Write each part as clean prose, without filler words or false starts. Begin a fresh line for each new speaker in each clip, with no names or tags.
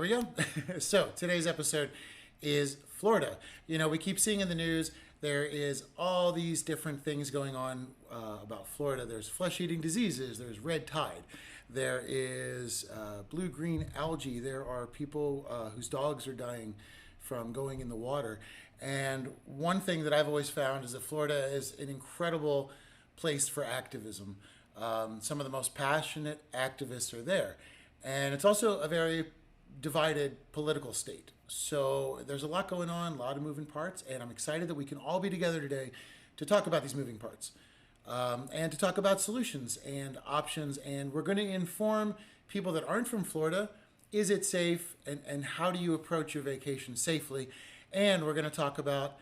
we go. So today's episode is Florida. You know, we keep seeing in the news there is all these different things going on about Florida. There's flesh-eating diseases. There's red tide. There is blue-green algae. There are people whose dogs are dying from going in the water. And one thing that I've always found is that Florida is an incredible place for activism. Some of the most passionate activists are there. And it's also a very divided political state. So there's a lot going on, a lot of moving parts, and I'm excited that we can all be together today to talk about these moving parts and to talk about solutions and options. And we're going to inform people that aren't from Florida, is it safe, and how do you approach your vacation safely? And we're going to talk about,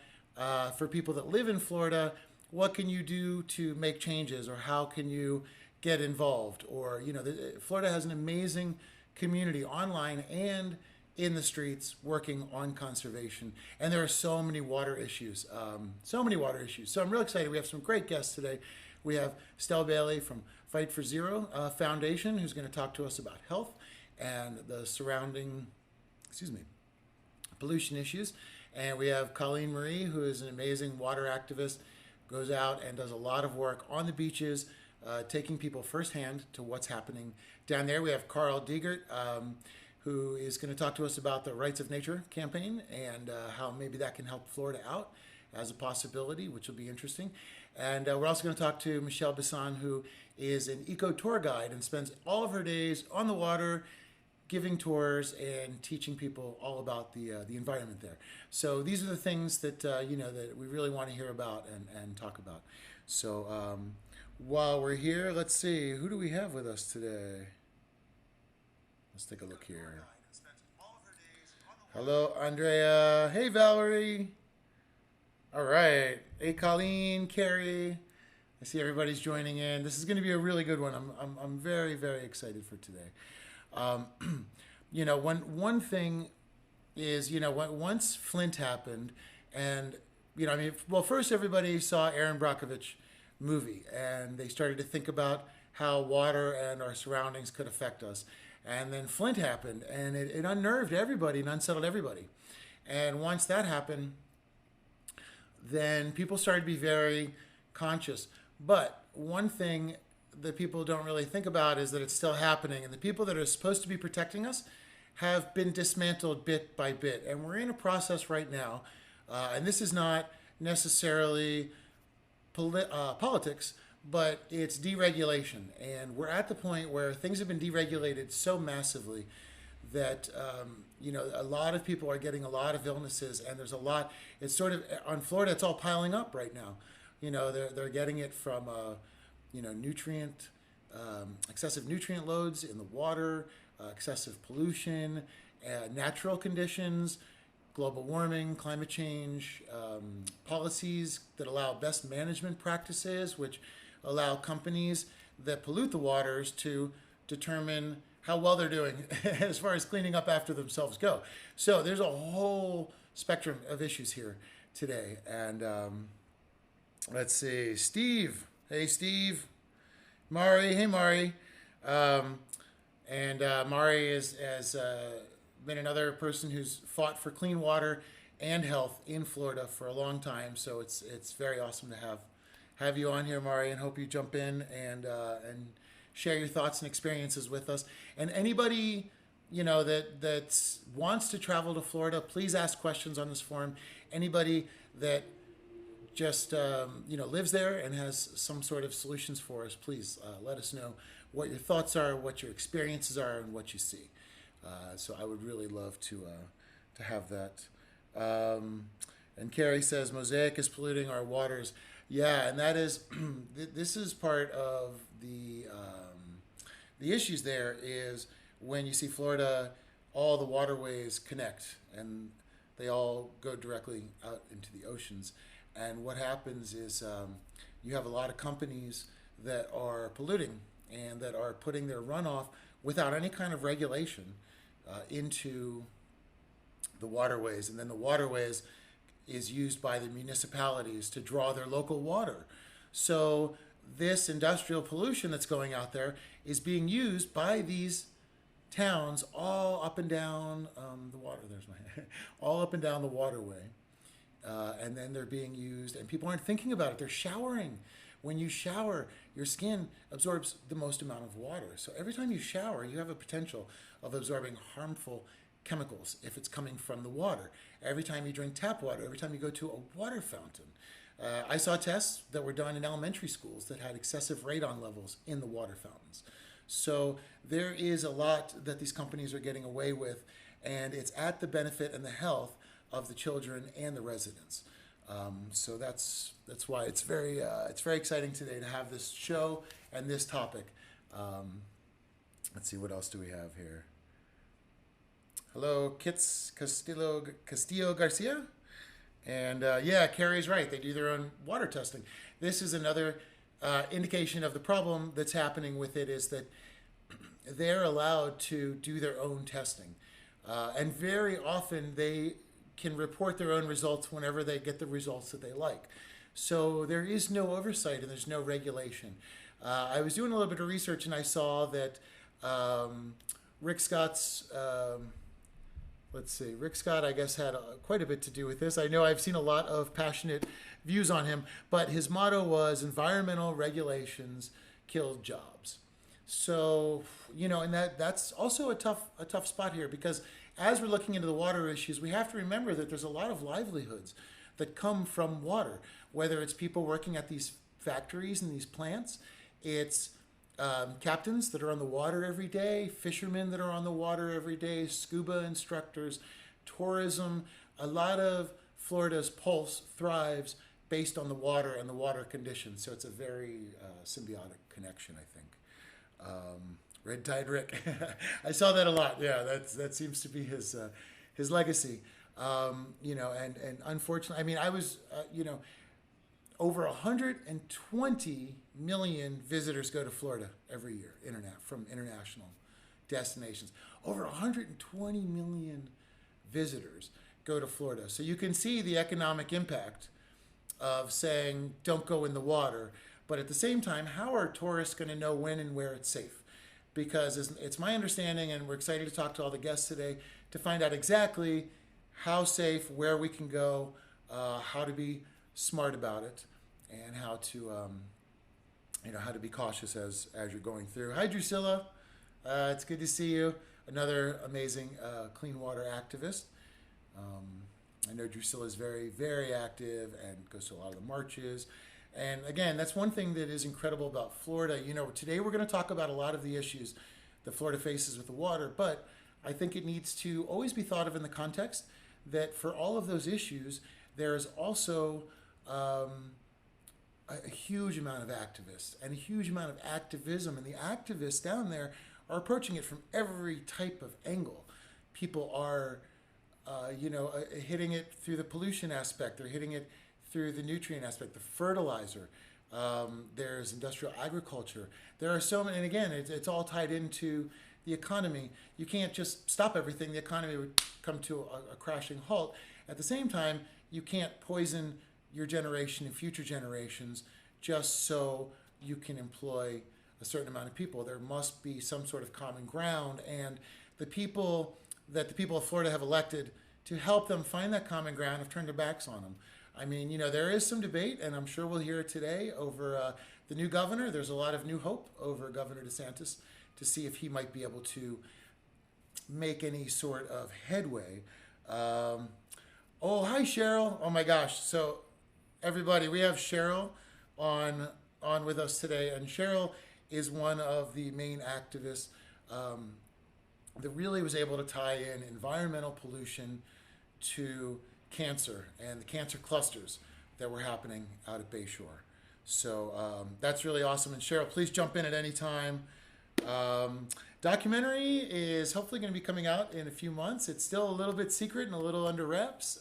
for people that live in Florida, what can you do to make changes, or how can you get involved? Or, you know, Florida has an amazing community online and in the streets working on conservation. And there are so many water issues, so many water issues. So I'm really excited. We have some great guests today. We have Stel Bailey from Fight for Zero Foundation, who's going to talk to us about health and the surrounding, pollution issues. And we have Colleen Marie, who is an amazing water activist, goes out and does a lot of work on the beaches, taking people firsthand to what's happening down there. We have Karl Deigert, who is going to talk to us about the Rights of Nature campaign and how maybe that can help Florida out as a possibility, which will be interesting. And we're also going to talk to Michelle Bisson, who is an eco tour guide and spends all of her days on the water, giving tours and teaching people all about the environment there. So these are the things that that we really want to hear about and talk about. So while we're here, let's see, who do we have with us today? Let's take a look here. Hello, Andrea. Hey, Valerie. All right. Hey, Colleen, Carrie. I see everybody's joining in. This is going to be a really good one. I'm very, very excited for today. One thing is, once Flint happened, and first everybody saw Aaron Brockovich movie, and they started to think about how water and our surroundings could affect us. And then Flint happened, and it unnerved everybody and unsettled everybody. And once that happened, then people started to be very conscious. But one thing that people don't really think about is that it's still happening, and the people that are supposed to be protecting us have been dismantled bit by bit. And we're in a process right now, and this is not necessarily politics, but it's deregulation. And we're at the point where things have been deregulated so massively that a lot of people are getting a lot of illnesses, and there's a lot. It's sort of on Florida. It's all piling up right now. They're getting it from excessive nutrient loads in the water, excessive pollution, natural conditions, global warming, climate change, policies that allow best management practices, which allow companies that pollute the waters to determine how well they're doing as far as cleaning up after themselves go. So there's a whole spectrum of issues here today. And let's see, Steve. Hey, Steve. Mari. Hey, Mari. Mari has been another person who's fought for clean water and health in Florida for a long time. So it's very awesome to have you on here, Mari, and hope you jump in and share your thoughts and experiences with us. And anybody that wants to travel to Florida, please ask questions on this forum. Anybody that just lives there and has some sort of solutions for us, please let us know what your thoughts are, what your experiences are, and what you see. So I would really love to have that. And Carrie says Mosaic is polluting our waters. Yeah, and that is this is part of the issues. There is when you see Florida, all the waterways connect and they all go directly out into the oceans. And what happens is you have a lot of companies that are polluting and that are putting their runoff without any kind of regulation into the waterways. And then the waterways is used by the municipalities to draw their local water. So this industrial pollution that's going out there is being used by these towns all up and down the water. There's my all up and down the waterway, and then they're being used, and people aren't thinking about it. They're showering. When you shower, your skin absorbs the most amount of water. So every time you shower, you have a potential of absorbing harmful chemicals if it's coming from the water. Every time you drink tap water, every time you go to a water fountain. I saw tests that were done in elementary schools that had excessive radon levels in the water fountains. So there is a lot that these companies are getting away with, and it's at the benefit and the health of the children and the residents. So that's why it's very exciting today to have this show and this topic. Let's see, what else do we have here? Hello, Kits Castillo Garcia. And yeah, Carrie's right. They do their own water testing. This is another indication of the problem that's happening with it, is that they're allowed to do their own testing. And very often they can report their own results whenever they get the results that they like. So there is no oversight and there's no regulation. I was doing a little bit of research and I saw that Rick Scott's, Rick Scott, I guess, had quite a bit to do with this. I know I've seen a lot of passionate views on him, but his motto was environmental regulations kill jobs. So, and that's also a tough spot here, because as we're looking into the water issues, we have to remember that there's a lot of livelihoods that come from water, whether it's people working at these factories and these plants, it's captains that are on the water every day, fishermen that are on the water every day, scuba instructors, tourism. A lot of Florida's pulse thrives based on the water and the water conditions. So it's a very symbiotic connection, I think. Red Tide Rick. I saw that a lot. Yeah, that seems to be his legacy. And unfortunately, I mean, I was, over 120 million visitors go to Florida every year, from international destinations. Over 120 million visitors go to Florida. So you can see the economic impact of saying, don't go in the water. But at the same time, how are tourists going to know when and where it's safe? Because it's my understanding, and we're excited to talk to all the guests today to find out exactly how safe, where we can go, how to be smart about it, and how to, how to be cautious as you're going through. Hi, Drusilla. It's good to see you. Another amazing clean water activist. I know Drusilla is very, very active and goes to a lot of the marches. And again, that's one thing that is incredible about Florida. Today we're going to talk about a lot of the issues that Florida faces with the water, but I think it needs to always be thought of in the context that for all of those issues, there is also a huge amount of activists and a huge amount of activism. And the activists down there are approaching it from every type of angle. People are, hitting it through the pollution aspect. They're hitting it through the nutrient aspect, the fertilizer. There's industrial agriculture. There are so many, and again, it's all tied into the economy. You can't just stop everything. The economy would come to a crashing halt. At the same time, you can't poison your generation and future generations just so you can employ a certain amount of people. There must be some sort of common ground, and the people of Florida have elected to help them find that common ground have turned their backs on them. I mean, there is some debate, and I'm sure we'll hear it today over the new governor. There's a lot of new hope over Governor DeSantis to see if he might be able to make any sort of headway. Oh, hi, Cheryl. Oh, my gosh. So, everybody, we have Cheryl on with us today, and Cheryl is one of the main activists that really was able to tie in environmental pollution to cancer and the cancer clusters that were happening out at Bayshore. So that's really awesome. And Cheryl, please jump in at any time. Documentary is hopefully going to be coming out in a few months. It's still a little bit secret and a little under wraps,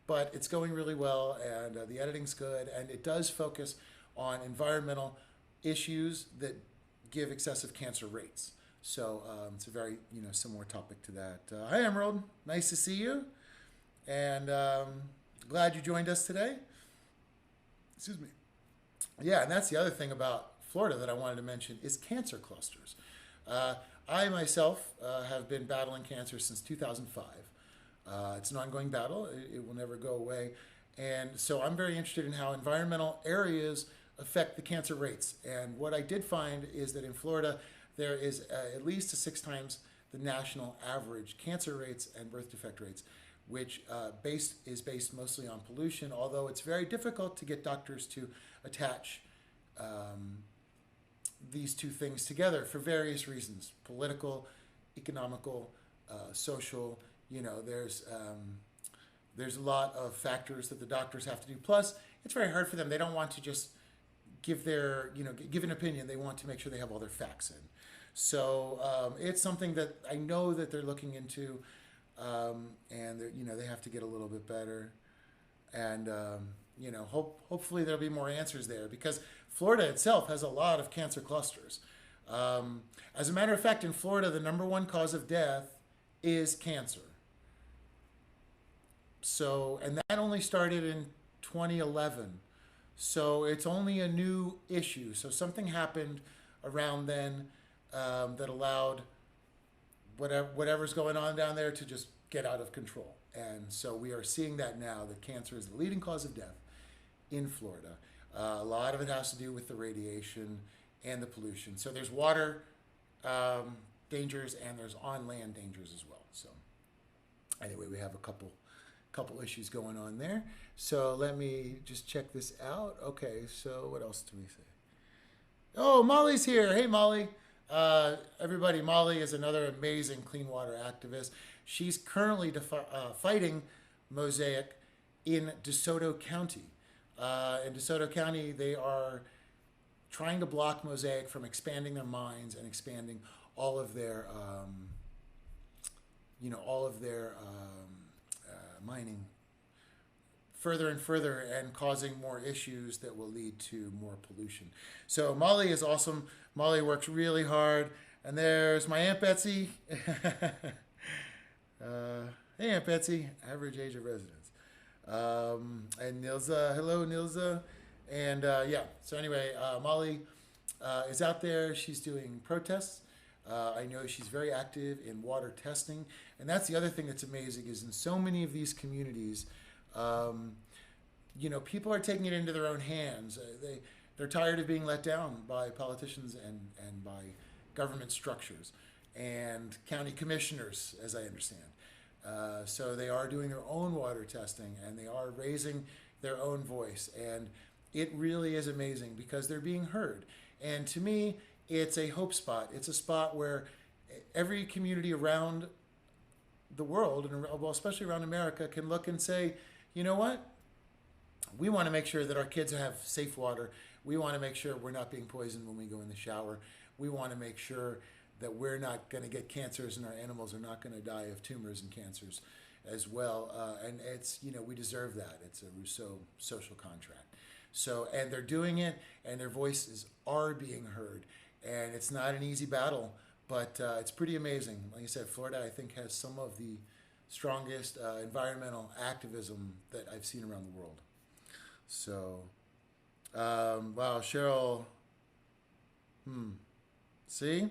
but it's going really well, and the editing's good, and it does focus on environmental issues that give excessive cancer rates. So it's a very similar topic to that. Hi, Emerald. Nice to see you. And glad you joined us today. Excuse me. Yeah, and that's the other thing about Florida that I wanted to mention is cancer clusters. I myself have been battling cancer since 2005. It's an ongoing battle. It will never go away. And so I'm very interested in how environmental areas affect the cancer rates. And what I did find is that in Florida, there is at least 6 times the national average cancer rates and birth defect rates, which is based mostly on pollution, although it's very difficult to get doctors to attach these two things together for various reasons: political, economical, social. There's a lot of factors that the doctors have to do. Plus, it's very hard for them. They don't want to just give give an opinion. They want to make sure they have all their facts in. So it's something that I know that they're looking into, and they have to get a little bit better, and hopefully there'll be more answers there, because Florida itself has a lot of cancer clusters. As a matter of fact, in Florida, the #1 cause of death is cancer. So, and that only started in 2011. So it's only a new issue. So something happened around then that allowed whatever's going on down there to just get out of control. And so we are seeing that now, that cancer is the leading cause of death in Florida. A lot of it has to do with the radiation and the pollution. So there's water dangers and there's on-land dangers as well. So anyway, we have a couple issues going on there. So let me just check this out. Okay, so what else do we say? Oh, Molly's here. Hey, Molly. Everybody, Molly is another amazing clean water activist. She's currently fighting Mosaic in DeSoto County. In DeSoto County, they are trying to block Mosaic from expanding their mines and expanding all of their, mining further and further, and causing more issues that will lead to more pollution. So Molly is awesome. Molly works really hard. And there's my Aunt Betsy. Hey, Aunt Betsy, average age of residence. And Nilza, hello, Nilza. And so anyway, Molly is out there. She's doing protests. I know she's very active in water testing. And that's the other thing that's amazing, is in so many of these communities, people are taking it into their own hands. They're tired of being let down by politicians and by government structures and county commissioners, as I understand. So they are doing their own water testing, and they are raising their own voice. And it really is amazing, because they're being heard. And to me, it's a hope spot. It's a spot where every community around the world, and well, especially around America, can look and say, you know what? We want to make sure that our kids have safe water. We want to make sure we're not being poisoned when we go in the shower. We want to make sure that we're not going to get cancers, and our animals are not going to die of tumors and cancers as well. And it's, we deserve that. It's a Rousseau social contract. So, and they're doing it, and their voices are being heard. And it's not an easy battle, but it's pretty amazing. Like I said, Florida, I think, has some of the strongest environmental activism that I've seen around the world. So, wow, Cheryl, see?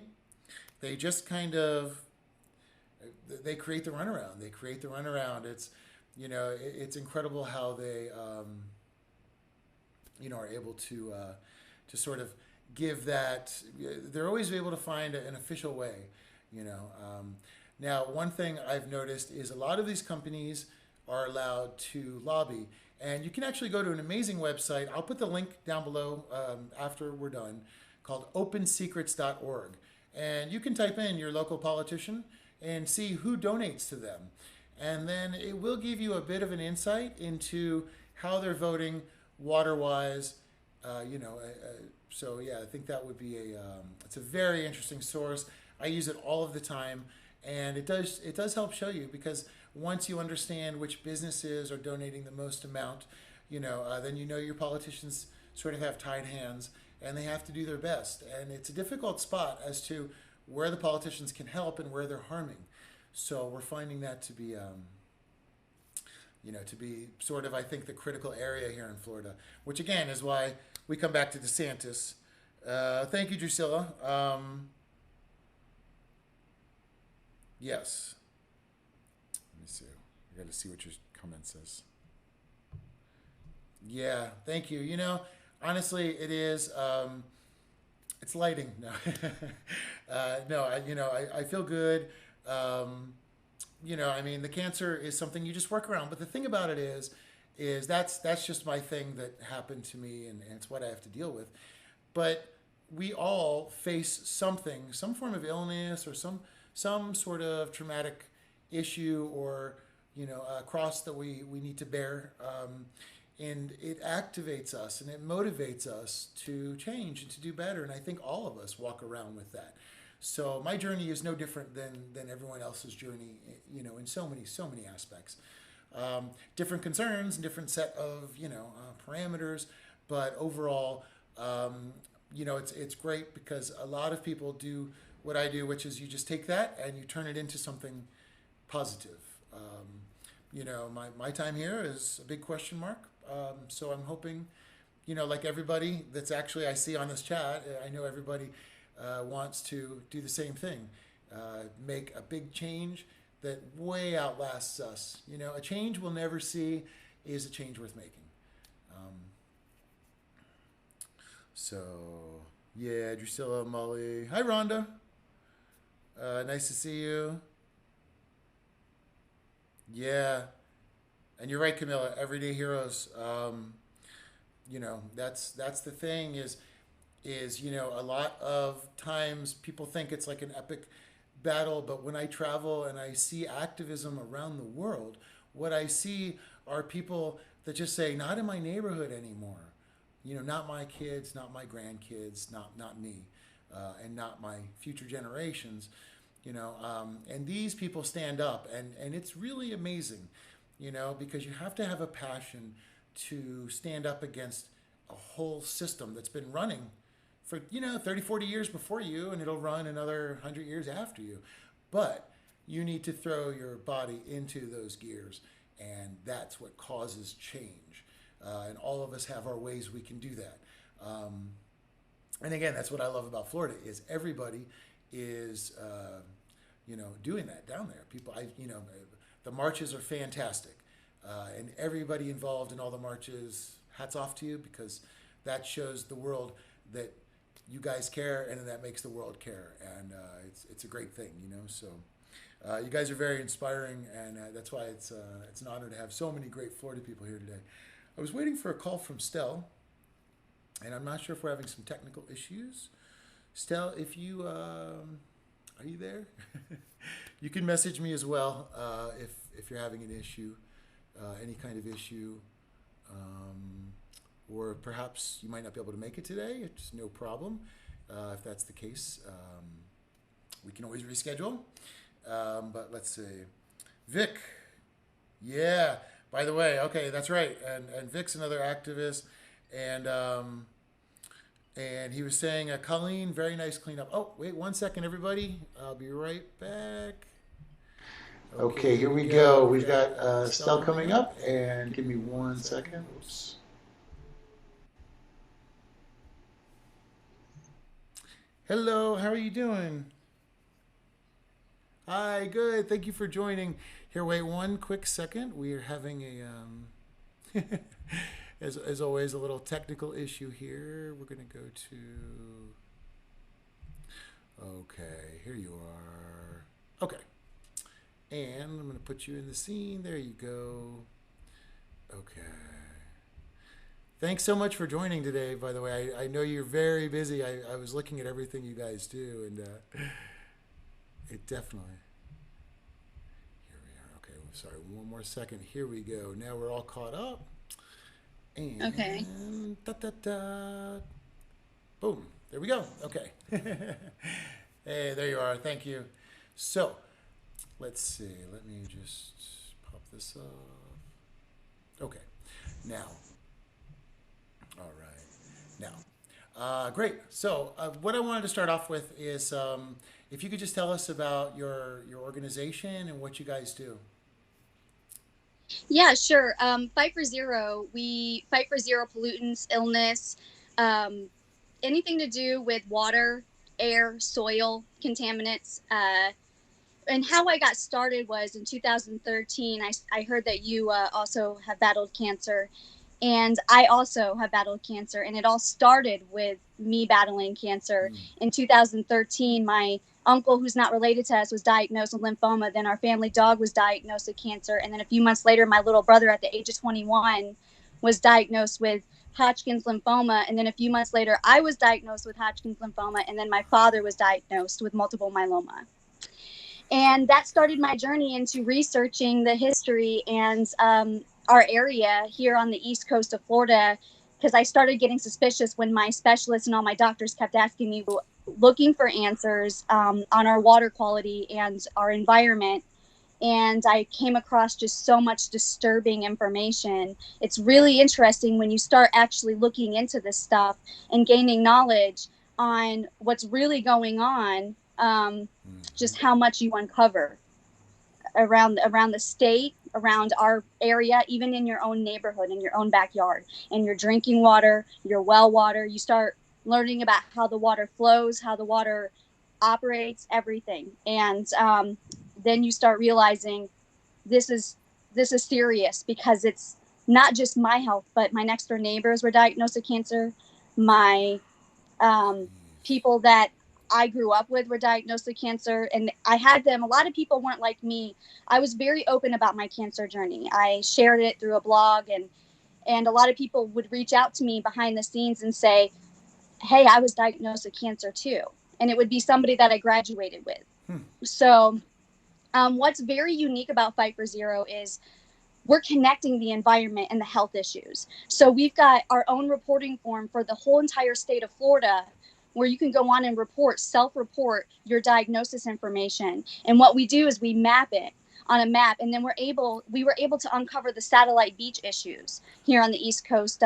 They just kind of, they create the runaround. They create the runaround. It's, it's incredible how they, are able to sort of give that. They're always able to find an official way, Now, one thing I've noticed is a lot of these companies are allowed to lobby. And you can actually go to an amazing website. I'll put the link down below after we're done, called opensecrets.org. And you can type in your local politician and see who donates to them. And then it will give you a bit of an insight into how they're voting water-wise. So yeah, I think that would be it's a very interesting source. I use it all of the time. And it does help show you, because once you understand which businesses are donating the most amount, then your politicians sort of have tied hands, and they have to do their best. And it's a difficult spot as to where the politicians can help and where they're harming. So we're finding that to be, to be sort of, I think, the critical area here in Florida, which again is why we come back to DeSantis. Thank you, Drusilla. Yes. Let me see. I got to see what your comment says. Yeah, thank you. Honestly, it is. It's lighting. No, no. I feel good. Um, I mean, the cancer is something you just work around. But the thing about it is that's just my thing that happened to me, and it's what I have to deal with. But we all face something, some form of illness or some sort of traumatic issue or a cross that we need to bear. And it activates us and it motivates us to change and to do better. And I think all of us walk around with that. So my journey is no different than everyone else's journey, in so many aspects. Different concerns and different set of parameters, but overall, it's great because a lot of people do what I do, which is you just take that and you turn it into something positive. My time here is a big question mark. So I'm hoping, like everybody that's actually I see on this chat, I know everybody wants to do the same thing, make a big change that way outlasts us. A change we'll never see is a change worth making. So, yeah, Drusilla, Molly. Hi, Rhonda. Nice to see you. Yeah. And you're right, Camilla. Everyday heroes. That's the thing is a lot of times people think it's like an epic battle, but when I travel and I see activism around the world, what I see are people that just say, not in my neighborhood anymore. Not my kids, not my grandkids, not me, and not my future generations. And these people stand up, and it's really amazing, because you have to have a passion to stand up against a whole system that's been running for 30, 40 years before you, and it'll run another 100 years after you. But you need to throw your body into those gears, and that's what causes change. And all of us have our ways we can do that. And again, that's what I love about Florida is everybody is doing that down there. People, the marches are fantastic, and everybody involved in all the marches, hats off to you, because that shows the world that you guys care, and that makes the world care, and it's a great thing, So you guys are very inspiring, and that's why it's an honor to have so many great Florida people here today. I was waiting for a call from Stel, and I'm not sure if we're having some technical issues. Stel, if you are you there? You can message me as well if you're having an issue, any kind of issue, or perhaps you might not be able to make it today. It's no problem. If that's the case, we can always reschedule. But let's see, Vic. Yeah. By the way, okay, that's right. And Vic's another activist, and he was saying, Colleen, very nice cleanup. Oh, wait 1 second, everybody. I'll be right back. Okay, here we go. We've got Stel coming up, and give me 1 second. Oops. Hello, how are you doing? Hi, good. Thank you for joining. Here, wait 1 quick second. We are having a, as always, a little technical issue here. We're going to go to, okay, here you are. Okay. And I'm going to put you in the scene. There you go. Okay. Thanks so much for joining today, by the way. I know you're very busy. I was looking at everything you guys do, and it definitely... Here we are. Okay, sorry, 1 more second. Here we go. Now we're all caught up. And
Okay.
da. Boom. There we go. Okay. Hey, there you are. Thank you. So, let's see. Let me just pop this up. Okay. Now. All right. Now. Great. So, what I wanted to start off with is if you could just tell us about your organization and what you guys do.
Yeah, sure. Fight for Zero. We fight for zero pollutants, illness, anything to do with water, air, soil, contaminants. and how I got started was in 2013. I heard that you also have battled cancer, and I also have battled cancer. And it all started with me battling cancer. In 2013, my uncle, who's not related to us, was diagnosed with lymphoma. Then our family dog was diagnosed with cancer. And then a few months later, my little brother at the age of 21 was diagnosed with Hodgkin's lymphoma. And then a few months later, I was diagnosed with Hodgkin's lymphoma. And then my father was diagnosed with multiple myeloma. And that started my journey into researching the history and our area here on the east coast of Florida, because I started getting suspicious when my specialists and all my doctors kept asking me, looking for answers on our water quality and our environment. And I came across just so much disturbing information. It's really interesting when you start actually looking into this stuff and gaining knowledge on what's really going on. Just how much you uncover around the state, around our area, even in your own neighborhood, in your own backyard, and your drinking water, your well water. You start learning about how the water flows, how the water operates, everything. And then you start realizing this is serious, because it's not just my health, but my next door neighbors were diagnosed with cancer. My people that I grew up with were diagnosed with cancer, and I had them. A lot of people weren't like me. I was very open about my cancer journey. I shared it through a blog, and a lot of people would reach out to me behind the scenes and say, hey, I was diagnosed with cancer too. And it would be somebody that I graduated with. So what's very unique about Fight for Zero is we're connecting the environment and the health issues. So we've got our own reporting form for the whole entire state of Florida, where you can go on and self-report your diagnosis information. And what we do is we map it on a map, and then we were able to uncover the satellite beach issues here on the East Coast.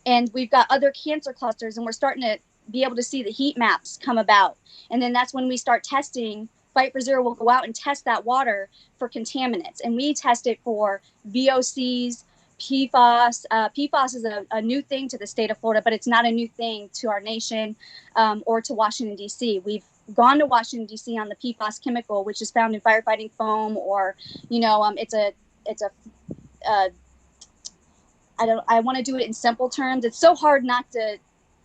And we've got other cancer clusters, and we're starting to be able to see the heat maps come about. And then that's when we start testing. Fight for Zero will go out and test that water for contaminants, and we test it for VOCs, PFAS. PFAS is a new thing to the state of Florida, but it's not a new thing to our nation or to Washington, D.C. We've gone to Washington, D.C. on the PFAS chemical, which is found in firefighting foam, or, I want to do it in simple terms. It's so hard not to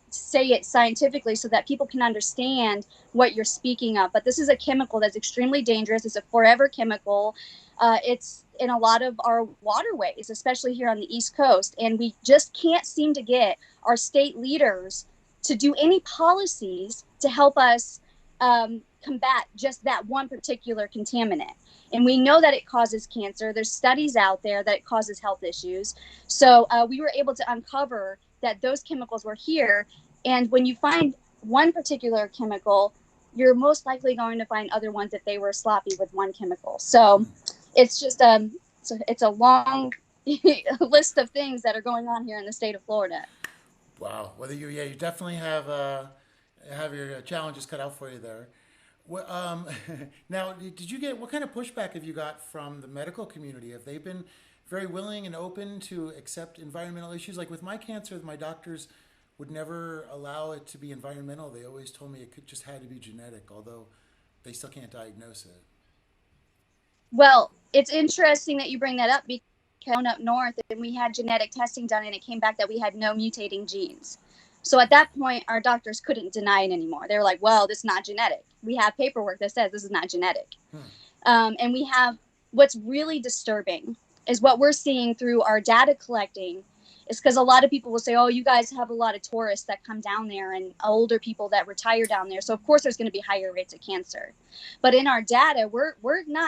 say it scientifically so that people can understand what you're speaking of. But this is a chemical that's extremely dangerous. It's a forever chemical. It's in a lot of our waterways, especially here on the East Coast. And we just can't seem to get our state leaders to do any policies to help us combat just that one particular contaminant. And we know that it causes cancer. There's studies out there that it causes health issues. So we were able to uncover that those chemicals were here. And when you find one particular chemical, you're most likely going to find other ones if they were sloppy with one chemical. So it's just it's a long list of things that are going on here in the state of Florida.
Wow. You definitely have your challenges cut out for you there. Now, did you get, what kind of pushback have you got from the medical community? Have they been very willing and open to accept environmental issues? Like with my cancer, my doctors would never allow it to be environmental. They always told me it just had to be genetic, although they still can't diagnose it.
Well, it's interesting that you bring that up, because up north, and we had genetic testing done, and it came back that we had no mutating genes. So at that point, our doctors couldn't deny it anymore. They were like, well, this is not genetic. We have paperwork that says this is not genetic. And we have, what's really disturbing is what we're seeing through our data collecting, is because a lot of people will say, oh, you guys have a lot of tourists that come down there and older people that retire down there. So of course there's going to be higher rates of cancer. But in our data, we're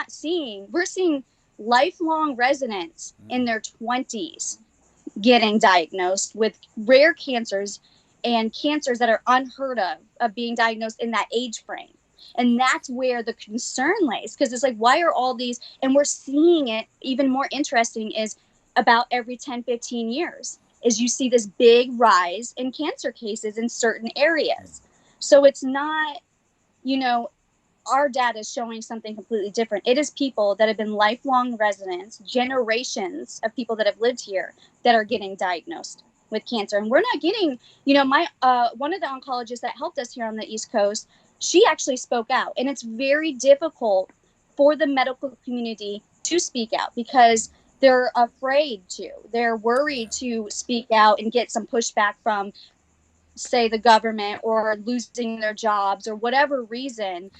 seeing lifelong residents in their 20s getting diagnosed with rare cancers, and cancers that are unheard of being diagnosed in that age frame. And that's where the concern lays, because it's like, why are all these, and we're seeing it even more interesting is about every 10, 15 years is you see this big rise in cancer cases in certain areas. So it's not, our data is showing something completely different. It is people that have been lifelong residents, generations of people that have lived here that are getting diagnosed with cancer. And we're not getting, my one of the oncologists that helped us here on the East Coast, she actually spoke out. And it's very difficult for the medical community to speak out, because they're afraid to. They're worried to speak out and get some pushback from, say, the government, or losing their jobs, or whatever reason.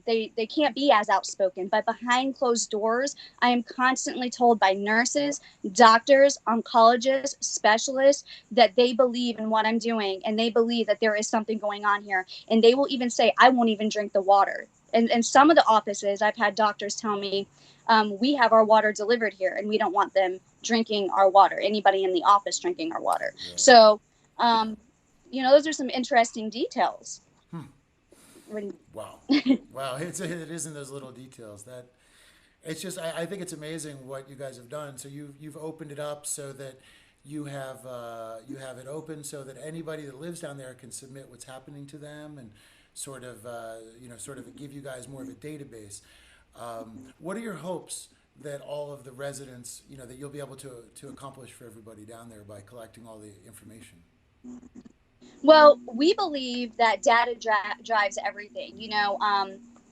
They can't be as outspoken. But behind closed doors, I am constantly told by nurses, doctors, oncologists, specialists, that they believe in what I'm doing, and they believe that there is something going on here. And they will even say, I won't even drink the water. And some of the offices, I've had doctors tell me, we have our water delivered here, and we don't want them drinking our water, anybody in the office drinking our water. Yeah. So, those are some interesting details.
Wow. Wow. It is in those little details that it's just, I think it's amazing what you guys have done. So you've opened it up so that you have it open so that anybody that lives down there can submit what's happening to them, and sort of give you guys more of a database. What are your hopes that all of the residents, that you'll be able to accomplish for everybody down there by collecting all the information?
Well, we believe that data drives everything.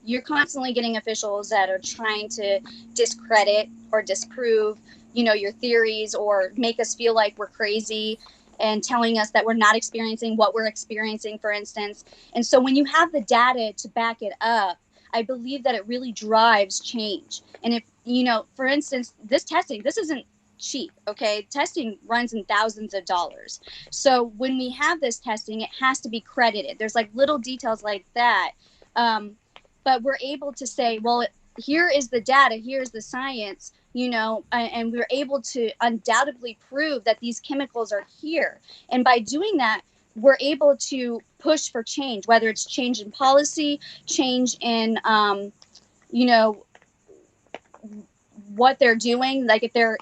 You're constantly getting officials that are trying to discredit or disprove, your theories, or make us feel like we're crazy, and telling us that we're not experiencing what we're experiencing, for instance. And so when you have the data to back it up, I believe that it really drives change. And if, for instance, this isn't cheap. Okay. Testing runs in thousands of dollars. So when we have this testing, it has to be credited. There's like little details like that. But we're able to say, well, here is the data, here's the science, and we're able to undoubtedly prove that these chemicals are here. And by doing that, we're able to push for change, whether it's change in policy, change in, what they're doing, like if they're,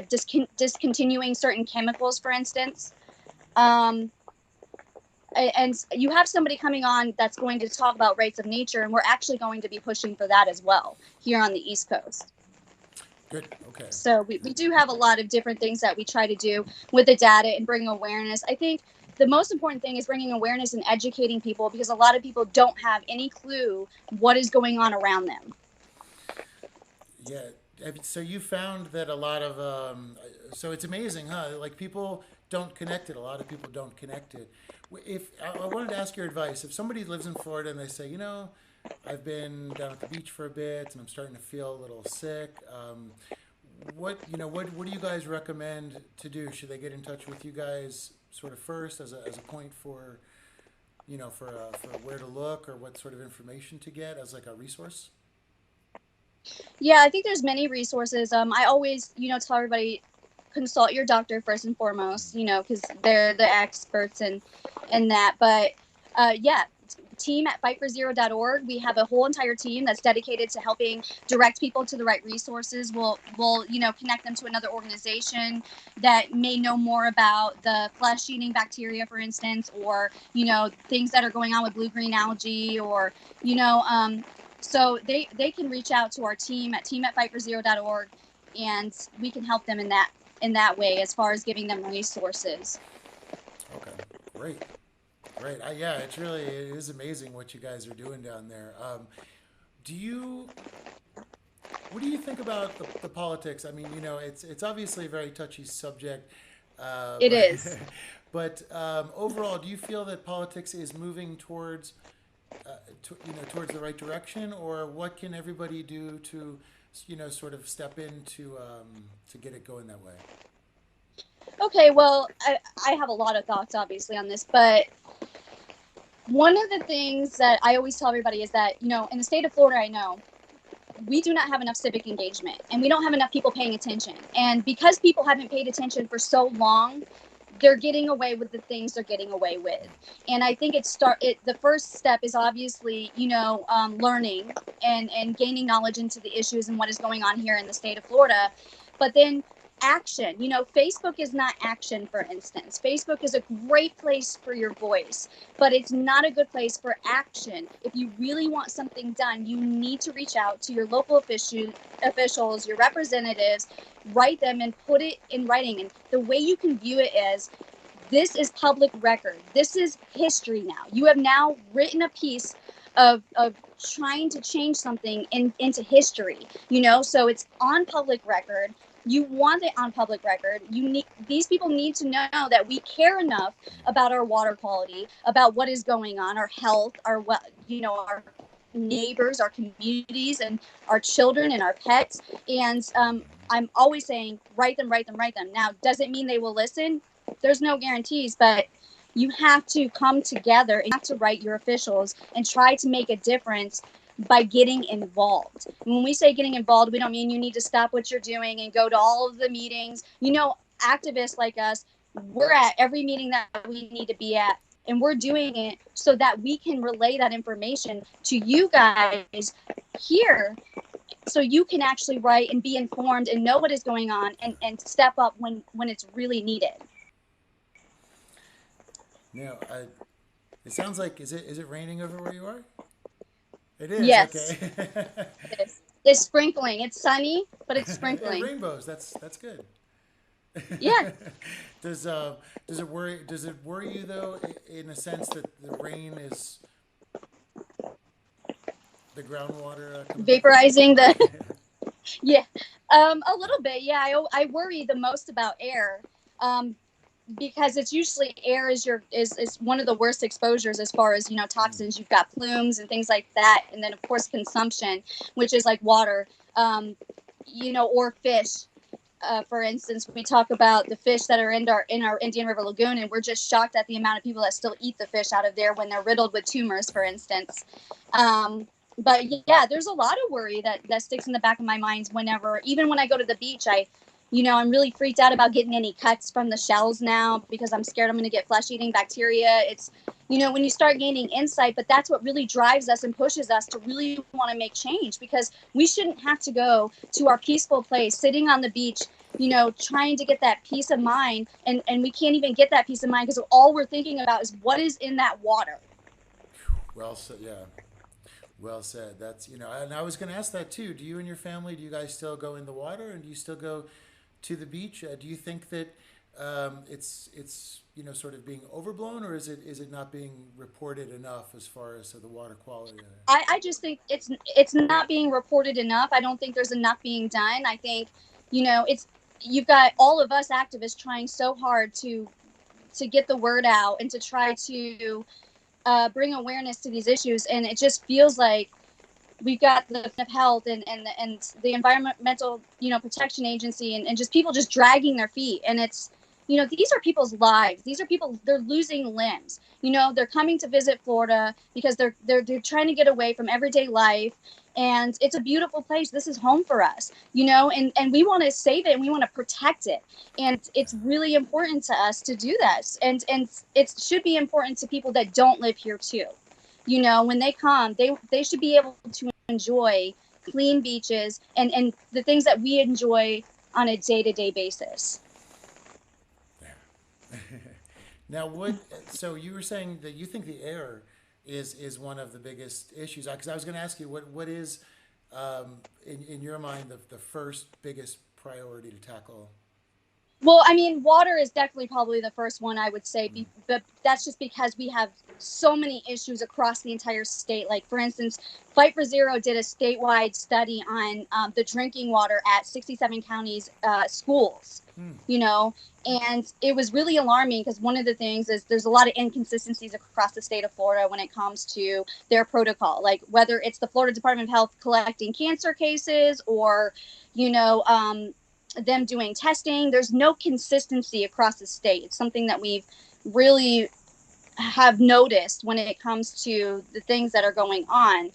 discontinuing certain chemicals, for instance. And you have somebody coming on that's going to talk about rights of nature, and we're actually going to be pushing for that as well here on the East Coast.
Good. Okay.
So we do have a lot of different things that we try to do with the data and bring awareness. I think the most important thing is bringing awareness and educating people, because a lot of people don't have any clue what is going on around them.
Yeah. So you found that a lot of, so it's amazing, huh? Like people don't connect it. A lot of people don't connect it. If I wanted to ask your advice, if somebody lives in Florida and they say, I've been down at the beach for a bit and I'm starting to feel a little sick, what do you guys recommend to do? Should they get in touch with you guys sort of first as a point for, for where to look, or what sort of information to get as like a resource?
Yeah, I think there's many resources. I always, tell everybody, consult your doctor first and foremost, because they're the experts in that. But team at fightforzero.org. We have a whole entire team that's dedicated to helping direct people to the right resources. We'll connect them to another organization that may know more about the flesh-eating bacteria, for instance, or, things that are going on with blue-green algae, or, so they can reach out to our team at fightforzero.org, and we can help them in that way, as far as giving them resources.
Okay, great. It is amazing what you guys are doing down there. What do you think about the politics? I mean, it's obviously a very touchy subject.
It is.
But overall, do you feel that politics is moving towards the right direction, or what can everybody do to, sort of step in to get it going that way?
Okay, well, I have a lot of thoughts, obviously, on this, but one of the things that I always tell everybody is that, in the state of Florida, I know we do not have enough civic engagement, and we don't have enough people paying attention. And because people haven't paid attention for so long, they're getting away with the things they're getting away with. And I think the first step is obviously, learning and gaining knowledge into the issues and what is going on here in the state of Florida. But then action. Facebook is not action, for instance. Facebook is a great place for your voice, but it's not a good place for action. If you really want something done, you need to reach out to your local officials, your representatives, write them and put it in writing. And the way you can view it is, this is public record. This is history now. You have now written a piece of trying to change something into history, so it's on public record. You want it on public record. These people need to know that we care enough about our water quality, about what is going on, our health, our neighbors, our communities, and our children and our pets. And I'm always saying, write them. Now, does it mean they will listen? There's no guarantees, but you have to come together and you have to write your officials and try to make a difference by getting involved. When we say getting involved, we don't mean you need to stop what you're doing and go to all of the meetings. Activists like us, we're at every meeting that we need to be at, and we're doing it so that we can relay that information to you guys here, so you can actually write and be informed and know what is going on and step up when it's really needed.
Now, it sounds like, is it raining over where you are? It is.
Yes.
Okay.
It's sprinkling. It's sunny, but it's sprinkling.
Yeah, rainbows. That's good.
Yeah.
Does it worry you though, in a sense, that the rain is the groundwater
vaporizing the yeah, a little bit. Yeah, I worry the most about air, because it's usually air is one of the worst exposures as far as toxins. You've got plumes and things like that, and then of course consumption, which is like water, or fish. For instance, we talk about the fish that are in our Indian River Lagoon, and we're just shocked at the amount of people that still eat the fish out of there when they're riddled with tumors, for instance. But yeah, there's a lot of worry that sticks in the back of my mind even when I go to the beach. I'm really freaked out about getting any cuts from the shells now because I'm scared I'm going to get flesh-eating bacteria. It's, when you start gaining insight, but that's what really drives us and pushes us to really want to make change, because we shouldn't have to go to our peaceful place, sitting on the beach, trying to get that peace of mind. And we can't even get that peace of mind because all we're thinking about is what is in that water.
Well said. Yeah. Well said. That's, and I was going to ask that too. Do you and your family, do you guys still go in the water, and do you still go to the beach? Do you think that it's sort of being overblown, or is it not being reported enough as far as the water quality?
I just think it's not being reported enough. I don't think there's enough being done. I think you've got all of us activists trying so hard to get the word out and to try to bring awareness to these issues, and it just feels like we've got the health and the environmental protection agency and just people just dragging their feet. And it's these are people's lives. These are people, they're losing limbs. They're coming to visit Florida because they're trying to get away from everyday life, and it's a beautiful place. This is home for us, and we want to save it and we want to protect it. And it's really important to us to do this. And it should be important to people that don't live here too. When they come, they should be able to enjoy clean beaches and the things that we enjoy on a day-to-day basis.
Now, so you were saying that you think the air is one of the biggest issues, because I was going to ask you what is in your mind the first biggest priority to tackle?
Well, I mean, water is definitely probably the first one, I would say, but that's just because we have so many issues across the entire state. Like, for instance, Fight for Zero did a statewide study on the drinking water at 67 counties schools, and it was really alarming because one of the things is there's a lot of inconsistencies across the state of Florida when it comes to their protocol, like whether it's the Florida Department of Health collecting cancer cases or, them doing testing. There's no consistency across the state. It's something that we've really have noticed when it comes to the things that are going on.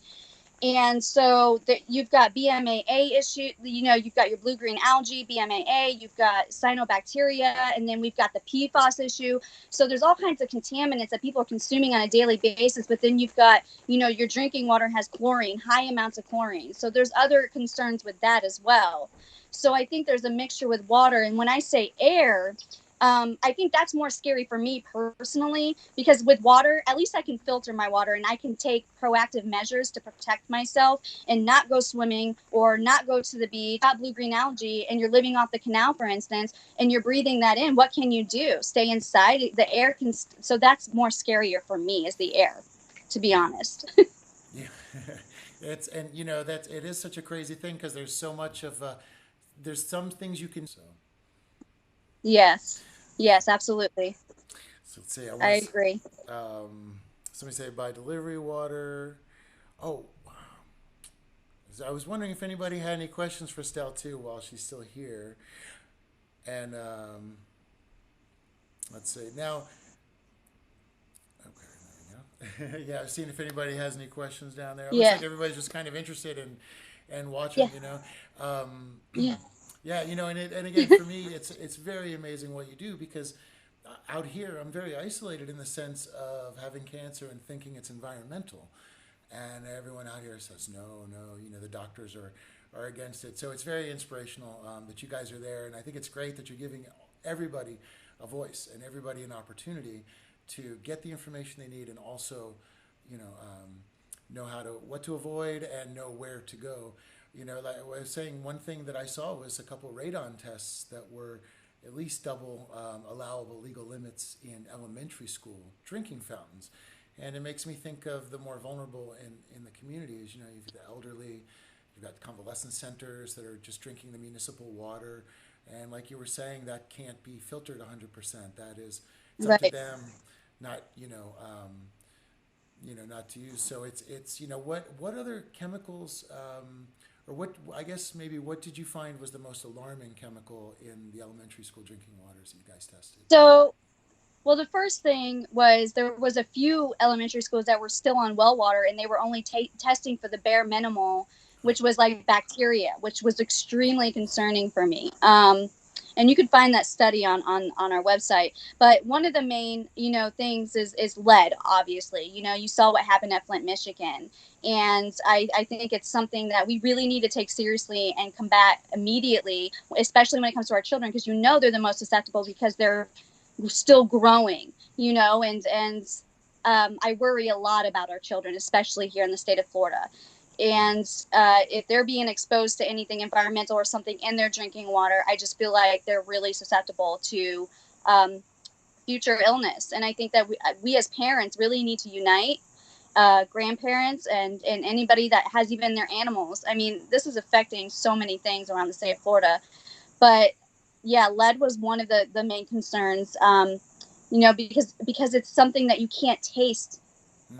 And so you've got BMAA issue, you've got your blue-green algae, BMAA, you've got cyanobacteria, and then we've got the PFAS issue. So there's all kinds of contaminants that people are consuming on a daily basis. But then you've got, your drinking water has chlorine, high amounts of chlorine. So there's other concerns with that as well. So I think there's a mixture with water. And when I say air, I think that's more scary for me personally, because with water, at least I can filter my water and I can take proactive measures to protect myself and not go swimming or not go to the beach. Got blue-green algae and you're living off the canal, for instance, and you're breathing that in. What can you do? Stay inside? The air can. So that's more scarier for me, is the air, to be honest.
It's and you know that it is such a crazy thing because there's so much of there's some things you can so
Yes. Yes, absolutely.
so let's see I
I
want
agree.
to somebody say buy delivery water. Oh, so I was wondering if anybody had any questions for Stel too while she's still here. And let's see now. Okay, there we go. Yeah, I've seen if anybody has any questions down there. It looks
Yeah.
like everybody's just kind of interested in and watching.
Yeah. Yeah.
Yeah, and again for me, it's very amazing what you do because out here I'm very isolated in the sense of having cancer and thinking it's environmental, and everyone out here says no, no. The doctors are against it. So it's very inspirational that you guys are there, and I think it's great that you're giving everybody a voice and everybody an opportunity to get the information they need and also, you know, know how to what to avoid and know where to go. Like I was saying, one thing that I saw was a couple radon tests that were at least double allowable legal limits in elementary school drinking fountains. And it makes me think of the more vulnerable in the communities. You've got the elderly, you've got convalescent centers that are just drinking the municipal water. And like you were saying, that can't be filtered 100%. It's up to
Right.
them, not, not to use. So it's what other chemicals, or what, I guess maybe what did you find was the most alarming chemical in the elementary school drinking waters that you guys tested?
So, well, the first thing was there was a few elementary schools that were still on well water, and they were only testing for the bare minimal,
Oh,
which was like bacteria, which was extremely concerning for me. And you could find that study on our website. But one of the main, things is lead. Obviously, you saw what happened at Flint, Michigan, and I think it's something that we really need to take seriously and combat immediately, especially when it comes to our children, because they're the most susceptible because they're still growing, and I worry a lot about our children, especially here in the state of Florida. And if they're being exposed to anything environmental or something in their drinking water, I just feel like they're really susceptible to um, future illness. And I think that we as parents really need to unite, grandparents and anybody that has even their animals. I mean, this is affecting so many things around the state of Florida. But yeah, lead was one of the main concerns. Because it's something that you can't taste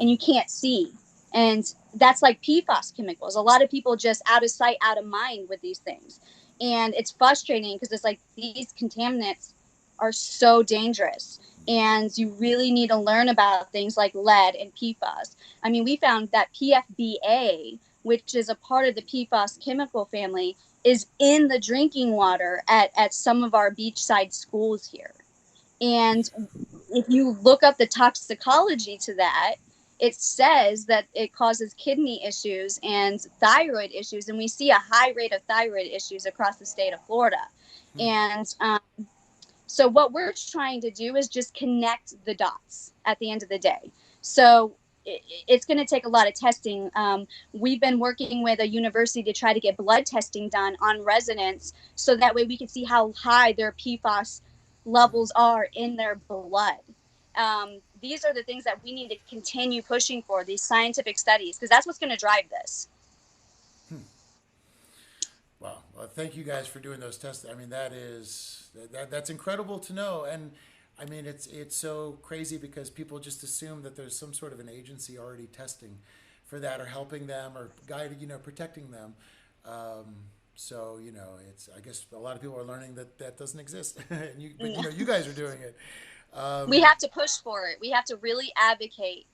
and you can't see, and that's like PFAS chemicals. A lot of people just out of sight, out of mind with these things, and it's frustrating because it's like these contaminants are so dangerous, and you really need to learn about things like lead and PFAS. I mean, we found that PFBA, which is a part of the PFAS chemical family, is in the drinking water at some of our beachside schools here. And if you look up the toxicology to that, it says that it causes kidney issues and thyroid issues. And we see a high rate of thyroid issues across the state of Florida. And so, what we're trying to do is just connect the dots at the end of the day. So, it's going to take a lot of testing. We've been working with a university to try to get blood testing done on residents so that way we can see how high their PFAS levels are in their blood. These are the things that we need to continue pushing for, these scientific studies, because that's what's going to drive this.
wow. Well, thank you guys for doing those tests. I mean, that's incredible to know. And I mean, it's so crazy because people just assume that there's some sort of an agency already testing for that or helping them or guiding, protecting them. So it's I guess a lot of people are learning that that doesn't exist, but you guys are doing it.
We
Um,
have to push for it. We have to really advocate.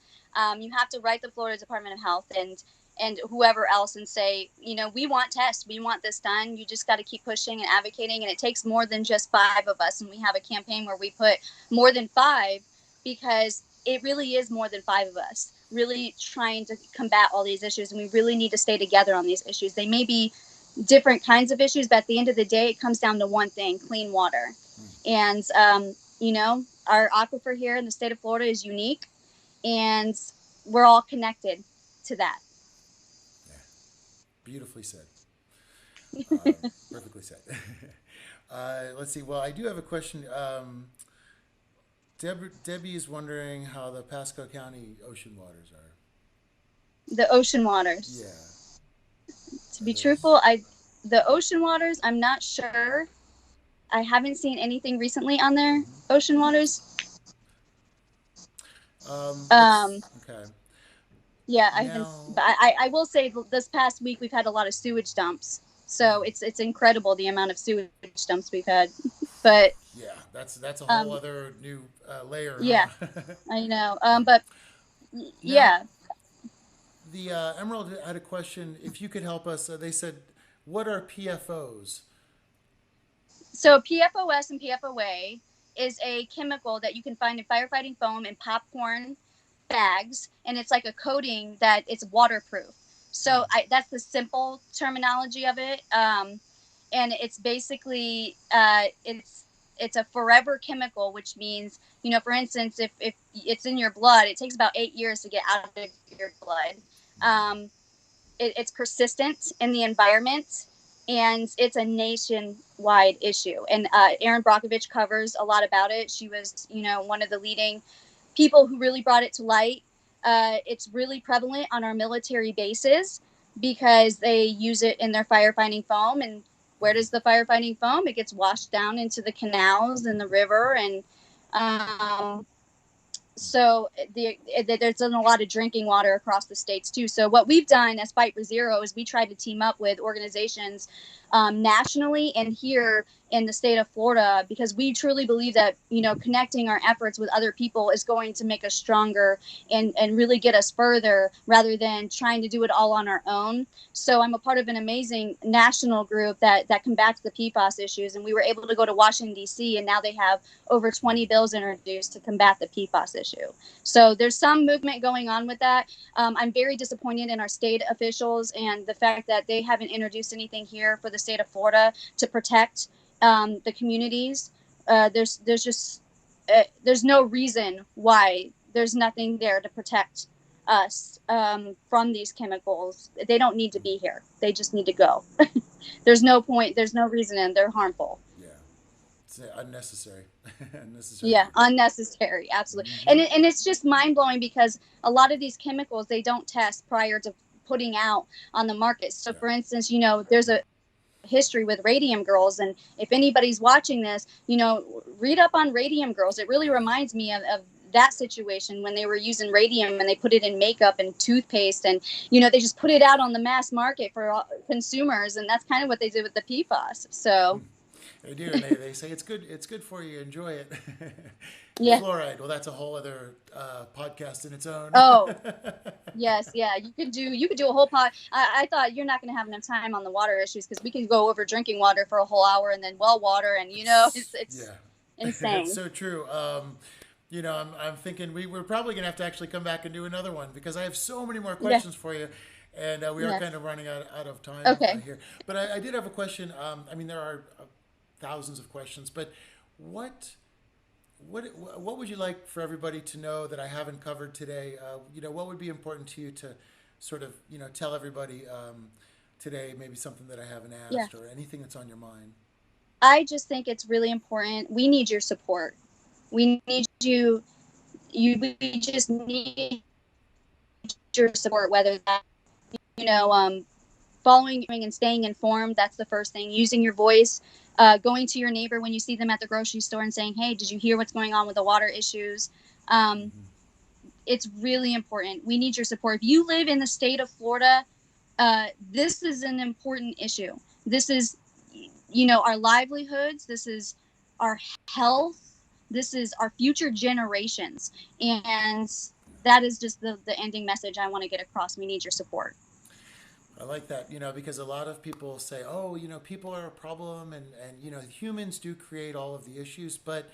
You have to write the Florida Department of Health and whoever else and say, we want tests, we want this done. You just got to keep pushing and advocating, and it takes more than just 5 of us. And we have a campaign where we put more than 5, because it really is more than 5 of us really trying to combat all these issues, and we really need to stay together on these issues. They may be different kinds of issues, but at the end of the day, it comes down to one thing: clean water. And our aquifer here in the state of Florida is unique, and we're all connected to that.
yeah, beautifully said. Perfectly said. Let's see. Well, I do have a question. Debbie is wondering how the Pasco County ocean waters are.
The ocean waters.
Yeah.
To be
There's.
truthful, I the ocean waters, I'm not sure. I haven't seen anything recently on their
Mhm.
ocean waters.
Let's.
Um,
Okay.
yeah, I haven't.
Now.
But I will say this past week we've had a lot of sewage dumps. So
Mm,
it's incredible the amount of sewage dumps we've had. But
yeah, that's a whole
um,
other new layer,
yeah,
huh?
I know.
um,
But
now,
yeah.
the Emerald had a question. If you could help us, they said, "What are PFOs?"
So PFOS and PFOA is a chemical that you can find in firefighting foam and popcorn bags, and it's like a coating that it's waterproof. So
Mm,
that's the simple terminology of it, and it's basically it's a forever chemical, which means, for instance, if it's in your blood, it takes about 8 years to get out of your blood. Um, it's persistent in the environment, and it's a nationwide issue. And Erin Brockovich covers a lot about it. She was, one of the leading people who really brought it to light. It's really prevalent on our military bases because they use it in their firefighting foam. And where
mm,
does the firefighting foam? It gets washed down into the canals and the river, and um, so there's a lot of drinking water across the states too. So what we've done as Fight for Zero is we tried to team up with organizations nationally and here in the state of Florida, because we truly believe that connecting our efforts with other people is going to make us stronger and really get us further rather than trying to do it all on our own. So I'm a part of an amazing national group that combats the PFAS issues, and we were able to go to Washington D.C. and now they have over 20 bills introduced to combat the PFAS issue. So there's some movement going on with that. I'm very disappointed in our state officials and the fact that they haven't introduced anything here for the state of Florida to protect the communities. There's just there's no reason why there's nothing there to protect us from these chemicals. They don't need to
mm.
be here. They just need to go. There's no point. There's no reason, and they're harmful.
Yeah, it's unnecessary, unnecessary
Yeah,
evil.
unnecessary, absolutely.
Mm-hmm.
And it's just mind blowing because a lot of these chemicals they don't test prior to putting out on the market. So,
Yeah.
for instance, there's a history with Radium Girls, and if anybody's watching this, read up on Radium Girls. It really reminds me of that situation when they were using radium and they put it in makeup and toothpaste, and they just put it out on the mass market for consumers, and that's kind of what they did with the PFAS. So,
They do, and they say it's good. It's good for you. Enjoy it.
yeah.
Fluoride. Well, that's a whole other podcast in its own.
Oh, yes, yeah. You could do a whole pod. I thought you're not going to have enough time on the water issues because we could go over drinking water for a whole hour and then well water, and it's
Yeah, it's
insane.
so true. I'm thinking we're probably gonna have to actually come back and do another one because I have so many more
Yeah.
questions for you, and we are
Yes.
kind of running out of time
Okay.
here. But I did have a question. I mean, there are thousands of questions, but what what would you like for everybody to know that I haven't covered today? What would be important to you to sort of tell everybody today? Maybe something that I haven't
Yeah.
asked or anything that's on your mind.
I just think it's really important. We need your support. We need you. We just need your support. Whether that you know following and staying informed. That's the first thing. Using your voice, going to your neighbor when you see them at the grocery store and saying, "Hey, did you hear what's going on with the water issues?" Um,
Hmm.
it's really important. We need your support. If you live in the state of Florida, this is an important issue. This is, our livelihoods. This is our health. This is our future generations. And that is just the ending message I want to get across. We need your support.
I like that, because a lot of people say, oh, people are a problem and humans do create all of the issues. But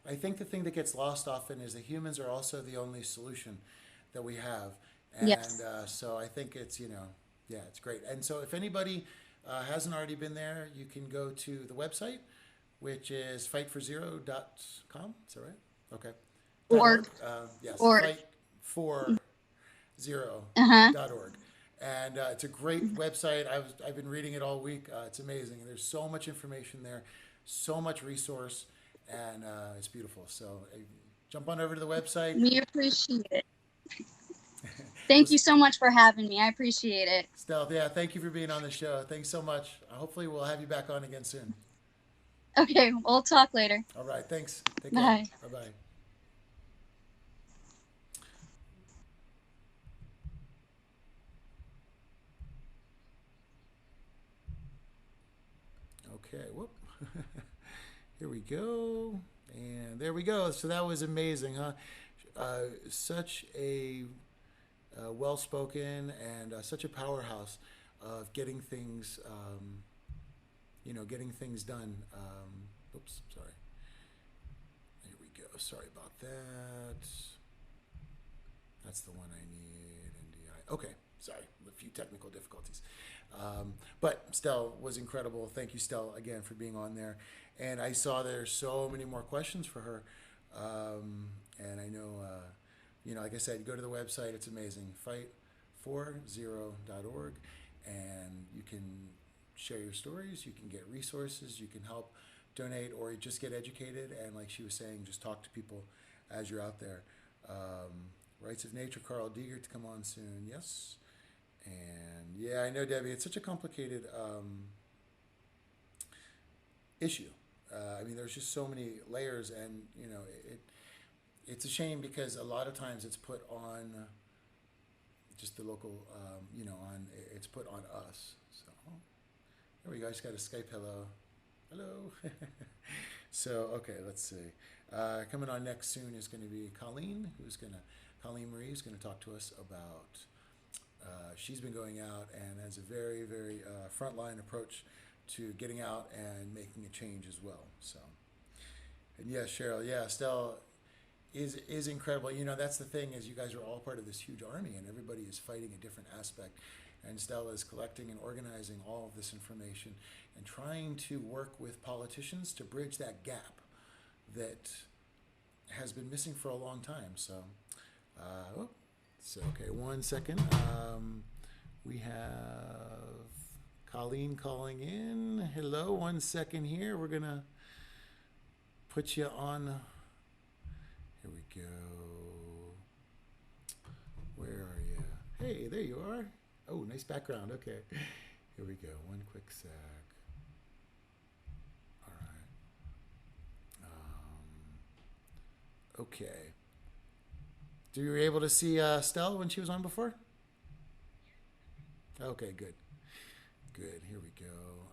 I think the thing that gets lost often is that humans are also the only solution that we have. And
Yes.
so I think yeah, it's great. And so if anybody hasn't already been there, you can go to the website, which is fightforzero.com. Is that right? Okay.
Org.
.org. Yes,
Org. Uh huh.
fightforzero.org. And it's a great website. I've been reading it all week. It's amazing. There's so much information there, so much resource, and it's beautiful. So jump on over to the website.
We appreciate it. Thank you so much for having me. I appreciate it.
Stel, yeah, thank you for being on the show. Thanks so much. Hopefully, we'll have you back on again soon.
Okay, we'll talk later.
All right, thanks. Take care.
Bye.
Bye bye. Okay, whoop. Here we go. And there we go. So that was amazing, huh? Such a well spoken and such a powerhouse of getting things, getting things done. Oops, sorry. Here we go. Sorry about that. That's the one I need. NDI. Okay, sorry. A few technical difficulties. But Stel was incredible. Thank you, Stel, again for being on there. And I saw there's so many more questions for her. And I know, like I said, go to the website. It's amazing. Fight40.org. And you can share your stories. You can get resources. You can help donate or just get educated. And like she was saying, just talk to people as you're out there. Rights of Nature, Karl Deigert to come on soon. Yes. And yeah, I know, Debbie, it's such a complicated issue. I mean, there's just so many layers, and it's a shame because a lot of times it's put on just the local, it's put on us. So there we go. I just got a Skype hello. So okay, let's see. Coming on next soon is going to be Colleen Marie, who's going to talk to us about. She's been going out and has a very, very frontline approach to getting out and making a change as well. So, and yes, Cheryl, yeah, Stel is incredible. That's the thing is you guys are all part of this huge army and everybody is fighting a different aspect. And Stel is collecting and organizing all of this information and trying to work with politicians to bridge that gap that has been missing for a long time. So, okay, 1 second. We have Colleen calling in. Hello, 1 second here. We're going to put you on. Here we go. Where are you? Hey, there you are. Oh, nice background. Okay. Here we go. One quick sec. All right. Okay. You were able to see Stel when she was on before? Okay, good. Good. Here we go.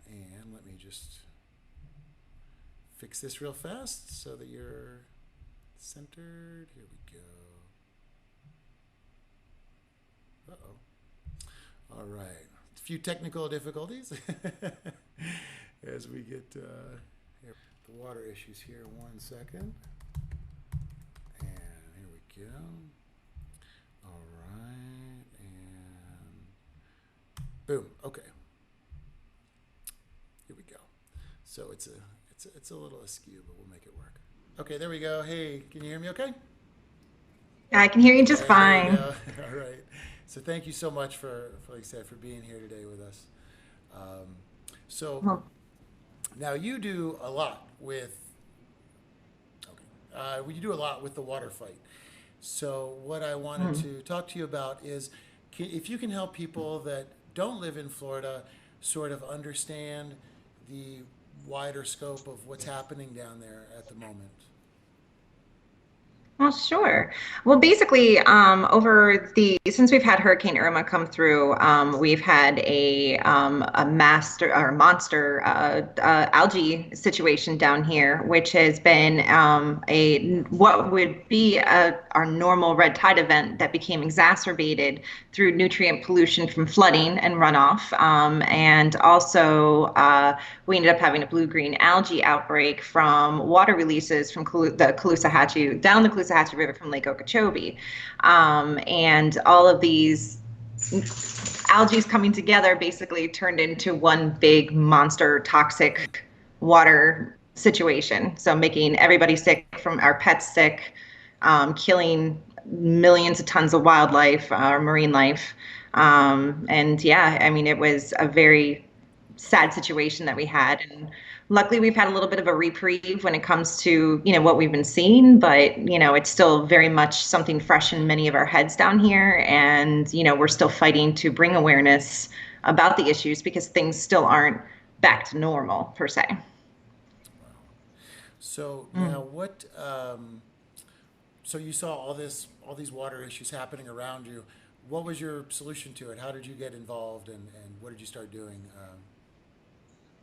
And let me just fix this real fast so that you're centered. Here we go. Uh-oh. All right. A few technical difficulties as we get the water issues here. 1 second. Yeah. All right, and boom. Okay. Here we go. So it's a little askew, but we'll make it work. Okay, there we go. Hey, can you hear me? Okay.
I can hear you just fine.
All right. So thank you so much for like I said, for being here today with us. Now you do a lot with. Okay. You do a lot with the water fight. So what I wanted to talk to you about is if you can help people that don't live in Florida sort of understand the wider scope of what's happening down there at the moment.
Well, sure. Well, basically, since we've had Hurricane Irma come through, we've had a monster algae situation down here, which has been what would be our normal red tide event that became exacerbated through nutrient pollution from flooding and runoff, and also we ended up having a blue-green algae outbreak from water releases from the Caloosahatchee down the Caloosahatchee River from Lake Okeechobee, and all of these algae coming together basically turned into one big monster toxic water situation. So making everybody sick, from our pets sick, killing millions of tons of wildlife, marine life, and yeah, I mean it was a very sad situation that we had. And luckily we've had a little bit of a reprieve when it comes to, what we've been seeing, but, it's still very much something fresh in many of our heads down here. And, we're still fighting to bring awareness about the issues because things still aren't back to normal per se.
So now so you saw all these water issues happening around you. What was your solution to it? How did you get involved, and what did you start doing?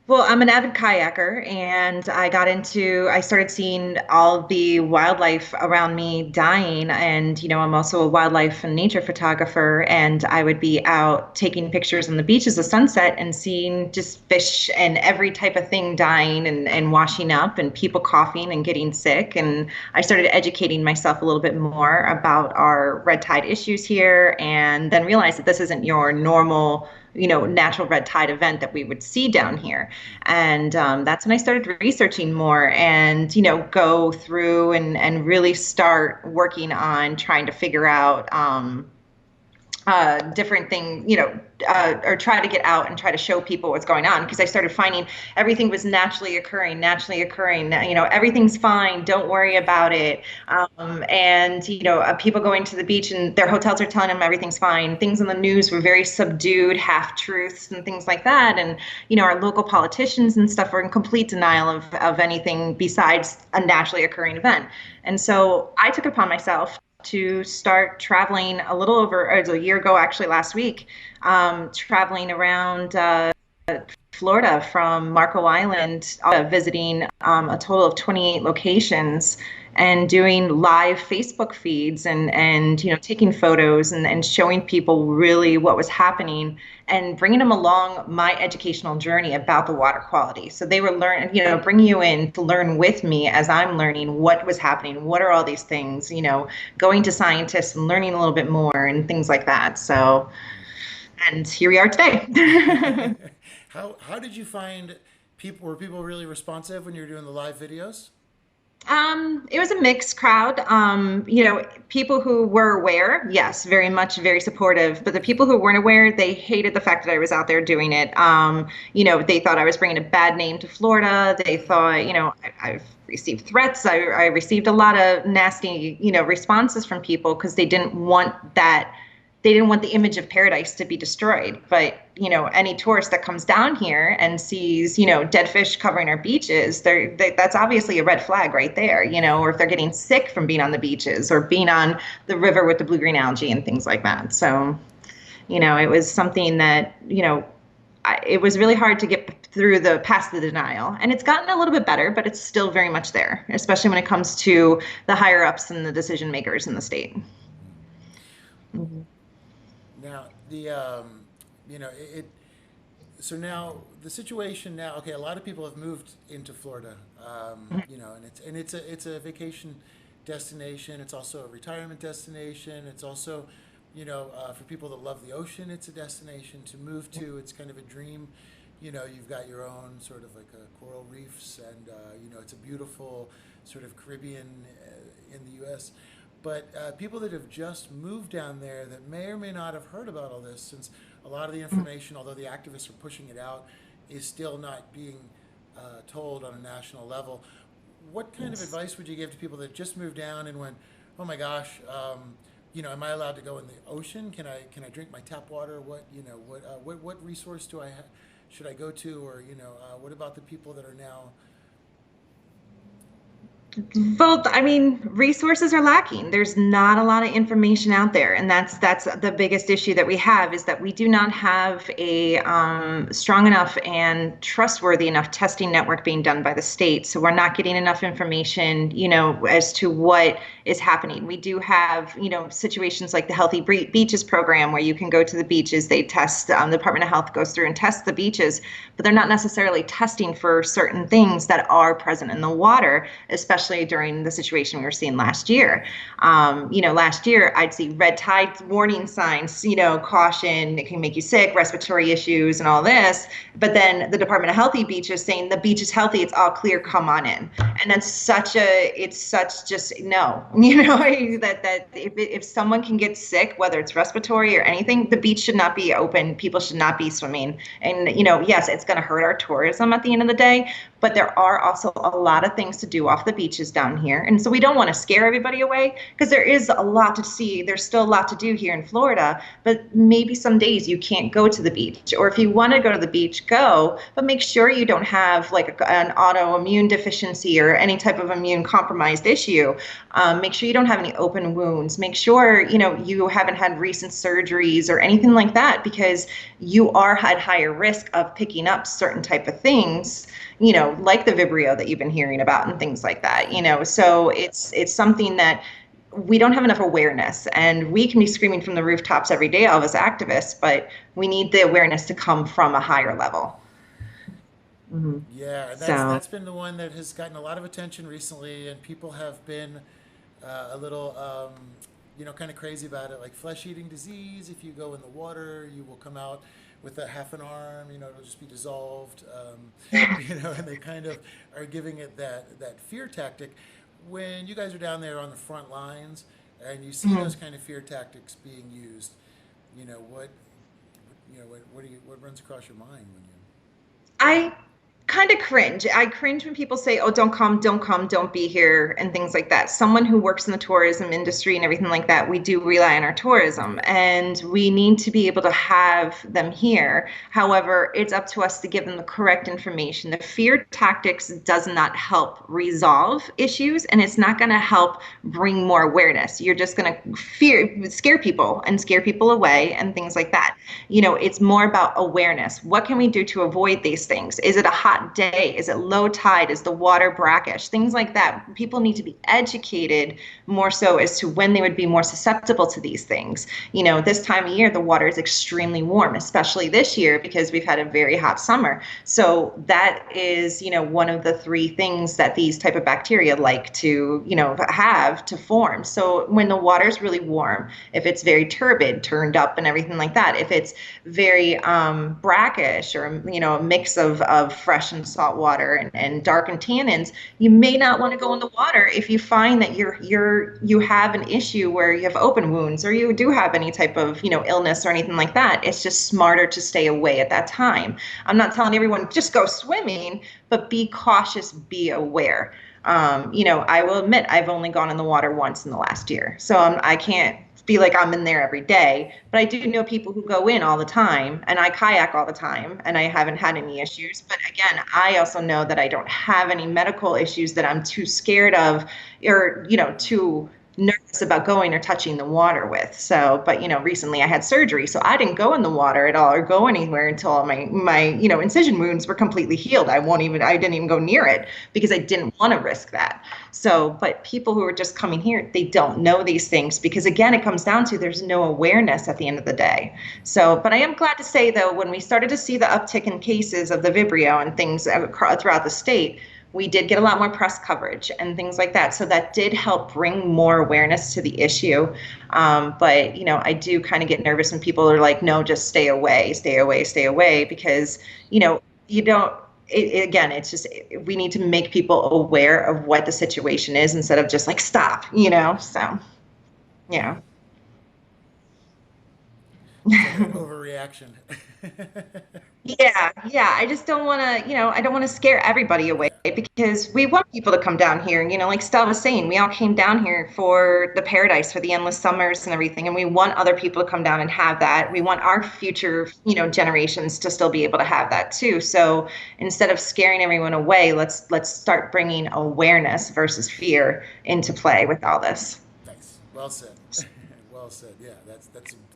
Well, I'm an avid kayaker, and I started seeing all the wildlife around me dying. And, I'm also a wildlife and nature photographer, and I would be out taking pictures on the beaches of sunset and seeing just fish and every type of thing dying and washing up and people coughing and getting sick. And I started educating myself a little bit more about our red tide issues here, and then realized that this isn't your normal natural red tide event that we would see down here. And that's when I started researching more and, go through and really start working on trying to figure out different thing, or try to get out and try to show people what's going on, because I started finding everything was naturally occurring, everything's fine, don't worry about it. And people going to the beach and their hotels are telling them everything's fine. Things in the news were very subdued, half truths and things like that. And, our local politicians and stuff were in complete denial of anything besides a naturally occurring event. And so I took it upon myself to start traveling a little over a year ago, actually last week, traveling around Florida from Marco Island, visiting a total of 28 locations and doing live Facebook feeds and taking photos and showing people really what was happening and bringing them along my educational journey about the water quality. So they were bringing you in to learn with me as I'm learning what was happening, what are all these things, going to scientists and learning a little bit more and things like that. So, and here we are today.
How did you find people? Were people really responsive when you were doing the live videos?
It was a mixed crowd. People who were aware, yes, very much, very supportive. But the people who weren't aware, they hated the fact that I was out there doing it. They thought I was bringing a bad name to Florida. They thought, I've received threats. I received a lot of nasty, responses from people because they didn't want that. They didn't want the image of paradise to be destroyed. But, any tourist that comes down here and sees, dead fish covering our beaches, that's obviously a red flag right there, or if they're getting sick from being on the beaches or being on the river with the blue-green algae and things like that. So, it was something that, it was really hard to get through past the denial. And it's gotten a little bit better, but it's still very much there, especially when it comes to the higher ups and the decision makers in the state. Mm-hmm.
Now so now the situation now. Okay, a lot of people have moved into Florida. And it's a vacation destination. It's also a retirement destination. It's also, for people that love the ocean, it's a destination to move to. It's kind of a dream. You've got your own sort of like coral reefs, and it's a beautiful sort of Caribbean in the U.S. But people that have just moved down there that may or may not have heard about all this, since a lot of the information, although the activists are pushing it out, is still not being told on a national level. What kind of advice would you give to people that just moved down and went, oh my gosh, am I allowed to go in the ocean? Can I drink my tap water? What resource should I go to? Or what about the people that are now?
Well, resources are lacking. There's not a lot of information out there, and that's the biggest issue that we have, is that we do not have a strong enough and trustworthy enough testing network being done by the state. So we're not getting enough information, as to what is happening. We do have, situations like the Healthy Beaches program, where you can go to the beaches. They test. The Department of Health goes through and tests the beaches, but they're not necessarily testing for certain things that are present in the water, especially especially during the situation we were seeing last year. Last year I'd see red tide warning signs, caution, it can make you sick, respiratory issues and all this. But then the Department of Healthy Beach is saying the beach is healthy, it's all clear, come on in. And that's just no, that if someone can get sick, whether it's respiratory or anything, the beach should not be open. People should not be swimming. And, yes, it's going to hurt our tourism at the end of the day, but there are also a lot of things to do off the beaches down here. And so we don't want to scare everybody away, because there is a lot to see. There's still a lot to do here in Florida, but maybe some days you can't go to the beach, or if you want to go to the beach, go, but make sure you don't have like an autoimmune deficiency or any type of immune compromised issue. Make sure you don't have any open wounds. Make sure, you haven't had recent surgeries or anything like that, because you are at higher risk of picking up certain type of things, like the Vibrio that you've been hearing about and things like that, so it's something that we don't have enough awareness, and we can be screaming from the rooftops every day, all of us activists, but we need the awareness to come from a higher level. Mm-hmm.
Yeah, that's been the one that has gotten a lot of attention recently, and people have been a little, kind of crazy about it. Like flesh-eating disease, if you go in the water, you will come out with a half an arm. It'll just be dissolved. And they kind of are giving it that fear tactic. When you guys are down there on the front lines and you see
Mm-hmm.
those kind of fear tactics being used, what runs across your mind when you?
I kind of cringe. I cringe when people say, "Oh, don't come, don't be here," and things like that. Someone who works in the tourism industry and everything like that, we do rely on our tourism, and we need to be able to have them here. However, it's up to us to give them the correct information. The fear tactics does not help resolve issues, and it's not going to help bring more awareness. You're just going to scare people away and things like that. It's more about awareness. What can we do to avoid these things? Is it a hot day? Is it low tide? Is the water brackish? Things like that. People need to be educated more so as to when they would be more susceptible to these things. This time of year, the water is extremely warm, especially this year because we've had a very hot summer. So that is, one of the three things that these type of bacteria like to, have to form. So when the water is really warm, if it's very turbid, turned up and everything like that, if it's very brackish or, a mix of fresh and salt water and darkened tannins, you may not want to go in the water if you find that you have an issue where you have open wounds or you do have any type of illness or anything like that. It's just smarter to stay away at that time. I'm not telling everyone just go swimming, but be cautious, be aware. I will admit I've only gone in the water once in the last year, so I can't be like I'm in there every day, but I do know people who go in all the time, and I kayak all the time, and I haven't had any issues. But again, I also know that I don't have any medical issues that I'm too scared of or, too nervous about going or touching the water with. So, but recently I had surgery, so I didn't go in the water at all or go anywhere until all my incision wounds were completely healed. I didn't even go near it because I didn't want to risk that. So, but people who are just coming here, they don't know these things because again, it comes down to there's no awareness at the end of the day. So, but I am glad to say though, when we started to see the uptick in cases of the Vibrio and things throughout the state, we did get a lot more press coverage and things like that. So that did help bring more awareness to the issue. But, I do kind of get nervous when people are like, no, just stay away, because, you don't, again, it's just, we need to make people aware of what the situation is instead of just like, stop, so, yeah.
Overreaction.
Yeah. I just don't want to, I don't want to scare everybody away because we want people to come down here. Like Stel was saying, we all came down here for the paradise, for the endless summers and everything. And we want other people to come down and have that. We want our future, generations to still be able to have that too. So instead of scaring everyone away, let's start bringing awareness versus fear into play with all this.
Nice. Well said. Well said. Yeah,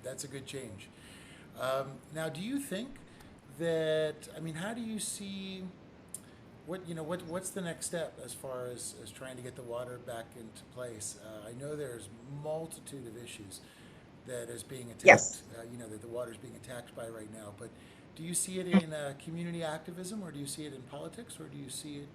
that's a good change. Now, do you think that, how do you see what's the next step as far as trying to get the water back into place? I know there's multitude of issues that is being attacked,
Yes.
That the water's being attacked by right now, but do you see it in community activism, or do you see it in politics, or do you see it?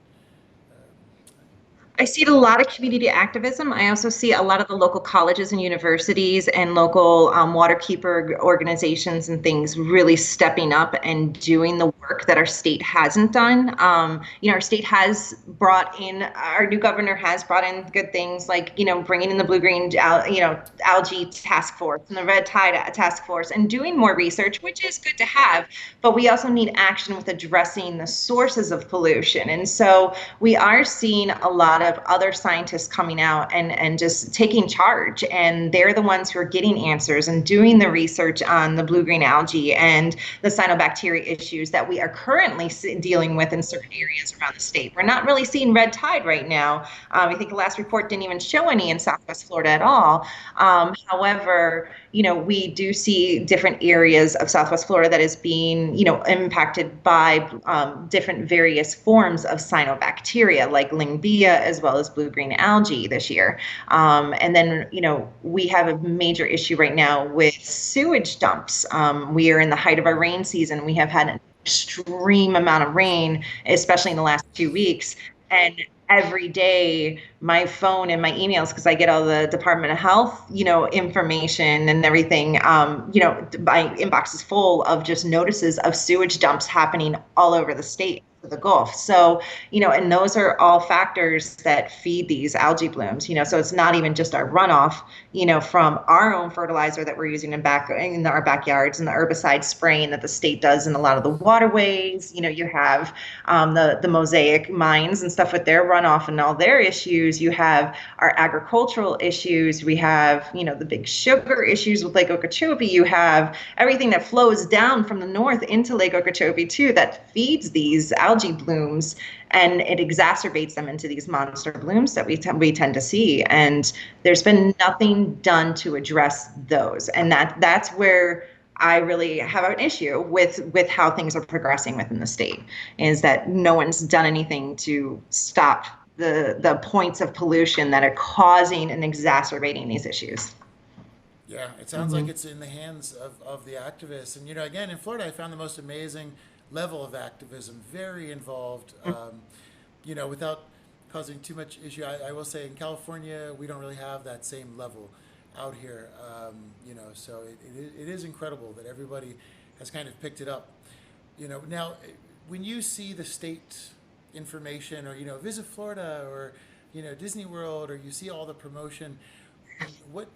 I see a lot of community activism. I also see a lot of the local colleges and universities and local waterkeeper organizations and things really stepping up and doing the work that our state hasn't done. Our state has brought in, our new governor has brought in good things like, bringing in the blue-green, algae task force and the red tide task force and doing more research, which is good to have. But we also need action with addressing the sources of pollution. And so we are seeing a lot of other scientists coming out and just taking charge, and they're the ones who are getting answers and doing the research on the blue-green algae and the cyanobacteria issues that we are currently dealing with in certain areas around the state. We're not really seeing red tide right now. I think the last report didn't even show any in Southwest Florida at all. However, we do see different areas of Southwest Florida that is being, impacted by different various forms of cyanobacteria like Lingvia as well as blue-green algae this year. And then, we have a major issue right now with sewage dumps. We are in the height of our rain season. We have had an extreme amount of rain, especially in the last 2 weeks. And every day my phone and my emails, because I get all the Department of Health, information and everything, my inbox is full of just notices of sewage dumps happening all over the state, the Gulf. So, and those are all factors that feed these algae blooms, so it's not even just our runoff, from our own fertilizer that we're using in our backyards and the herbicide spraying that the state does in a lot of the waterways. You have the mosaic mines and stuff with their runoff and all their issues. You have our agricultural issues. We have, the big sugar issues with Lake Okeechobee. You have everything that flows down from the north into Lake Okeechobee too, that feeds these algae blooms, and it exacerbates them into these monster blooms that we tend to see. And there's been nothing done to address those. And that's where I really have an issue with how things are progressing within the state, is that no one's done anything to stop the points of pollution that are causing and exacerbating these issues.
Yeah, it sounds like it's in the hands of the activists. And, again, in Florida, I found the most amazing level of activism, very involved, without causing too much issue. I will say in California, we don't really have that same level out here, so it is incredible that everybody has kind of picked it up. Now, when you see the state information or, Visit Florida or, Disney World, or you see all the promotion, what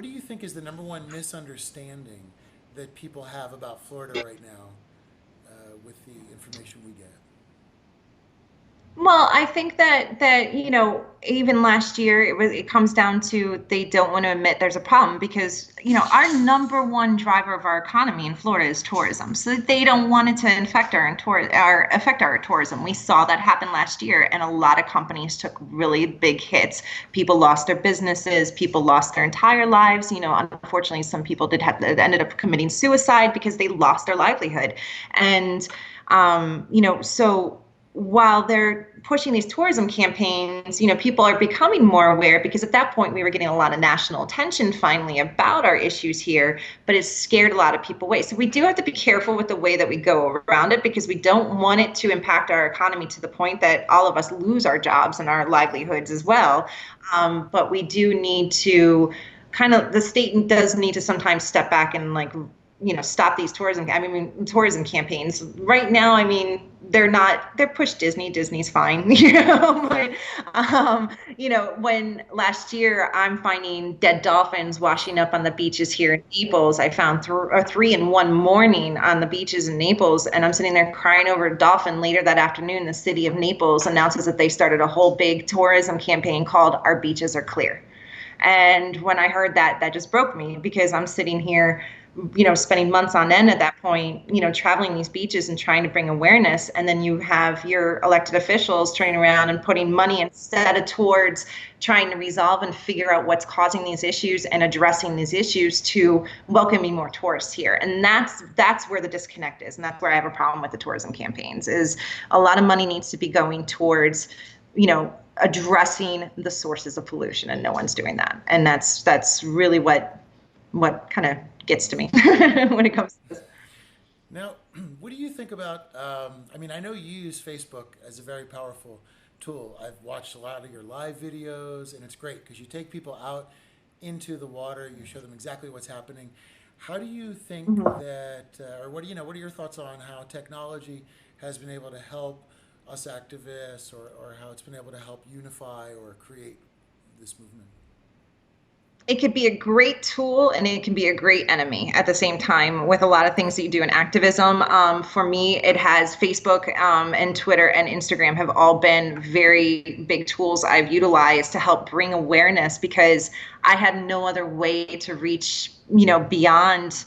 do you think is the number one misunderstanding that people have about Florida right now with the information we get?
Well, I think that even last year it comes down to they don't want to admit there's a problem because our number one driver of our economy in Florida is tourism. So they don't want it to affect our tourism. We saw that happen last year, and a lot of companies took really big hits. People lost their businesses. People lost their entire lives. Unfortunately, some people ended up committing suicide because they lost their livelihood. And so while they're pushing these tourism campaigns, people are becoming more aware, because at that point we were getting a lot of national attention finally about our issues here, but it scared a lot of people away. So we do have to be careful with the way that we go around it, because we don't want it to impact our economy to the point that all of us lose our jobs and our livelihoods as well. But we do need to the state does need to sometimes step back and stop these tourism campaigns. Right now, they're push Disney. Disney's fine, but, when last year I'm finding dead dolphins washing up on the beaches here in Naples. I found three in one morning on the beaches in Naples, and I'm sitting there crying over a dolphin. Later that afternoon, the city of Naples announces that they started a whole big tourism campaign called Our Beaches Are Clear. And when I heard that just broke me, because I'm sitting here spending months on end at that point, traveling these beaches and trying to bring awareness. And then you have your elected officials turning around and putting money instead of towards trying to resolve and figure out what's causing these issues and addressing these issues to welcoming more tourists here. And that's where the disconnect is. And that's where I have a problem with the tourism campaigns, is a lot of money needs to be going towards, addressing the sources of pollution, and no one's doing that. And that's really what kind of gets to me when it comes to this.
Now, what do you think about, I know you use Facebook as a very powerful tool. I've watched a lot of your live videos, and it's great because you take people out into the water. You show them exactly what's happening. How do you think that, or what do you know? What are your thoughts on how technology has been able to help us activists, or how it's been able to help unify or create this movement?
It could be a great tool and it can be a great enemy at the same time with a lot of things that you do in activism. For me, it has Facebook and Twitter and Instagram have all been very big tools I've utilized to help bring awareness because I had no other way to reach, beyond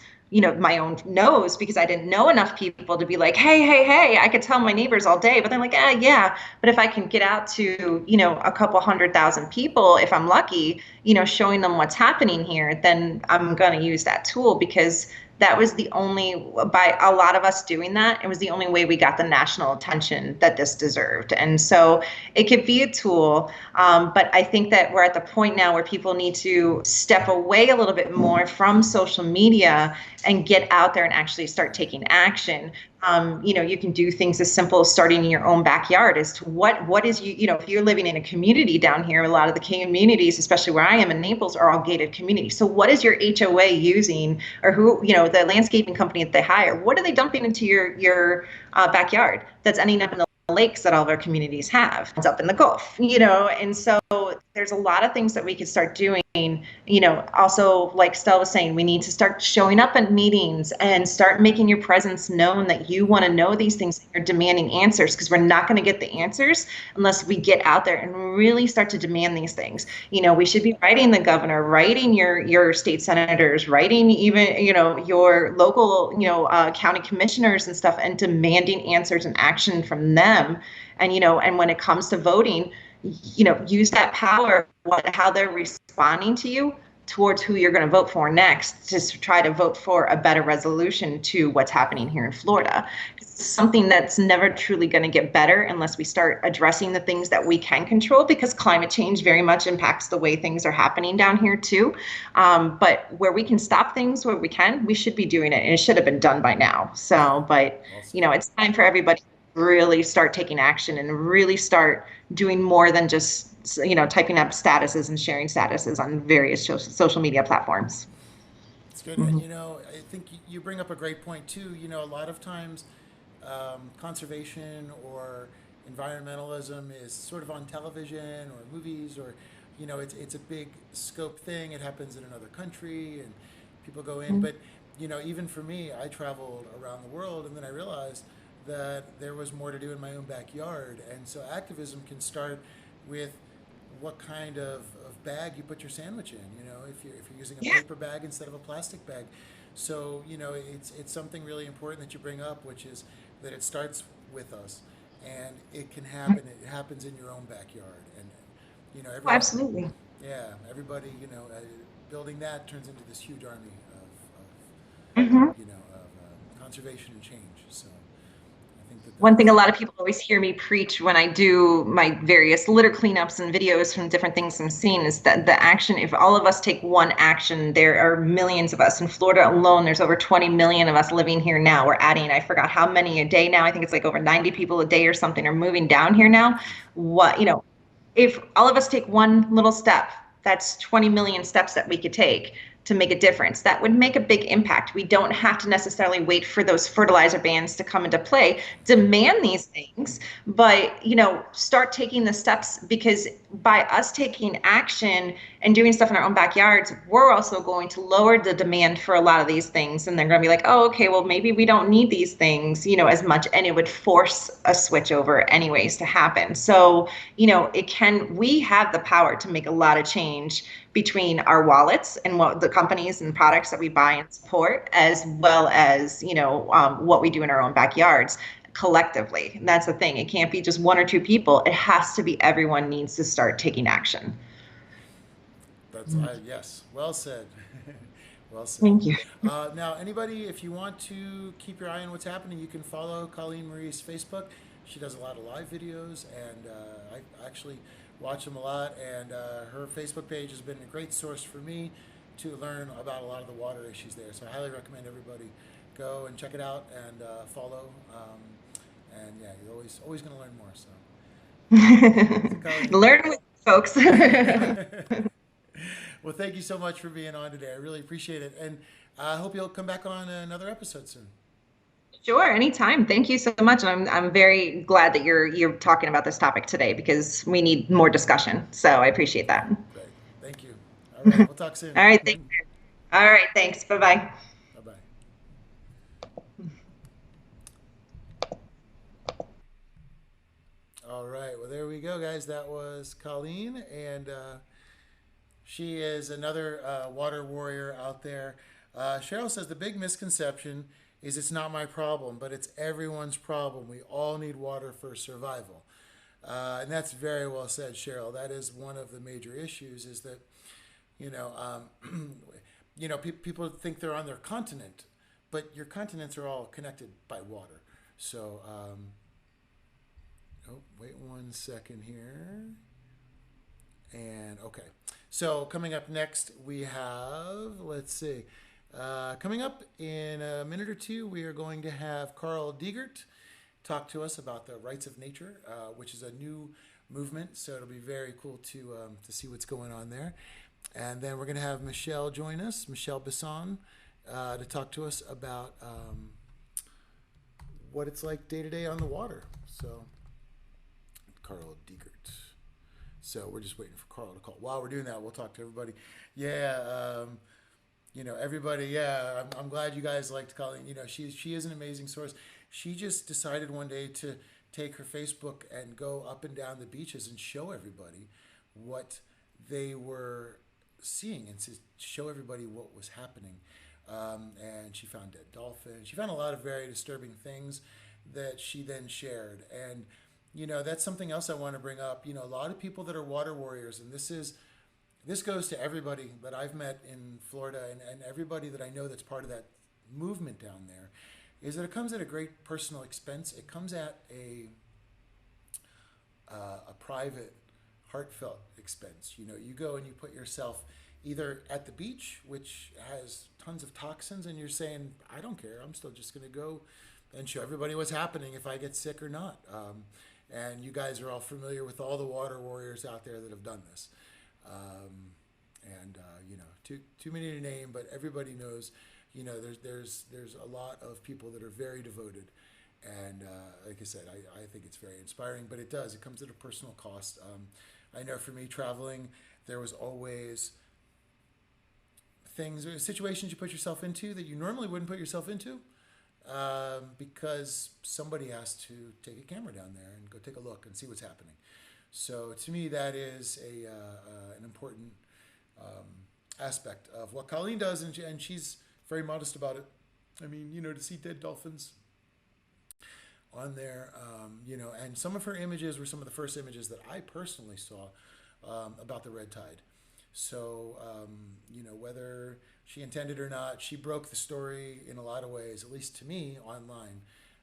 my own nose because I didn't know enough people to be like, hey, I could tell my neighbors all day, but they're like, yeah. But if I can get out to, a couple 100,000 people, if I'm lucky, showing them what's happening here, then I'm going to use that tool because that was the only, by a lot of us doing that, it was the only way we got the national attention that this deserved. And so it could be a tool, but I think that we're at the point now where people need to step away a little bit more from social media and get out there and actually start taking action. You can do things as simple as starting in your own backyard as to what is if you're living in a community down here, a lot of the communities, especially where I am in Naples, are all gated communities. So what is your HOA using, or who, the landscaping company that they hire, what are they dumping into your backyard that's ending up in the lakes that all of our communities have? It's up in the Gulf, and so there's a lot of things that we could start doing. Also, like Stel was saying, we need to start showing up at meetings and start making your presence known that you want to know these things and you're demanding answers, because we're not going to get the answers unless we get out there and really start to demand these things. We should be writing the governor, writing your state senators, writing even, your local, county commissioners and stuff, and demanding answers and action from them. And when it comes to voting, use that power, how they're responding to you towards who you're going to vote for next, to try to vote for a better resolution to what's happening here in Florida. It's something that's never truly going to get better unless we start addressing the things that we can control, because climate change very much impacts the way things are happening down here too. But where we can stop things where we can, we should be doing it, and it should have been done by now. So, but it's time for everybody to really start taking action and really start doing more than just typing up statuses and sharing statuses on various social media platforms.
It's good. And I think you bring up a great point too. A lot of times conservation or environmentalism is sort of on television or movies, or it's a big scope thing. It happens in another country and people go in. But even for me, I traveled around the world, and then I realized that there was more to do in my own backyard. And so activism can start with what kind of bag you put your sandwich in, if you're using a paper bag instead of a plastic bag. So, it's something really important that you bring up, which is that it starts with us, and it can happen. It happens in your own backyard. And, everybody,
Absolutely.
yeah, everybody, building that turns into this huge army of conservation and change. So I think that
One thing a lot of people always hear me preach when I do my various litter cleanups and videos from different things I'm seeing is that the action, if all of us take one action, there are millions of us. In Florida alone, there's over 20 million of us living here now. We're adding, I forgot how many a day now. I think it's like over 90 people a day or something are moving down here now. If all of us take one little step, that's 20 million steps that we could take to make a difference. That would make a big impact. We don't have to necessarily wait for those fertilizer bans to come into play, demand these things, but start taking the steps, because by us taking action and doing stuff in our own backyards, we're also going to lower the demand for a lot of these things. And they're going to be like, oh, okay, well, maybe we don't need these things, as much. And it would force a switch over anyways to happen. So, we have the power to make a lot of change between our wallets and what the companies and products that we buy and support, as well as, what we do in our own backyards collectively. And that's the thing. It can't be just one or two people. It has to be everyone needs to start taking action.
That's yes, well said. Well said.
Thank you.
Now, anybody, if you want to keep your eye on what's happening, you can follow Colleen Marie's Facebook. She does a lot of live videos, and I actually watch them a lot. And her Facebook page has been a great source for me to learn about a lot of the water issues there. So I highly recommend everybody go and check it out and follow. And yeah, you're always going to learn more. So
Learn with folks.
Well, thank you so much for being on today. I really appreciate it. And I hope you'll come back on another episode soon.
Sure, anytime. Thank you so much. I'm very glad that you're talking about this topic today because we need more discussion. So I appreciate that.
Great. Thank you. All right. We'll talk soon.
All right. Thank you. All right. Thanks. Bye-bye.
Bye-bye. All right. Well, there we go, guys. That was Colleen, and she is another water warrior out there. Cheryl says the big misconception is it's not my problem, but it's everyone's problem. We all need water for survival. And that's very well said, Cheryl. That is one of the major issues is that, people think they're on their continent, but your continents are all connected by water. So, wait 1 second here. And okay. So coming up next, we have, let's see, coming up in a minute or two, we are going to have Karl Deigert talk to us about the rights of nature, which is a new movement. So it'll be very cool to see what's going on there. And then we're going to have Michelle join us, Michelle Bisson, to talk to us about what it's like day to day on the water. So Karl Deigert. So we're just waiting for Karl to call. While we're doing that, we'll talk to everybody. Yeah, everybody. Yeah, I'm glad you guys liked Colleen. She is an amazing source. She just decided one day to take her Facebook and go up and down the beaches and show everybody what they were seeing and to show everybody what was happening. And she found dead dolphins. She found a lot of very disturbing things that she then shared. And that's something else I want to bring up. A lot of people that are water warriors, and this goes to everybody that I've met in Florida and everybody that I know that's part of that movement down there, is that it comes at a great personal expense. It comes at a private, heartfelt expense. You go and you put yourself either at the beach, which has tons of toxins, and you're saying, I don't care. I'm still just going to go and show everybody what's happening if I get sick or not. And you guys are all familiar with all the water warriors out there that have done this. Too many to name, but everybody knows, there's a lot of people that are very devoted. And like I said, I think it's very inspiring, but it comes at a personal cost. I know for me traveling, there was always situations you put yourself into that you normally wouldn't put yourself into. Because somebody has to take a camera down there and go take a look and see what's happening. So to me, that is an important aspect of what Colleen does, and she's very modest about it. I mean, to see dead dolphins on there, and some of her images were some of the first images that I personally saw about the red tide. So, whether she intended or not, she broke the story in a lot of ways, at least to me, online.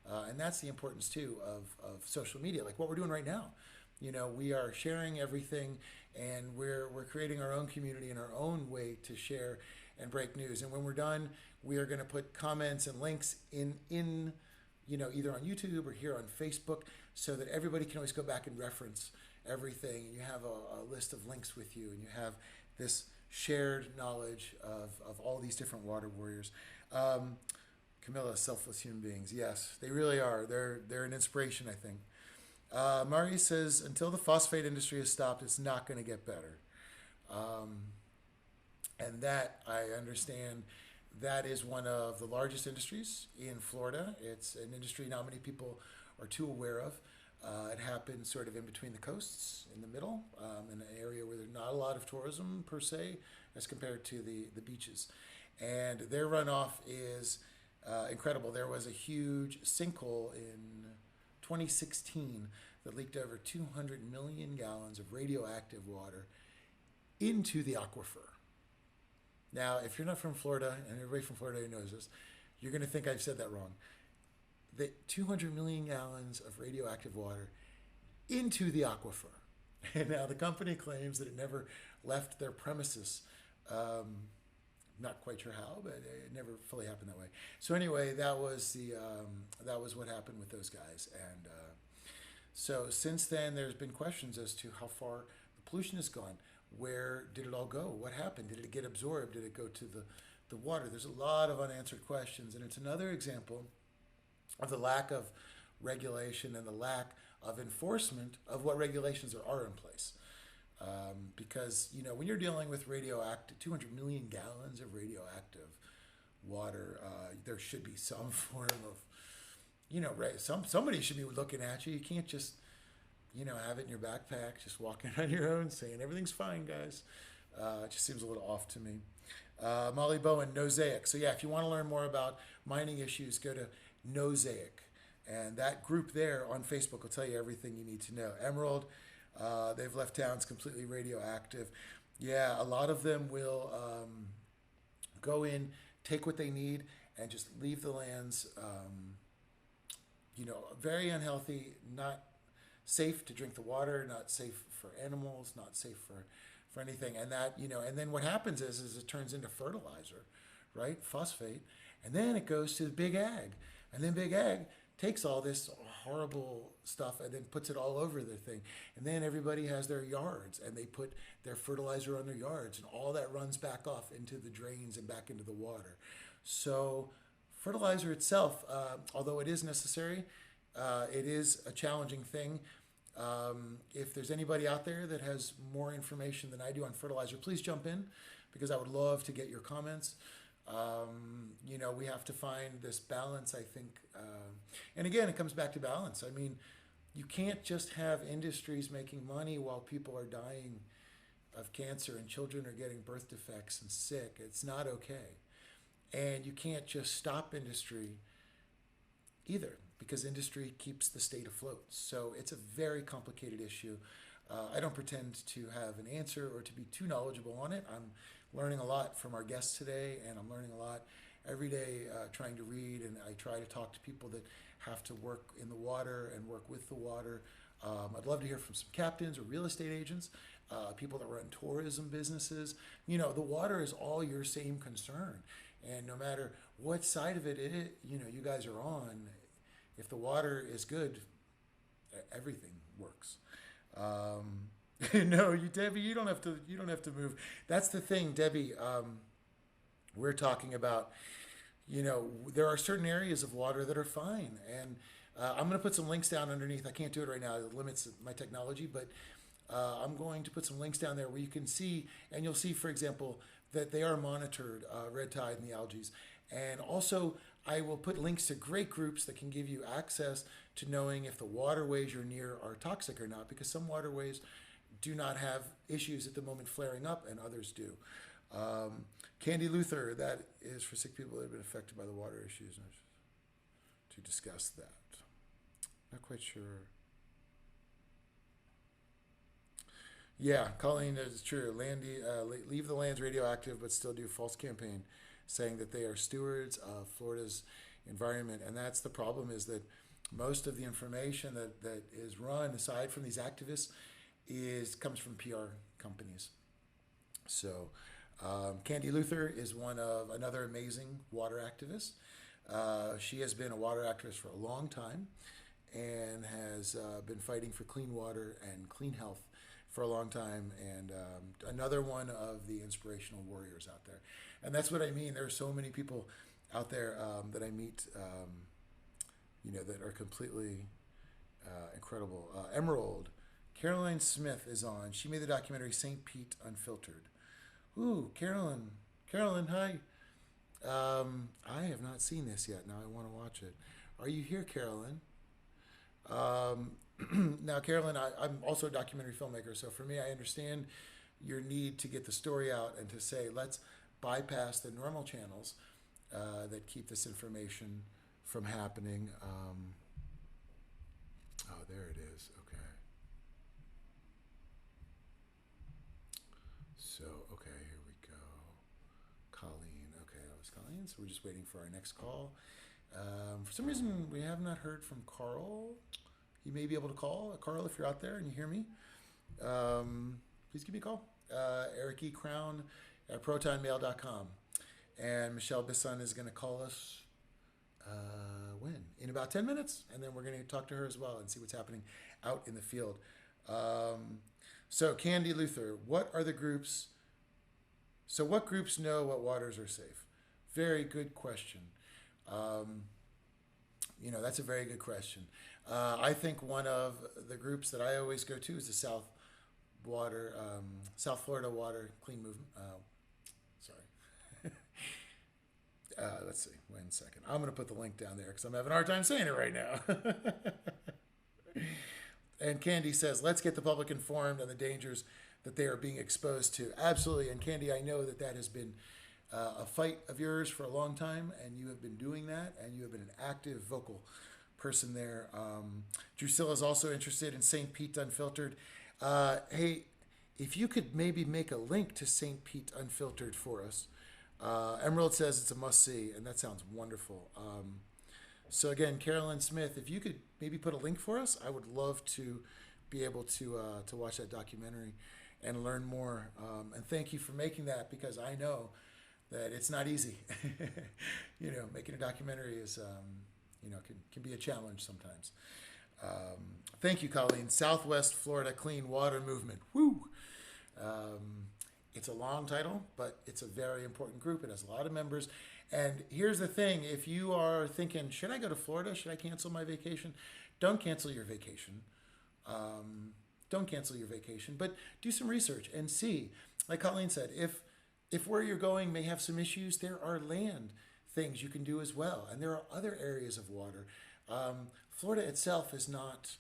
And that's the importance, too, of social media, like what we're doing right now. We are sharing everything, and we're creating our own community in our own way to share and break news. And when we're done, we are going to put comments and links in either on YouTube or here on Facebook so that everybody can always go back and reference everything. And you have a list of links with you, and you have this shared knowledge of all these different water warriors. Camilla, selfless human beings. Yes, they really are. They're an inspiration, I think. Marie says, until the phosphate industry is stopped, it's not going to get better. And that, I understand, that is one of the largest industries in Florida. It's an industry not many people are too aware of. It happens sort of in between the coasts, in the middle, in an area where there's not a lot of tourism per se, as compared to the beaches. And their runoff is incredible. There was a huge sinkhole in 2016 that leaked over 200 million gallons of radioactive water into the aquifer. Now, if you're not from Florida, and everybody from Florida knows this, you're going to think I've said that wrong. The 200 million gallons of radioactive water into the aquifer. And now the company claims that it never left their premises. Not quite sure how, but it never fully happened that way. So anyway, that was what happened with those guys. And So since then, there's been questions as to how far the pollution has gone. Where did it all go? What happened? Did it get absorbed? Did it go to the water? There's a lot of unanswered questions, and it's another example of the lack of regulation and the lack of enforcement of what regulations are in place. Because, you know, when you're dealing with radioactive, 200 million gallons of radioactive water, there should be some form of, you know, somebody should be looking at you. You can't just, you know, have it in your backpack, just walking on your own saying everything's fine, guys. It just seems a little off to me. Molly Bowen, Nosaic. So yeah, if you want to learn more about mining issues, go to Nosaic. And that group there on Facebook will tell you everything you need to know. Emerald, they've left towns completely radioactive. Yeah, a lot of them will go in, take what they need, and just leave the lands, you know, very unhealthy, not safe to drink the water, not safe for animals, not safe for anything. And that, you know, and then what happens is it turns into fertilizer, right? Phosphate. And then it goes to Big Ag. And then Big Ag takes all this horrible stuff and then puts it all over their thing. And then everybody has their yards and they put their fertilizer on their yards and all that runs back off into the drains and back into the water. So fertilizer itself, although it is necessary, it is a challenging thing. If there's anybody out there that has more information than I do on fertilizer, please jump in because I would love to get your comments. You know, we have to find this balance, I think. And again, it comes back to balance. I mean, you can't just have industries making money while people are dying of cancer and children are getting birth defects and sick. It's not okay. And you can't just stop industry either because industry keeps the state afloat. So it's a very complicated issue. I don't pretend to have an answer or to be too knowledgeable on it. I'm learning a lot from our guests today, and I'm learning a lot every day trying to read, and I try to talk to people that have to work in the water and work with the water. I'd love to hear from some captains or real estate agents, people that run tourism businesses. You know, the water is all your same concern, and no matter what side of it, you know, you guys are on, if the water is good, everything works. No, Debbie, you don't have to move. That's the thing, Debbie. We're talking about, you know, there are certain areas of water that are fine, and I'm going to put some links down underneath. I can't do it right now; it limits my technology, but I'm going to put some links down there where you can see, and you'll see, for example, that they are monitored, red tide and the algae. And also, I will put links to great groups that can give you access to knowing if the waterways you're near are toxic or not, because some waterways do not have issues at the moment flaring up and others do. Candy Luther, that is for sick people that have been affected by the water issues. To discuss that. Not quite sure. Yeah, Colleen, that is true. Leave the lands radioactive, but still do false campaign, saying that they are stewards of Florida's environment. And that's the problem, is that most of the information that is run, aside from these activists, comes from PR companies. So Candy Luther is another amazing water activist. She has been a water activist for a long time and has been fighting for clean water and clean health for a long time, and another one of the inspirational warriors out there. And that's what I mean. There are so many people out there that I meet, you know, that are completely incredible. Emerald, Caroline Smith is on. She made the documentary St. Pete Unfiltered. Ooh, Carolyn, hi. I have not seen this yet. Now I want to watch it. Are you here, Carolyn? Now, Carolyn, I'm also a documentary filmmaker, so for me, I understand your need to get the story out and to say, let's bypass the normal channels that keep this information from happening. Oh, there it is. Okay. So, okay, here we go. Colleen. Okay, that was Colleen. So we're just waiting for our next call. For some reason, we have not heard from Karl. You may be able to call. Karl, if you're out there and you hear me, please give me a call. Eric E. Crown at protonmail.com. And Michelle Bisson is going to call us when? In in about 10 minutes, and then we're going to talk to her as well and see what's happening out in the field. So Candy Luther, what are the groups? So what groups know what waters are safe? Very good question. That's a very good question. I think one of the groups that I always go to is the South Florida Water Clean Movement. Let's see. Wait a second. I'm going to put the link down there because I'm having a hard time saying it right now. And Candy says, let's get the public informed on the dangers that they are being exposed to. Absolutely. And Candy, I know that has been a fight of yours for a long time, and you have been doing that, and you have been an active, vocal person there. Drusilla is also interested in St. Pete Unfiltered. Hey, if you could maybe make a link to St. Pete Unfiltered for us. Emerald says it's a must-see, and that sounds wonderful. So again, Carolyn Smith, if you could maybe put a link for us, I would love to be able to watch that documentary and learn more. And thank you for making that, because I know that it's not easy. Making a documentary is, can be a challenge sometimes. Thank you, Colleen. Southwest Florida Clean Water Movement. Woo! It's a long title, but it's a very important group. It has a lot of members. And here's the thing. If you are thinking, should I go to Florida? Should I cancel my vacation? Don't cancel your vacation. Don't cancel your vacation, but do some research and see. Like Colleen said, if where you're going may have some issues, there are land things you can do as well. And there are other areas of water. Florida itself is not,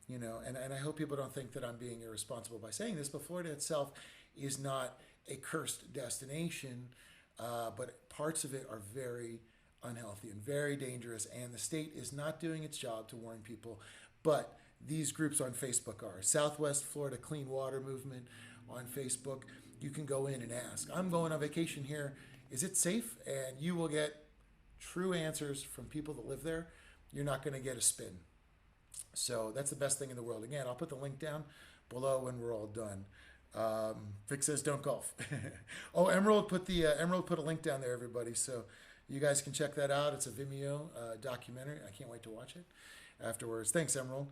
and I hope people don't think that I'm being irresponsible by saying this, but Florida itself is not a cursed destination, but parts of it are very unhealthy and very dangerous, and the state is not doing its job to warn people. But these groups on Facebook are Southwest Florida Clean Water Movement on Facebook. You can go in and ask, I'm going on vacation here. Is it safe? And you will get true answers from people that live there. You're not going to get a spin. So that's the best thing in the world. Again, I'll put the link down below when we're all done. Vic says don't golf. Oh, Emerald put a link down there, everybody, so you guys can check that out. It's a Vimeo documentary. I can't wait to watch it afterwards. Thanks, Emerald.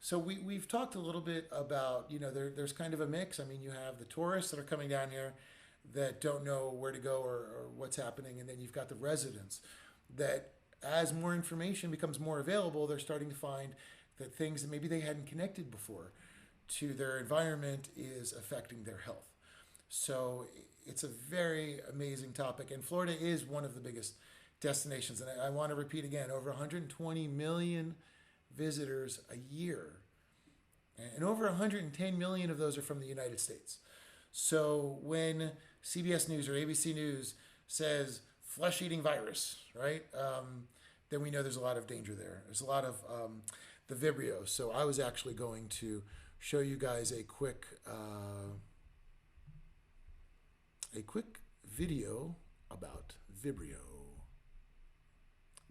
So we've talked a little bit about, there's kind of a mix. I mean, you have the tourists that are coming down here that don't know where to go or what's happening, and then you've got the residents that, as more information becomes more available, they're starting to find that things that maybe they hadn't connected before to their environment is affecting their health. So it's a very amazing topic. And Florida is one of the biggest destinations. And I want to repeat again, over 120 million visitors a year. And over 110 million of those are from the United States. So when CBS News or ABC News says flesh-eating virus, right? Then we know there's a lot of danger there. There's a lot of the Vibrio. So I was actually going to show you guys a quick video about Vibrio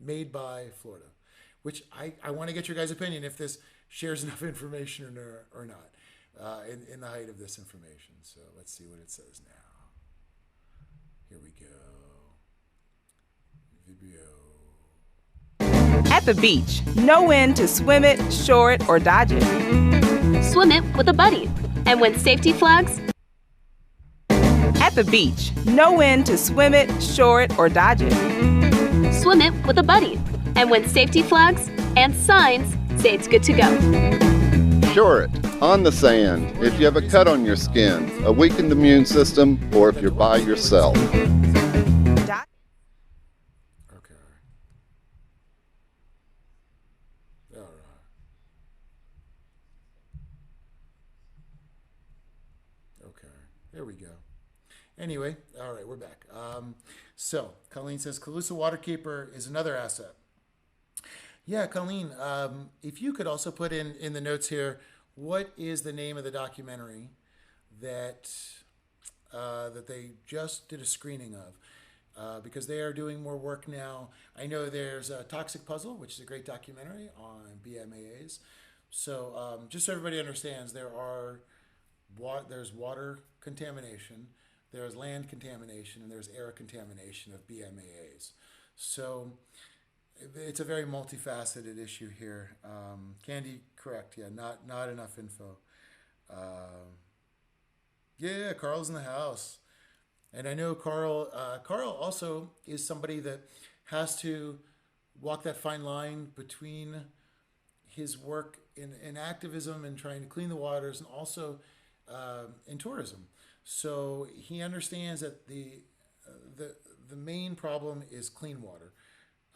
made by Florida, which I want to get your guys' opinion if this shares enough information or not in the height of this information. So let's see what it says now. Here we go. Vibrio.
At the beach, know when to swim it, shore it, or dodge it.
Swim it with a buddy. And when safety flags.
At the beach, know when to swim it, shore it, or dodge it.
Swim it with a buddy. And when safety flags and signs say it's good to go.
Shore it on the sand if you have a cut on your skin, a weakened immune system, or if you're by yourself.
There we go. Anyway, all right, we're back. So Colleen says Calusa Waterkeeper is another asset. Yeah, Colleen, if you could also put in the notes here, what is the name of the documentary that they just did a screening of? Because they are doing more work now. I know there's a Toxic Puzzle, which is a great documentary on BMAAs. So just so everybody understands, there's water contamination. there's land contamination, and there's air contamination of BMAAs. So it's a very multifaceted issue here. Candy, correct? Yeah, not enough info. Yeah, Carl's in the house, and I know Karl. Karl also is somebody that has to walk that fine line between his work in activism and trying to clean the waters, and also in tourism. So he understands that the main problem is clean water.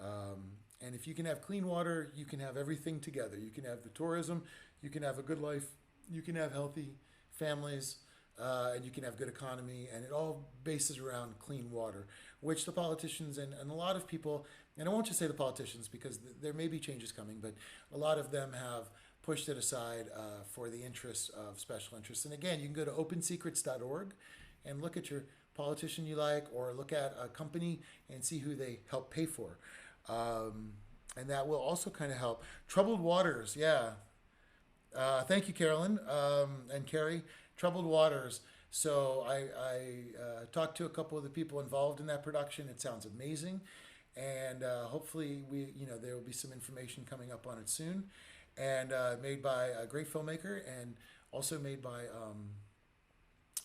And if you can have clean water, you can have everything together. You can have the tourism, you can have a good life, you can have healthy families, and you can have good economy, and it all bases around clean water, which the politicians and a lot of people, and I won't just say the politicians because there may be changes coming, but a lot of them have pushed it aside for the interests of special interests. And again, you can go to opensecrets.org and look at your politician you like, or look at a company and see who they help pay for. And that will also kind of help. Troubled waters, yeah. Thank you, Carolyn and Carrie. Troubled waters. So I talked to a couple of the people involved in that production. It sounds amazing, and hopefully there will be some information coming up on it soon. And made by a great filmmaker, and also made by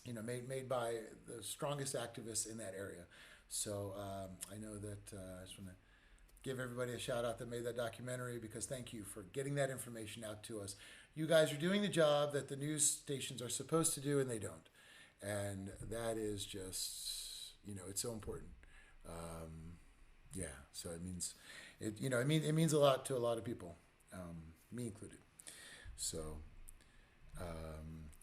made by the strongest activists in that area. So I know that I just want to give everybody a shout out that made that documentary, because thank you for getting that information out to us. You guys are doing the job that the news stations are supposed to do, and they don't. And that is just, it's so important. So it means, it means a lot to a lot of people, me included. So,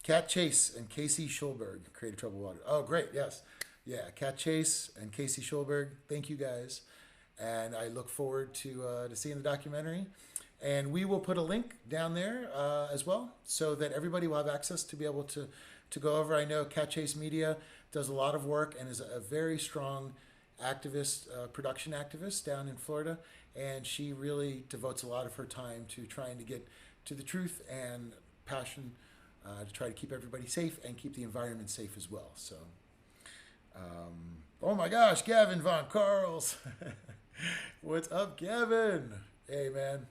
Kat Chase and Casey Schulberg created Troubled Water. Oh, great, yes. Yeah, Kat Chase and Casey Schulberg, thank you guys. And I look forward to seeing the documentary. And we will put a link down there as well, so that everybody will have access to be able to go over. I know Kat Chase Media does a lot of work and is a very strong activist, production activist down in Florida. And she really devotes a lot of her time to trying to get to the truth and passion to try to keep everybody safe and keep the environment safe as well. So, oh my gosh, Gavin Von Karls. What's up, Gavin? Hey, man.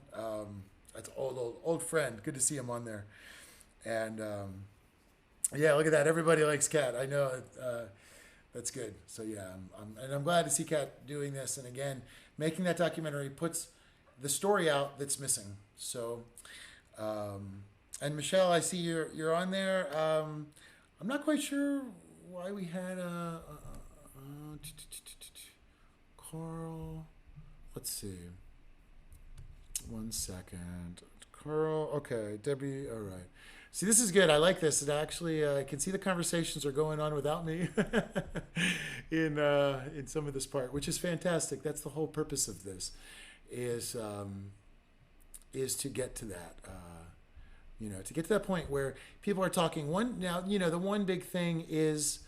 That's old friend. Good to see him on there. And yeah, look at that. Everybody likes Kat. I know. That's good. So yeah, I'm glad to see Kat doing this. And again, making that documentary puts the story out that's missing. So, and Michelle, I see you're on there. I'm not quite sure why we had Karl. Let's see. 1 second. Karl. Okay. Debbie. All right. See, this is good. I like this. It actually, I can see the conversations are going on without me in some of this part, which is fantastic. That's the whole purpose of this, is to get to that, to get to that point where people are talking. The one big thing is,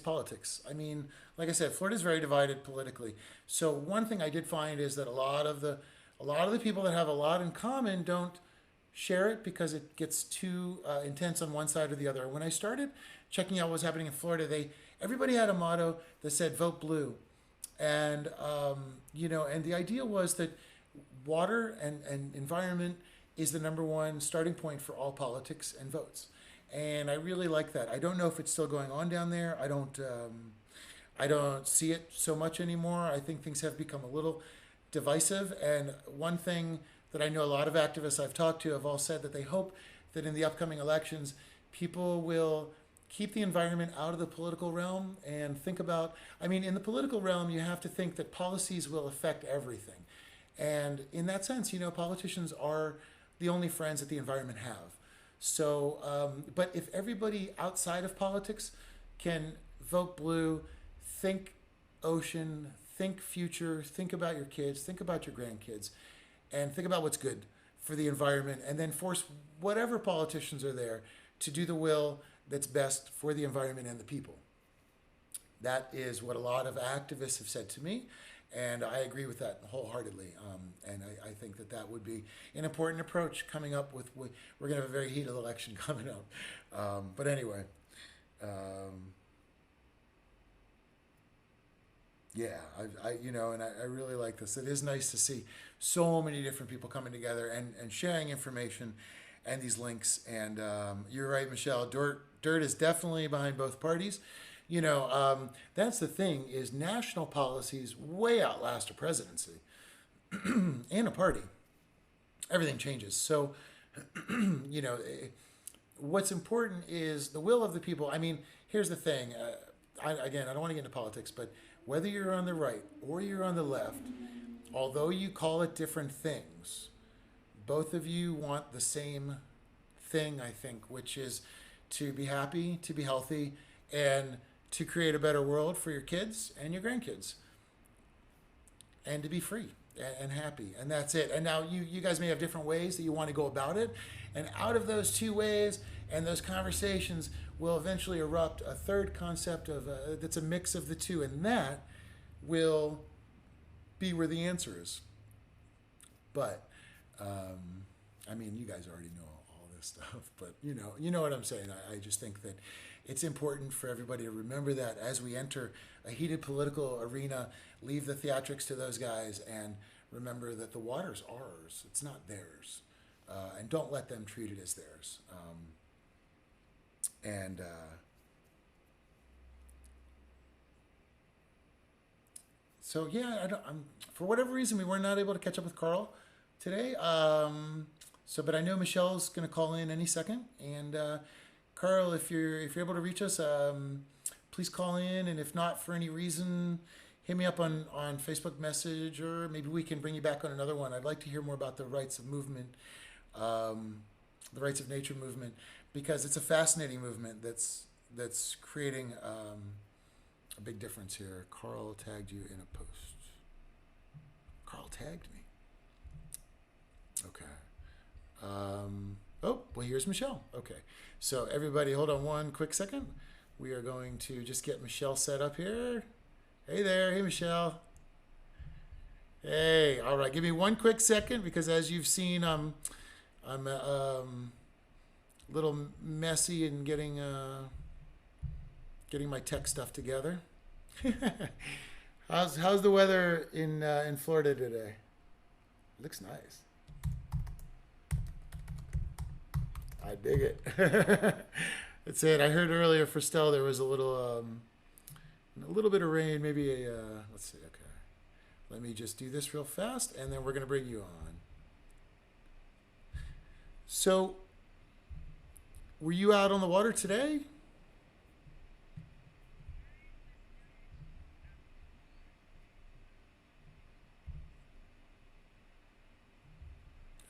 politics. I mean, like I said, Florida's very divided politically. So one thing I did find is that a lot of the people that have a lot in common don't share it, because it gets too intense on one side or the other. When I started checking out what was happening in Florida, everybody had a motto that said "Vote Blue," and and the idea was that water and environment is the number one starting point for all politics and votes. And I really like that. I don't know if it's still going on down there. I don't see it so much anymore. I think things have become a little divisive. And one thing that I know a lot of activists I've talked to have all said that they hope that in the upcoming elections, people will keep the environment out of the political realm and think about, in the political realm, you have to think that policies will affect everything. And in that sense, politicians are the only friends that the environment have. So, but if everybody outside of politics can vote blue, think ocean, think future, think about your kids, think about your grandkids, and think about what's good for the environment, and then force whatever politicians are there to do the will that's best for the environment and the people. That is what a lot of activists have said to me. And I agree with that wholeheartedly. And I think that would be an important approach coming up with, we're going to have a very heated election coming up. But anyway, yeah, I really like this. It is nice to see so many different people coming together and sharing information and these links. And you're right, Michelle, dirt is definitely behind both parties. That's the thing, is national policies way outlast a presidency and a party. Everything changes. So, what's important is the will of the people. I mean, here's the thing. I don't want to get into politics, but whether you're on the right or you're on the left, although you call it different things, both of you want the same thing, I think, which is to be happy, to be healthy, and to create a better world for your kids and your grandkids, and to be free and happy. And that's it. And now you guys may have different ways that you want to go about it. And out of those two ways and those conversations will eventually erupt a third concept that's a mix of the two. And that will be where the answer is. But, you guys already know all this stuff, but you know what I'm saying. I just think that it's important for everybody to remember that as we enter a heated political arena, leave the theatrics to those guys and remember that the water's ours. It's not theirs. And don't let them treat it as theirs. So yeah, for whatever reason, we were not able to catch up with Karl today. But I know Michelle's going to call in any second. And Karl, if you're able to reach us, please call in. And if not, for any reason, hit me up on Facebook message, or maybe we can bring you back on another one. I'd like to hear more about the rights of movement, the rights of nature movement, because it's a fascinating movement that's creating a big difference here. Karl tagged you in a post. Karl tagged me. Okay. Well, here's Michelle. Okay. So everybody, hold on one quick second. We are going to just get Michelle set up here. Hey there. Hey, Michelle. Hey. All right. Give me one quick second, because as you've seen, I'm a little messy in getting my tech stuff together. How's the weather in Florida today? Looks nice. I dig it. That's it. I heard earlier for Stel there was a little bit of rain. Maybe let's see. Okay, let me just do this real fast, and then we're gonna bring you on. So, were you out on the water today?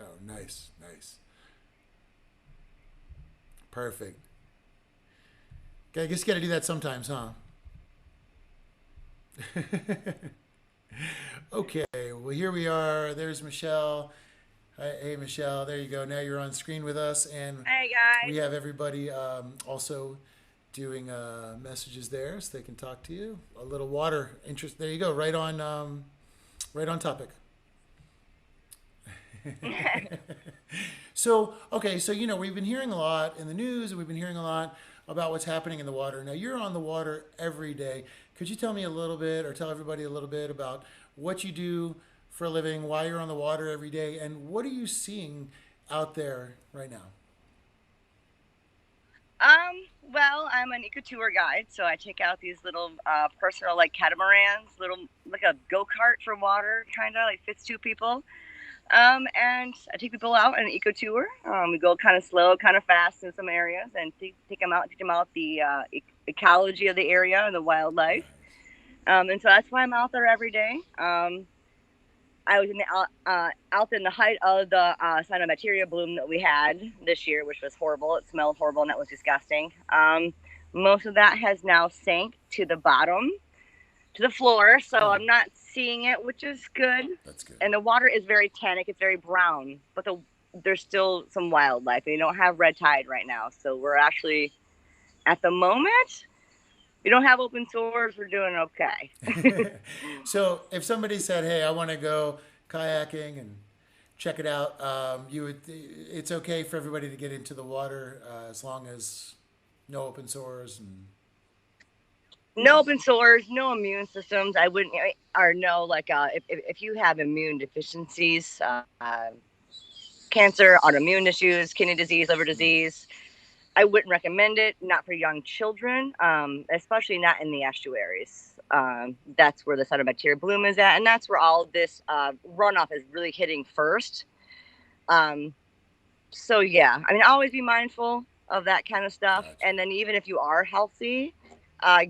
Oh, nice. Perfect. Okay, I guess you got to do that sometimes, huh? Okay, well, here we are. There's Michelle. Hey, Michelle. There you go. Now you're on screen with us. And
hey, guys.
We have everybody also doing messages there so they can talk to you. A little water interest. There you go. Right on topic. So we've been hearing a lot in the news, and we've been hearing a lot about what's happening in the water. Now, you're on the water every day. Could you tell me a little bit, or tell everybody a little bit about what you do for a living, why you're on the water every day, and what are you seeing out there right now?
Well, I'm an eco-tour guide, so I take out these little personal, like, catamarans, like a go-kart for water, kind of, like fits two people. And I take people out on an eco tour. We go kind of slow, kind of fast in some areas, and teach them out the ecology of the area and the wildlife. And so that's why I'm out there every day. I was out in the height of the cyanobacteria bloom that we had this year, which was horrible. It smelled horrible, and that was disgusting. Most of that has now sank to the bottom, to the floor, so I'm not seeing it, which is good.
That's good.
And the water is very tannic, it's very brown, but there's still some wildlife. And you don't have red tide right now, so we're actually, at the moment, we don't have open sores, we're doing okay.
So if somebody said, "Hey, I want to go kayaking and check it out," it's okay for everybody to get into the water as long as no open sores and.
No open sores, no immune systems. I wouldn't, or no, like if you have immune deficiencies, cancer, autoimmune issues, kidney disease, liver disease, I wouldn't recommend it. Not for young children, especially not in the estuaries. That's where the cyanobacteria bloom is at, and that's where all of this runoff is really hitting first. So yeah, I mean, always be mindful of that kind of stuff. Gotcha. And then even if you are healthy,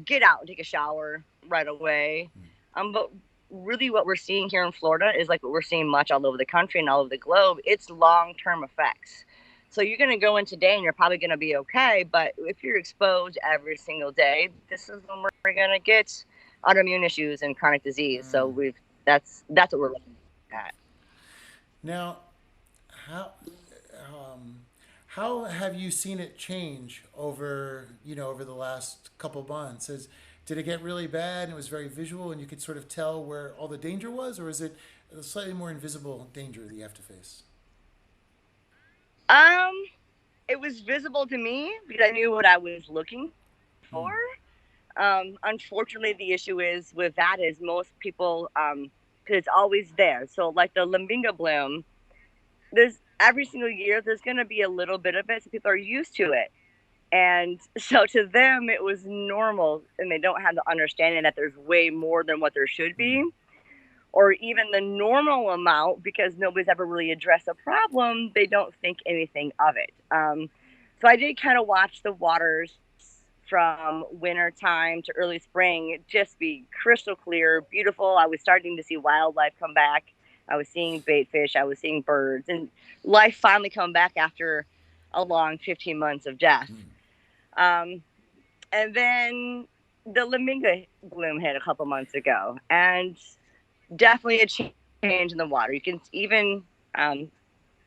get out and take a shower right away. But really what we're seeing here in Florida is like what we're seeing much all over the country and all over the globe. It's long-term effects. So you're going to go in today and you're probably going to be okay. But if you're exposed every single day, this is when we're going to get autoimmune issues and chronic disease. So that's what we're looking at.
Now, how have you seen it change over the last couple months? Did it get really bad and it was very visual and you could sort of tell where all the danger was, or is it a slightly more invisible danger that you have to face?
It was visible to me because I knew what I was looking for. Unfortunately, the issue is with that is most people, because it's always there. So like the Lambinga bloom, there's every single year, there's going to be a little bit of it. So people are used to it. And so to them, it was normal, and they don't have the understanding that there's way more than what there should be, or even the normal amount, because nobody's ever really addressed a problem. They don't think anything of it. So I did kind of watch the waters from winter time to early spring just be crystal clear, beautiful. I was starting to see wildlife come back. I was seeing bait fish. I was seeing birds, and life finally come back after a long 15 months of death. And then the Lambinga bloom hit a couple months ago, and definitely a change in the water. You can even, I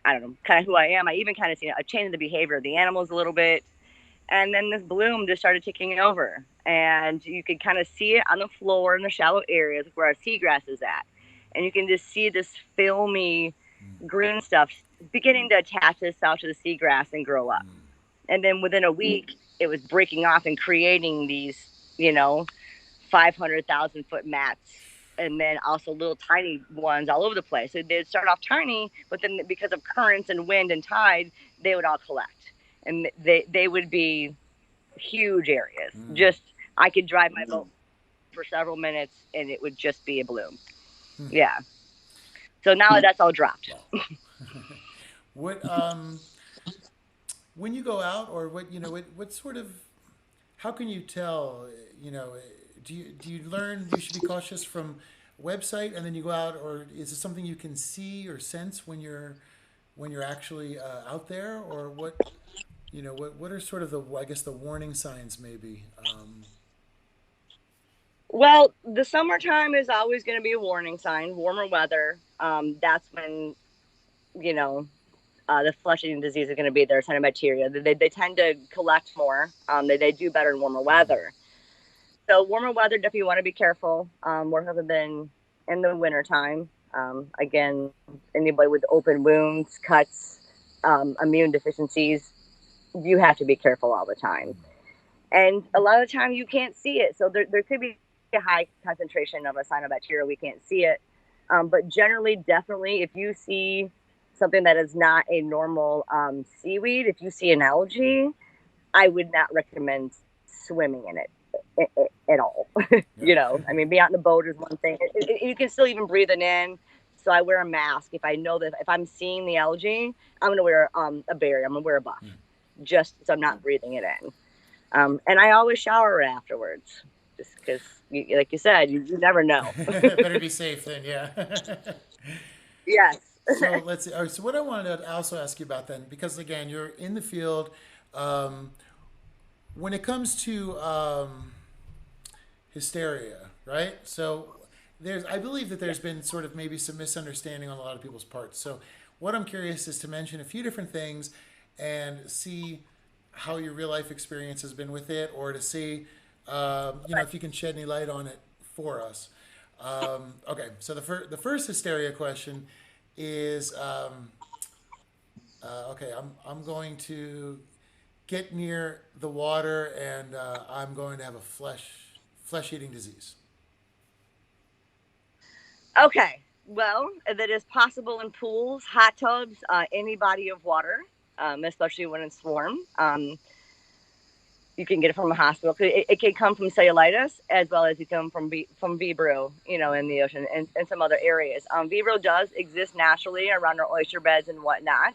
don't know, kind of who I am. I even kind of see a change in the behavior of the animals a little bit. And then this bloom just started taking over, and you could kind of see it on the floor in the shallow areas where our seagrass is at. And you can just see this filmy green stuff beginning to attach itself to the seagrass and grow up. And then within a week, it was breaking off and creating these, 500,000 foot mats. And then also little tiny ones all over the place. So they'd start off tiny, but then because of currents and wind and tide, they would all collect. And they would be huge areas. Just, I could drive my boat for several minutes and it would just be a bloom. Yeah. So now that's all dropped.
What, when you go out, or what sort of, how can you tell, do you learn you should be cautious from website and then you go out, or is it something you can see or sense when you're actually out there, or what are sort of the warning signs maybe?
Well, the summertime is always going to be a warning sign. Warmer weather. That's when, the flesh-eating disease is going to be there. Cyanobacteria. They tend to collect more. They do better in warmer weather. So warmer weather, definitely want to be careful. More so than in the wintertime. Again, anybody with open wounds, cuts, immune deficiencies, you have to be careful all the time. And a lot of the time you can't see it. So there could be a high concentration of a cyanobacteria. We can't see it. But generally, definitely, if you see something that is not a normal seaweed, if you see an algae, I would not recommend swimming in it at all. I mean, be out in the boat is one thing. You can still even breathe it in. So I wear a mask. If I know that if I'm seeing the algae, I'm going to wear a barrier. I'm going to wear a buff just so I'm not breathing it in. And I always shower afterwards just because, like you said, you never know.
Better be safe then, yeah.
Yes.
So let's see. All right, so what I wanted to also ask you about then, because again, you're in the field, when it comes to hysteria, right? So I believe that there's been sort of maybe some misunderstanding on a lot of people's parts. So what I'm curious is to mention a few different things and see how your real life experience has been with it, or to see if you can shed any light on it for us. Okay, so the first hysteria question is, okay, I'm going to get near the water and I'm going to have a flesh-eating disease.
Okay, well, that is possible in pools, hot tubs, any body of water, especially when it's warm. You can get it from a hospital. It can come from cellulitis as well as it can come from Vibrio, in the ocean and some other areas. Vibrio does exist naturally around our oyster beds and whatnot.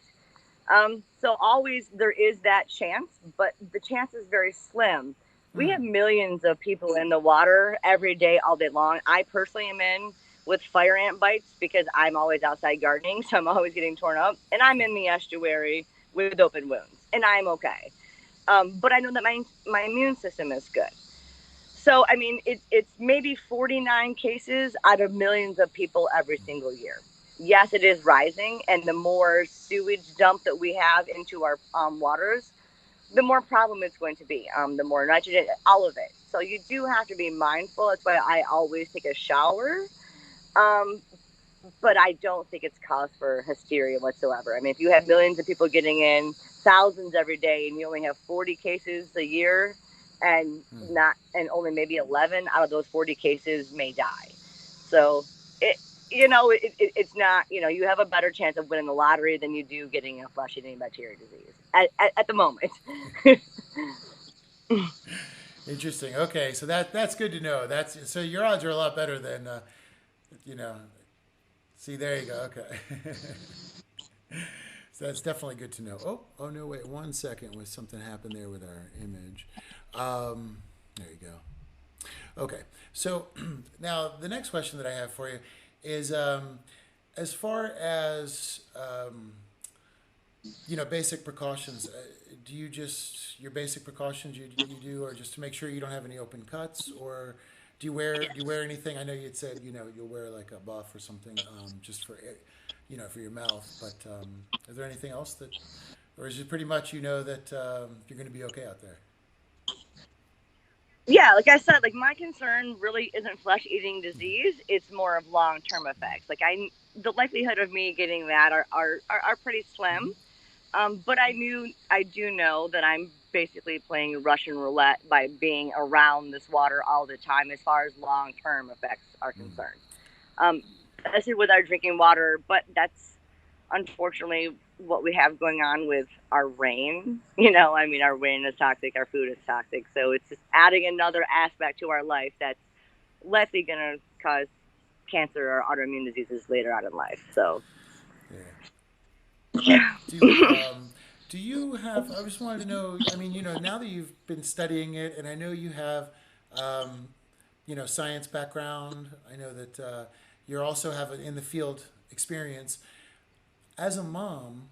So always there is that chance, but the chance is very slim. We have millions of people in the water every day, all day long. I personally am in with fire ant bites because I'm always outside gardening, so I'm always getting torn up. And I'm in the estuary with open wounds, and I'm okay. But I know that my immune system is good. So, I mean, it's maybe 49 cases out of millions of people every single year. Yes, it is rising, and the more sewage dump that we have into our waters, the more problem it's going to be, the more nitrogen, all of it. So you do have to be mindful. That's why I always take a shower. But I don't think it's cause for hysteria whatsoever. I mean, if you have millions of people getting in, thousands every day, and you only have 40 cases a year, and only maybe 11 out of those 40 cases may die. So it's not, you have a better chance of winning the lottery than you do getting a flesh-eating bacteria disease at the moment.
Interesting. Okay, so that's good to know. So your odds are a lot better than See, there you go. Okay. So that's definitely good to know. Oh no, wait 1 second. Something happened there with our image. There you go. Okay. So now the next question that I have for you is, as far as, basic precautions, do you your basic precautions you do, or just to make sure you don't have any open cuts, or do you wear anything? I know you had said, you'll wear like a buff or something, just for, for your mouth, but, is there anything else or is it pretty much, that, you're going to be okay out there?
Yeah, like I said, my concern really isn't flesh-eating disease. It's more of long-term effects. The likelihood of me getting that are pretty slim. But I do know that I'm basically playing Russian roulette by being around this water all the time as far as long-term effects are concerned. Especially with our drinking water, but that's unfortunately what we have going on with our rain. Our rain is toxic, our food is toxic. So it's just adding another aspect to our life that's likely going to cause cancer or autoimmune diseases later on in life. So,
yeah. Do you have, I just wanted to know, now that you've been studying it, and I know you have, science background, I know that you also have an in the field experience. As a mom,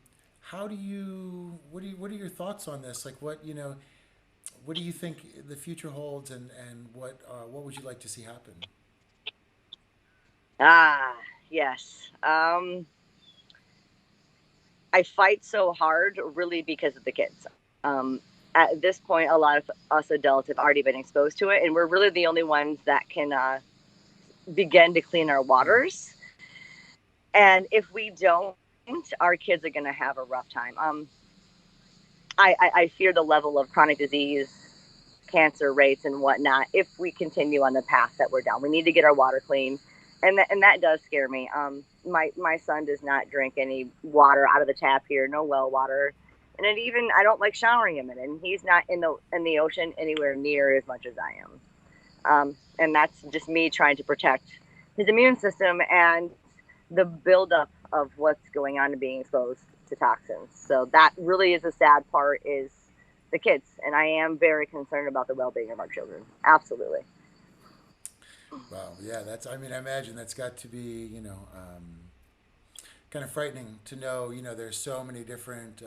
what are your thoughts on this? What do you think the future holds, and what would you like to see happen?
Yes. I fight so hard really because of the kids. At this point, a lot of us adults have already been exposed to it, and we're really the only ones that can begin to clean our waters. And if we don't, our kids are going to have a rough time. I fear the level of chronic disease, cancer rates, and whatnot if we continue on the path that we're down. We need to get our water clean, and that does scare me. My son does not drink any water out of the tap here, no well water, and I don't like showering him in it. And he's not in the ocean anywhere near as much as I am. And that's just me trying to protect his immune system and the buildup of what's going on and being exposed to toxins. So that really is the sad part, is the kids. And I am very concerned about the well-being of our children. Absolutely.
Wow. Yeah. I imagine that's got to be, kind of frightening to know, there's so many different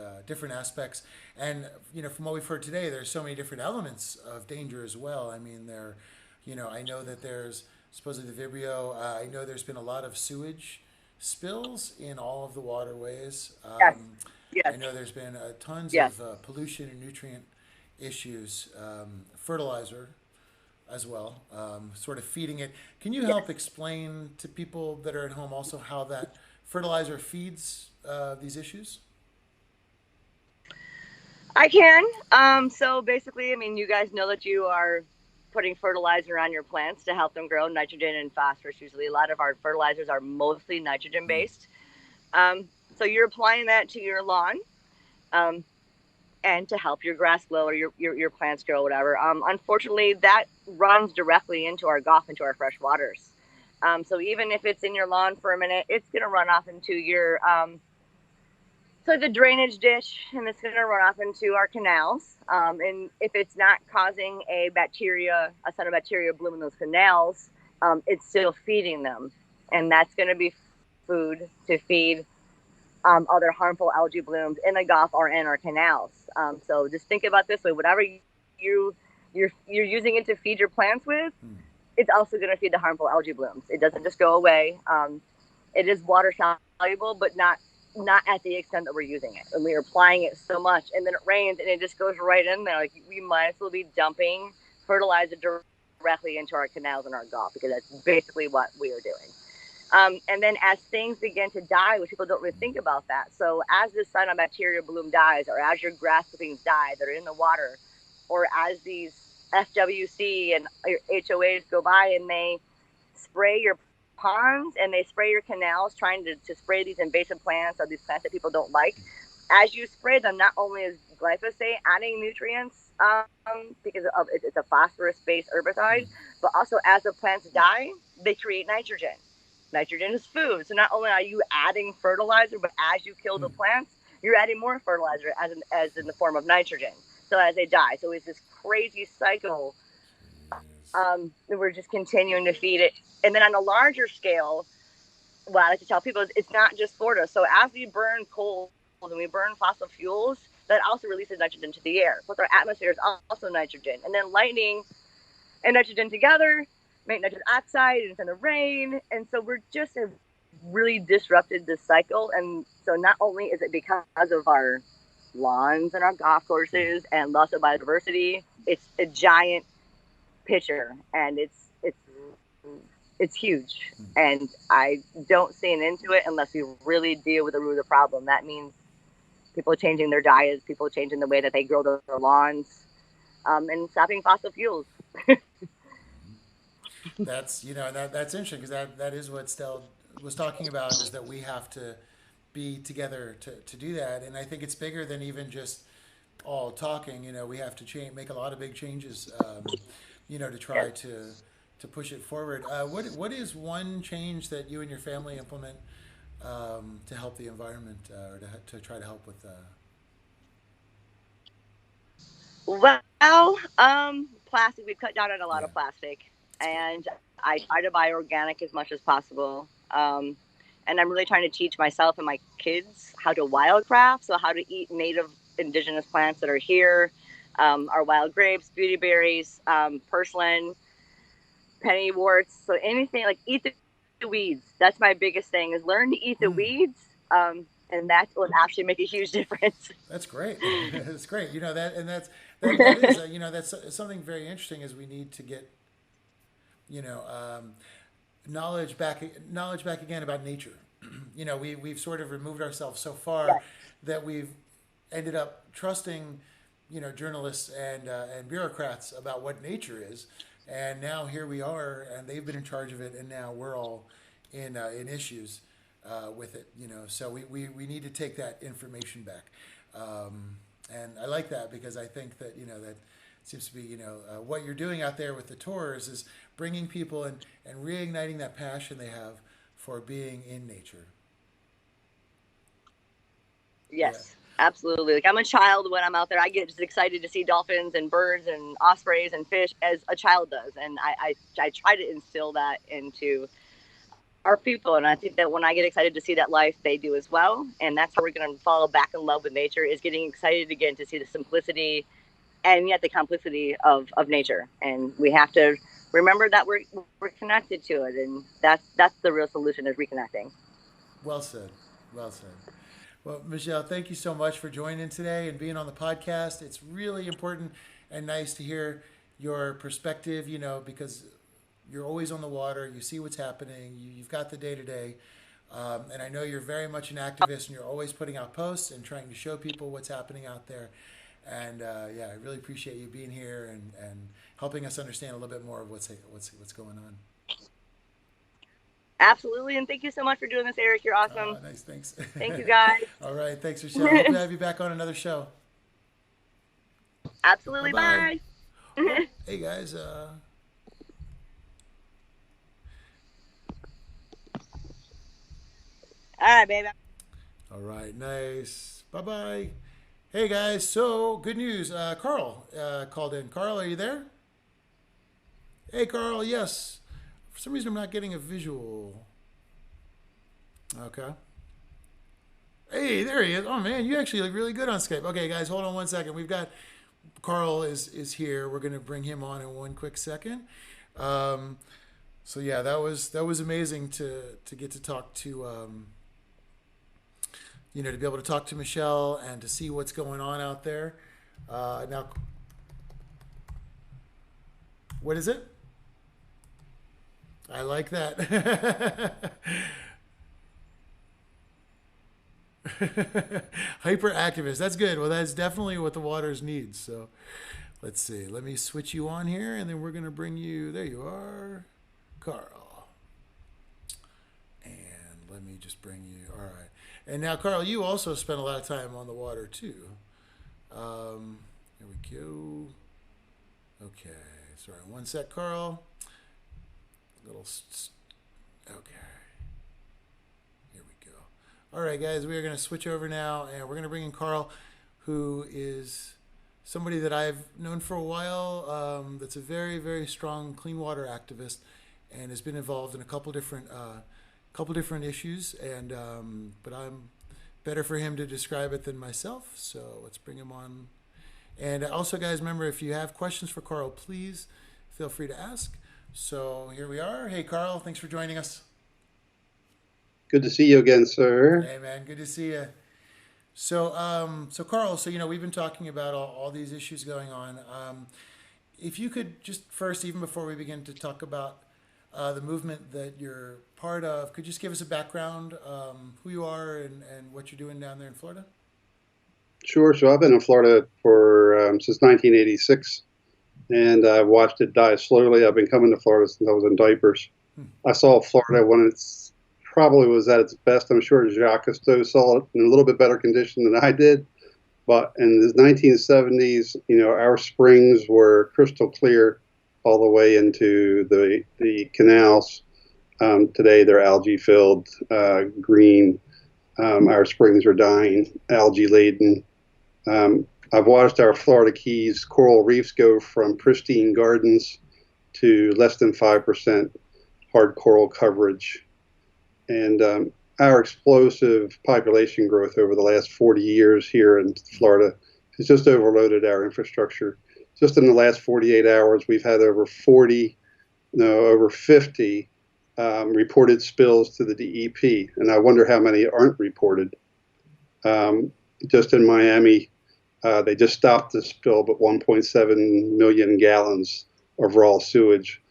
aspects. And, from what we've heard today, there's so many different elements of danger as well. I know that there's supposedly the Vibrio. I know there's been a lot of sewage spills in all of the waterways.
Yes.
I know there's been tons
Yes.
of pollution and nutrient issues, fertilizer as well, sort of feeding it. Can you help explain to people that are at home also how that fertilizer feeds these issues?
I can. So basically, I mean, you guys know that you are putting fertilizer on your plants to help them grow, nitrogen and phosphorus. Usually, a lot of our fertilizers are mostly nitrogen based. So you're applying that to your lawn, and to help your grass grow or your plants grow, whatever. Unfortunately, that runs directly into our Gulf, into our fresh waters. So even if it's in your lawn for a minute, it's going to run off into your so the drainage ditch, and it's going to run off into our canals. And if it's not causing a cyanobacteria bloom in those canals, it's still feeding them, and that's going to be food to feed other harmful algae blooms in the Gulf or in our canals. So just think about this way: whatever you're using it to feed your plants with, it's also going to feed the harmful algae blooms. It doesn't just go away. It is water soluble, but not at the extent that we're using it. And we're applying it so much, and then it rains, and it just goes right in there. Like, we might as well be dumping fertilizer directly into our canals and our Gulf, because that's basically what we are doing. And then as things begin to die, which people don't really think about that. So as the cyanobacteria bloom dies, or as your grass clippings die that are in the water, or as these FWC and HOAs go by and they spray your ponds and they spray your canals, trying to spray these invasive plants or these plants that people don't like, as you spray them, not only is glyphosate adding nutrients, because it's a phosphorus-based herbicide, but also as the plants die, they create nitrogen. Nitrogen is food. So not only are you adding fertilizer, but as you kill the plants, you're adding more fertilizer as in the form of nitrogen. So as they die. So it's this crazy cycle. And we're just continuing to feed it. And then on a larger scale, what I like to tell people is it's not just Florida. So as we burn coal and we burn fossil fuels, that also releases nitrogen to the air. Plus our atmosphere is also nitrogen. And then lightning and nitrogen together make nitrogen oxide, and it's in the rain. And so we're just have really disrupted this cycle. And so not only is it because of our lawns and our golf courses and loss of biodiversity, it's a giant picture, and it's huge. And I don't see an end to it unless we really deal with the root of the problem. That means people changing their diets, people changing the way that they grow their lawns, and stopping fossil fuels.
That's that's interesting, because that is what Stel was talking about, is that we have to be together to do that. And I think it's bigger than even just all talking. We have to make a lot of big changes, to try to push it forward. What is one change that you and your family implement to help the environment, or to try to help with?
Well, plastic. We've cut down on a lot of plastic, and I try to buy organic as much as possible. And I'm really trying to teach myself and my kids how to wildcraft, so how to eat native indigenous plants that are here, our wild grapes, beauty berries, purslane, pennyworts. So anything, like, eat the weeds. That's my biggest thing, is learn to eat the weeds. And that will actually make a huge difference.
That's great. That's great. That is, that's something very interesting, is we need to get, knowledge back again about nature. We've sort of removed ourselves so far that we've ended up trusting, journalists and bureaucrats about what nature is. And now here we are, and they've been in charge of it, and now we're all in issues with it. So we need to take that information back. And I like that, because I think that, that seems to be, what you're doing out there with the tours is bringing people and reigniting that passion they have for being in nature.
Yes, absolutely. Like, I'm a child when I'm out there. I get just excited to see dolphins and birds and ospreys and fish, as a child does. And I try to instill that into our people. And I think that when I get excited to see that life, they do as well. And that's how we're going to fall back in love with nature, is getting excited again to see the simplicity and yet the complexity of nature. And we have to remember that we're connected to it. And that's the real solution, is reconnecting.
Well said. Well said. Well, Michelle, thank you so much for joining today and being on the podcast. It's really important and nice to hear your perspective, because you're always on the water, you see what's happening, you've got the day-to-day, and I know you're very much an activist, and you're always putting out posts and trying to show people what's happening out there. And I really appreciate you being here and helping us understand a little bit more of what's going on.
Absolutely, and thank you so much for doing this, Eric. You're awesome.
Nice, thanks.
Thank you, guys.
All right, thanks, Rochelle. Hope to have you back on another show.
Absolutely,
Bye-bye.
bye.
Hey, guys.
All right, baby.
All right, nice. Bye-bye. Hey, guys. So, good news. Karl called in. Karl, are you there? Hey, Karl, yes. For some reason, I'm not getting a visual. Okay. Hey, there he is. Oh, man, you actually look really good on Skype. Okay, guys, hold on one second. We've got Karl is here. We're going to bring him on in one quick second. So, yeah, that was amazing to get to talk to, to be able to talk to Michelle and to see what's going on out there. Now, what is it? I like that. Hyper activist. That's good. Well, that's definitely what the waters needs. So let's see. Let me switch you on here, and then we're going to bring you. There you are, Karl. And let me just bring you. All right. And now, Karl, you also spent a lot of time on the water, too. Here we go. Okay. Sorry. One sec, Karl. Okay. Here we go. All right, guys, we are going to switch over now, and we're going to bring in Karl, who is somebody that I've known for a while. That's a very, very strong clean water activist, and has been involved in a couple different issues. And but I'm better for him to describe it than myself. So let's bring him on. And also, guys, remember, if you have questions for Karl, please feel free to ask. So here we are. Hey, Karl, thanks for joining us.
Good to see you again, sir.
Hey, man, good to see you. So, Karl, we've been talking about all these issues going on. If you could just first, even before we begin to talk about the movement that you're part of, could you just give us a background, who you are and what you're doing down there in Florida?
Sure. So I've been in Florida for since 1986. And I've watched it die slowly. I've been coming to Florida since I was in diapers. I saw Florida when it's probably was at its best. I'm sure Jacques Cousteau saw it in a little bit better condition than I did. But in the 1970s, our springs were crystal clear all the way into the canals. Today they're algae filled, green. Our springs are dying, algae laden. I've watched our Florida Keys coral reefs go from pristine gardens to less than 5% hard coral coverage. And our explosive population growth over the last 40 years here in Florida has just overloaded our infrastructure. Just in the last 48 hours, we've had over 50 reported spills to the DEP. And I wonder how many aren't reported. Just in Miami, they just stopped the spill, but 1.7 million gallons of raw sewage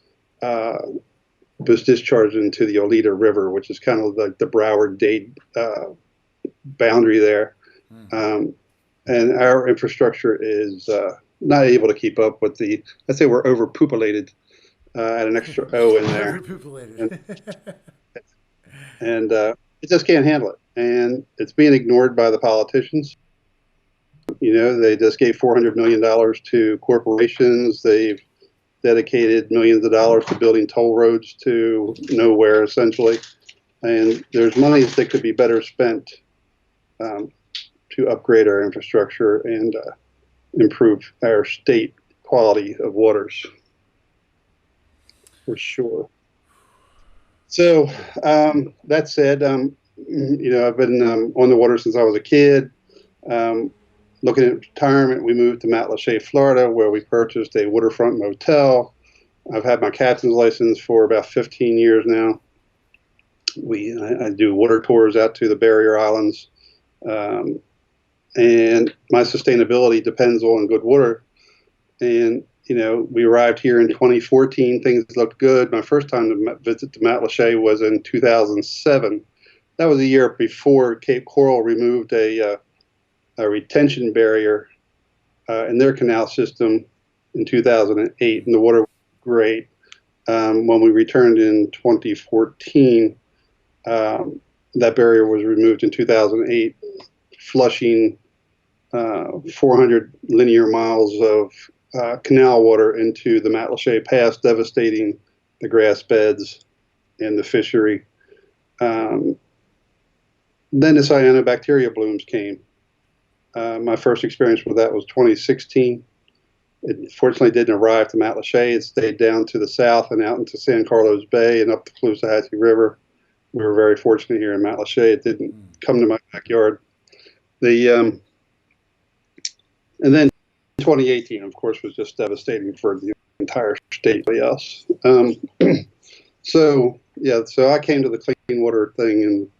was discharged into the Oleta River, which is kind of like the Broward-Dade boundary there. And our infrastructure is not able to keep up with I'd say we're overpopulated, add an extra O in there. Overpopulated. and it just can't handle it. And it's being ignored by the politicians. They just gave $400 million to corporations. They've dedicated millions of dollars to building toll roads to nowhere, essentially. And there's money that could be better spent to upgrade our infrastructure and improve our state quality of waters, for sure. So that said, I've been on the water since I was a kid. Looking at retirement, we moved to Matlacha, Florida, where we purchased a waterfront motel. I've had my captain's license for about 15 years now. I do water tours out to the barrier islands. And my sustainability depends on good water. And we arrived here in 2014. Things looked good. My first time to visit the Matlacha was in 2007. That was a year before Cape Coral removed a retention barrier in their canal system in 2008, and the water was great. When we returned in 2014, that barrier was removed in 2008, flushing 400 linear miles of canal water into the Matlacha Pass, devastating the grass beds and the fishery. Then the cyanobacteria blooms came. My first experience with that was 2016. It fortunately didn't arrive to Matlacha. It stayed down to the south and out into San Carlos Bay and up the Caloosahatchee River. We were very fortunate here in Matlacha. It didn't come to my backyard. And then 2018, of course, was just devastating for the entire state. Else. So I came to the clean water thing in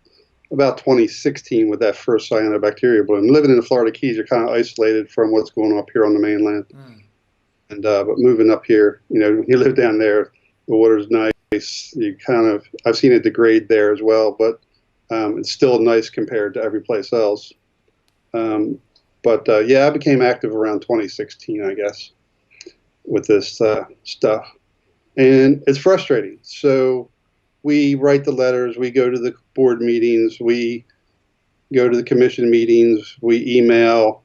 about 2016 with that first cyanobacteria bloom. Living in the Florida Keys, you're kind of isolated from what's going on up here on the mainland. And but moving up here, you live down there, the water's nice. I've seen it degrade there as well, but it's still nice compared to every place else. I became active around 2016, I guess, with this stuff. And it's frustrating. So we write the letters, we go to the board meetings, we go to the commission meetings, we email,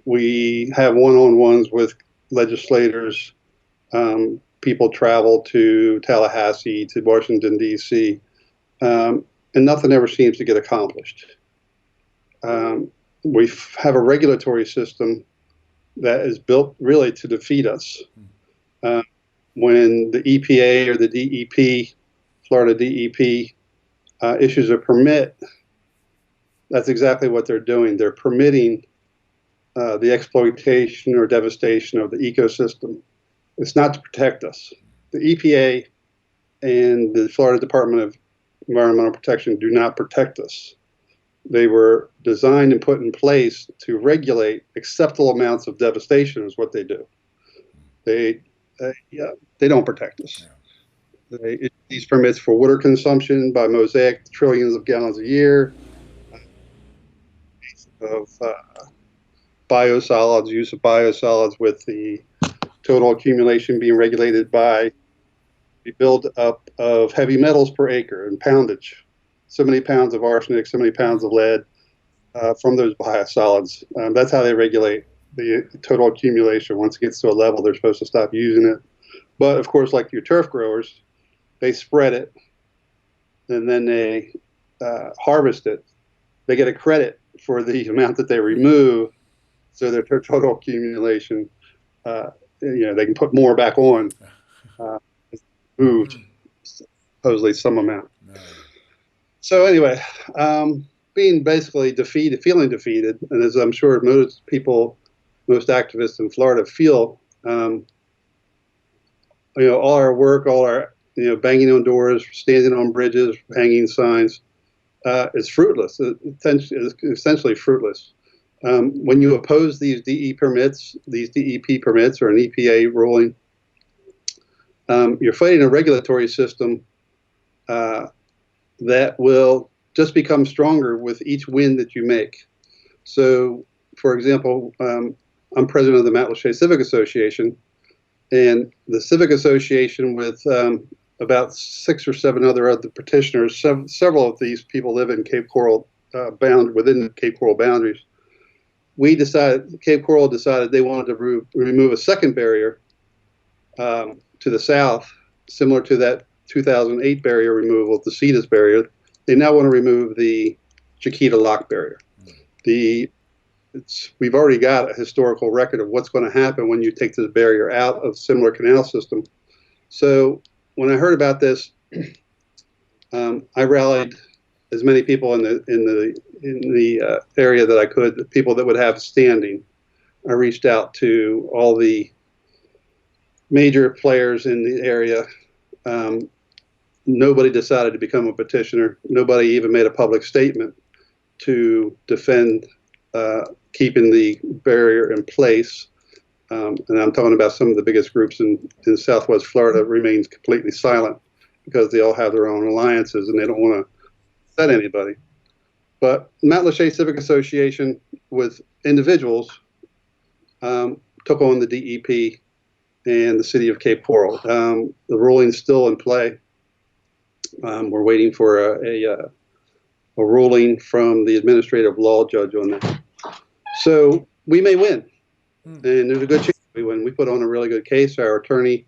we have one-on-ones with legislators. People travel to Tallahassee, to Washington, D.C., and nothing ever seems to get accomplished. We have a regulatory system that is built really to defeat us. When the EPA or the DEP, Florida DEP, issues a permit, that's exactly what they're doing. They're permitting the exploitation or devastation of the ecosystem. It's not to protect us. The EPA and the Florida Department of Environmental Protection do not protect us. They were designed and put in place to regulate acceptable amounts of devastation is what they do. They don't protect us. They issue these permits for water consumption by mosaic, trillions of gallons a year, of biosolids, use of biosolids with the total accumulation being regulated by the build-up of heavy metals per acre and poundage. So many pounds of arsenic, so many pounds of lead from those biosolids. That's how they regulate the total accumulation. Once it gets to a level, they're supposed to stop using it. But of course, like your turf growers, they spread it and then they harvest it. They get a credit for the amount that they remove, so their total accumulation, they can put more back on, moved supposedly some amount. So anyway, being basically defeated, feeling defeated, and as I'm sure most people, most activists in Florida feel, all our work, all our banging on doors, standing on bridges, hanging signs, is fruitless. It's essentially fruitless. When you oppose these DEP permits or an EPA ruling, you're fighting a regulatory system that will just become stronger with each win that you make. So, for example, I'm president of the Matlacha Civic Association, and the Civic Association with about 6 or 7 other petitioners, several of these people live in Cape Coral, within the Cape Coral boundaries. Cape Coral decided they wanted to remove a second barrier to the south, similar to that 2008 barrier removal, the Cetus barrier. They now want to remove the Chiquita Lock barrier. We've already got a historical record of what's going to happen when you take this barrier out of similar canal system. So when I heard about this, I rallied as many people in the area that I could, people that would have standing. I reached out to all the major players in the area. Nobody decided to become a petitioner. Nobody even made a public statement to defend keeping the barrier in place. and I'm talking about some of the biggest groups in Southwest Florida, remains completely silent because they all have their own alliances and they don't want to upset anybody. But Mount Lachey Civic Association, with individuals, took on the DEP and the city of Cape Coral. The ruling's still in play. We're waiting for a ruling from the administrative law judge on that. So we may win, and there's a good chance we win. We put on a really good case. Our attorney,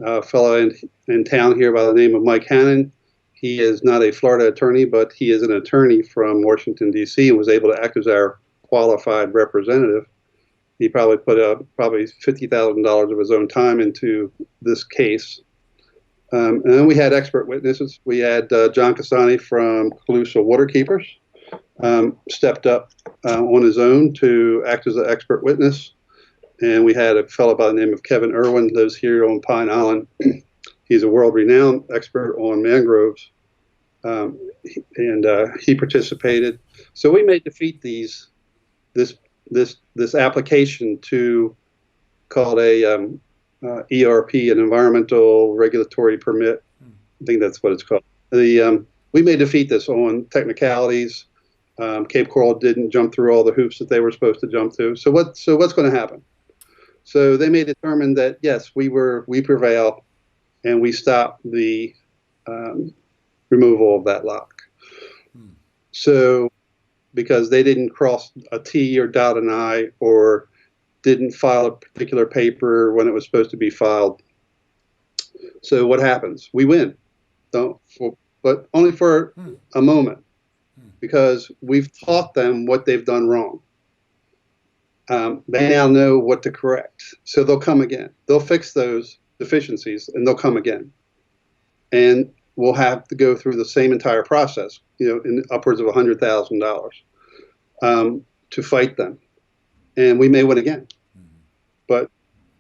a fellow in town here by the name of Mike Hannon, he is not a Florida attorney, but he is an attorney from Washington, D.C., and was able to act as our qualified representative. He probably put up $50,000 of his own time into this case. And then we had expert witnesses. We had John Cassani from Calusa Waterkeepers stepped up on his own to act as an expert witness. And we had a fellow by the name of Kevin Irwin, lives here on Pine Island. He's a world-renowned expert on mangroves, and he participated. So we may defeat this application to called a ERP, an environmental regulatory permit. I think that's what it's called. We may defeat this on technicalities. Cape Coral didn't jump through all the hoops that they were supposed to jump through. So what's going to happen? So they may determine that yes, we prevail, and we stop the removal of that lock. So because they didn't cross a T or dot an I or didn't file a particular paper when it was supposed to be filed. So what happens? We win, but only for a moment, because we've taught them what they've done wrong. They now know what to correct, so they'll come again. They'll fix those deficiencies, and they'll come again. And we'll have to go through the same entire process, in upwards of $100,000 to fight them. And we may win again. But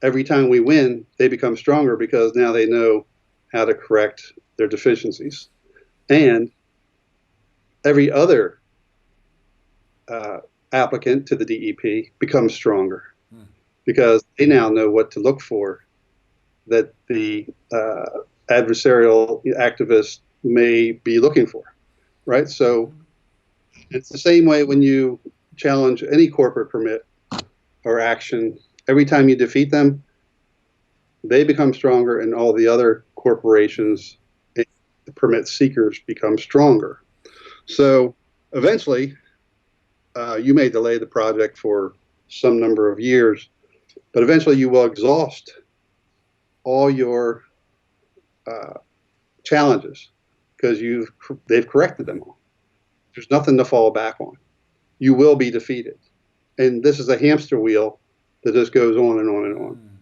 every time we win, they become stronger because now they know how to correct their deficiencies. And every other applicant to the DEP becomes stronger because they now know what to look for that the adversarial activists may be looking for, right? So it's the same way when you challenge any corporate permit or action. Every time you defeat them, they become stronger, and all the other corporations, the permit seekers, become stronger. So eventually, you may delay the project for some number of years, but eventually you will exhaust all your challenges because they've corrected them all. There's nothing to fall back on. You will be defeated. And this is a hamster wheel that just goes on and on and on.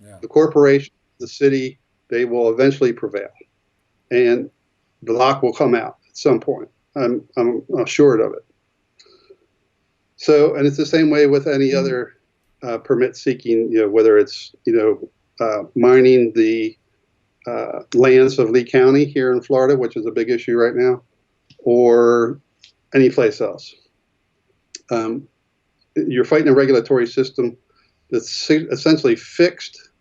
Yeah. The corporation, the city, they will eventually prevail. And the lock will come out at some point. I'm assured of it. So, and it's the same way with any other permit seeking, whether it's, mining the lands of Lee County here in Florida, which is a big issue right now, or any place else. You're fighting a regulatory system that's essentially fixed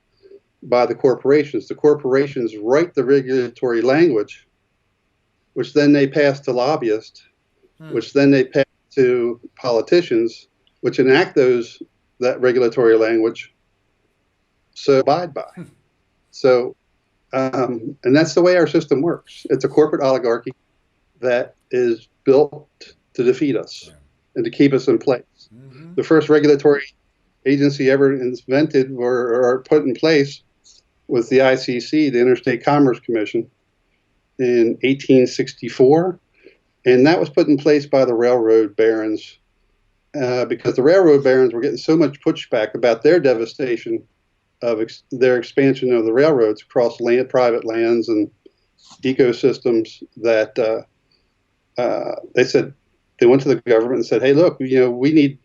by the corporations. The corporations write the regulatory language, which then they pass to lobbyists, which then they pass to politicians, which enact that regulatory language, so abide by. So, and that's the way our system works. It's a corporate oligarchy that is built to defeat us and to keep us in place. The first regulatory agency ever invented or put in place was the ICC, the Interstate Commerce Commission, in 1864. And that was put in place by the railroad barons because the railroad barons were getting so much pushback about their devastation of their expansion of the railroads across private lands and ecosystems that they said, they went to the government and said, hey, look, we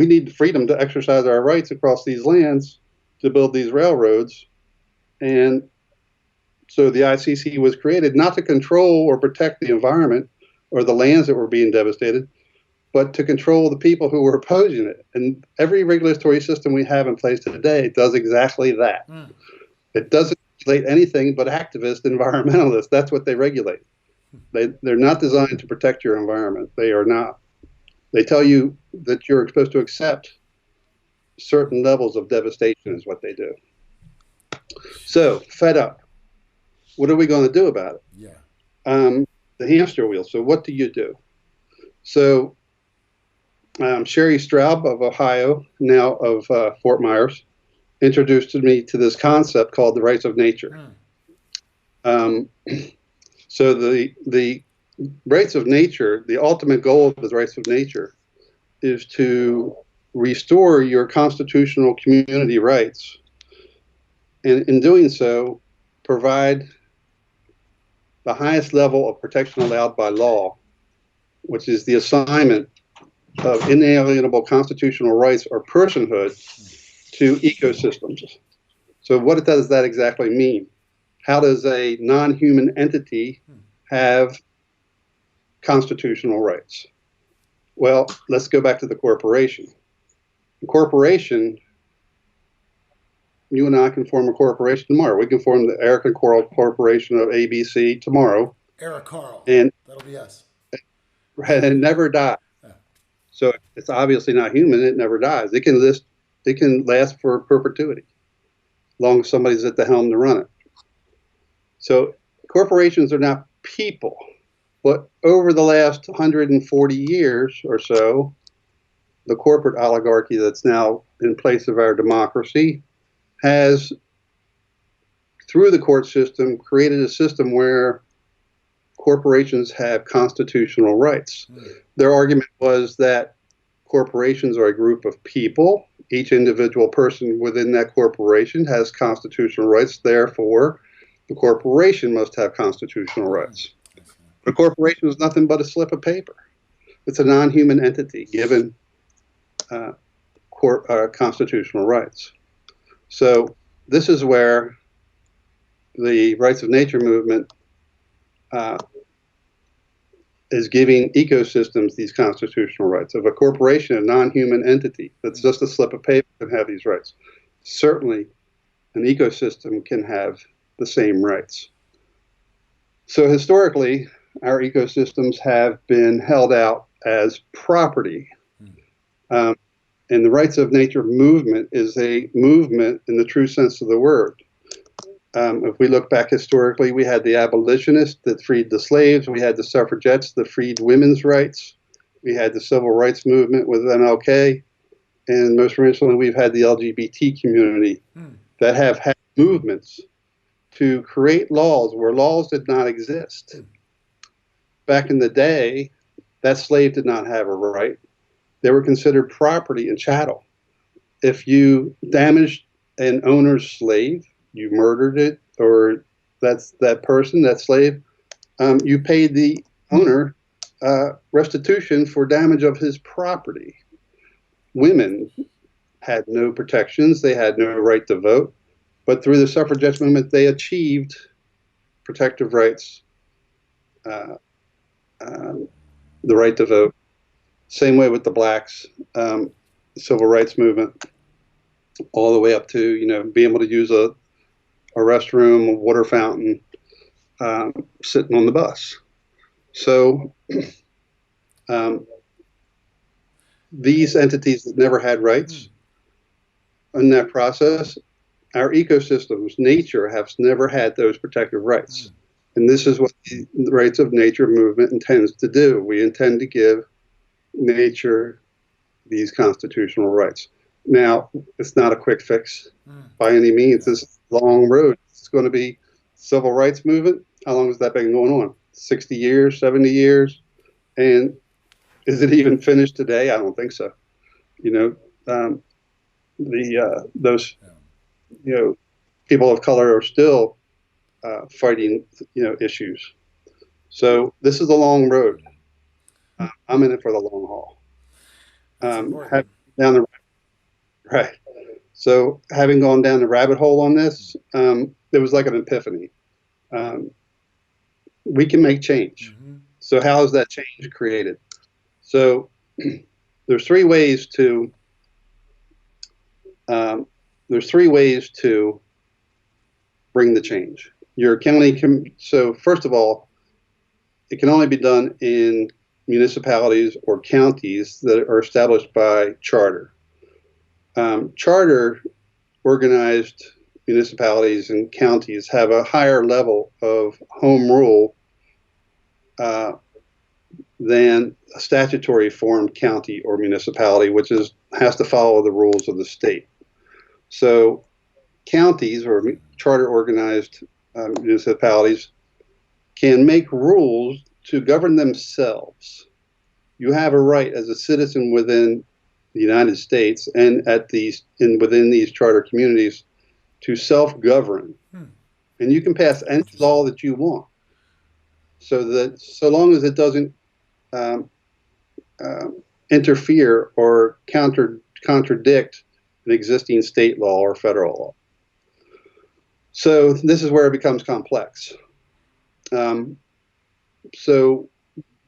need freedom to exercise our rights across these lands to build these railroads. And so the ICC was created not to control or protect the environment or the lands that were being devastated, but to control the people who were opposing it. And every regulatory system we have in place today does exactly that. It doesn't regulate anything but activist environmentalists. That's what they regulate. They're not designed to protect your environment. They are not. They tell you that you're supposed to accept certain levels of devastation is what they do. So, fed up. What are we going to do about it?
Yeah.
The hamster wheel. So what do you do? So Sherry Straub of Ohio, now of Fort Myers, introduced me to this concept called the rights of nature. So the rights of nature, the ultimate goal of the rights of nature is to restore your constitutional community rights, and in doing so, provide the highest level of protection allowed by law, which is the assignment of inalienable constitutional rights or personhood to ecosystems. So what does that exactly mean? How does a non-human entity have constitutional rights? Well, let's go back to the corporation. The corporation, you and I can form a corporation tomorrow. We can form the Eric and Carl Corporation of ABC tomorrow.
Eric Carl.
And
that'll be us.
And it never dies. Yeah. So it's obviously not human. It never dies. It can last for perpetuity, as long as somebody's at the helm to run it. So corporations are not people, but over the last 140 years or so, the corporate oligarchy that's now in place of our democracy has, through the court system, created a system where corporations have constitutional rights. Their argument was that corporations are a group of people. Each individual person within that corporation has constitutional rights. Therefore, the corporation must have constitutional rights. The corporation is nothing but a slip of paper. It's a non-human entity given constitutional rights. So this is where the rights of nature movement is giving ecosystems these constitutional rights. If a corporation, a non-human entity that's just a slip of paper, can have these rights, certainly an ecosystem can have the same rights. So historically, our ecosystems have been held out as property. And the rights of nature movement is a movement in the true sense of the word. If we look back historically, we had the abolitionists that freed the slaves. We had the suffragettes that freed women's rights. We had the civil rights movement with MLK. And most recently, we've had the LGBT community that have had movements to create laws where laws did not exist. Back in the day, that slave did not have a right. They were considered property and chattel. If you damaged an owner's slave, you murdered it, or that person, that slave, you paid the owner restitution for damage of his property. Women had no protections. They had no right to vote. But through the suffragette movement, they achieved protective rights, the right to vote. Same way with the blacks, civil rights movement, all the way up to, being able to use a restroom, a water fountain, sitting on the bus. So these entities that never had rights in that process, our ecosystems, nature, has never had those protective rights. And this is what the rights of nature movement intends to do. We intend to give nature these constitutional rights. Now, it's not a quick fix by any means. It's a long road. It's going to be civil rights movement. How long has that been going on? 60 years, 70 years? And is it even finished today? I don't think so. Those people of color are still fighting, issues. So this is a long road. I'm in it for the long haul. Right. So having gone down the rabbit hole on this, it was like an epiphany. We can make change. So how is that change created? So there's three ways to bring the change. Your county so first of all, it can only be done in municipalities or counties that are established by charter. Charter organized municipalities and counties have a higher level of home rule than a statutory formed county or municipality, which has to follow the rules of the state. So counties or charter organized municipalities can make rules to govern themselves. You have a right as a citizen within the United States and within these charter communities to self-govern. And you can pass any law that you want, so long as it doesn't interfere or contradict an existing state law or federal law. So this is where it becomes complex. So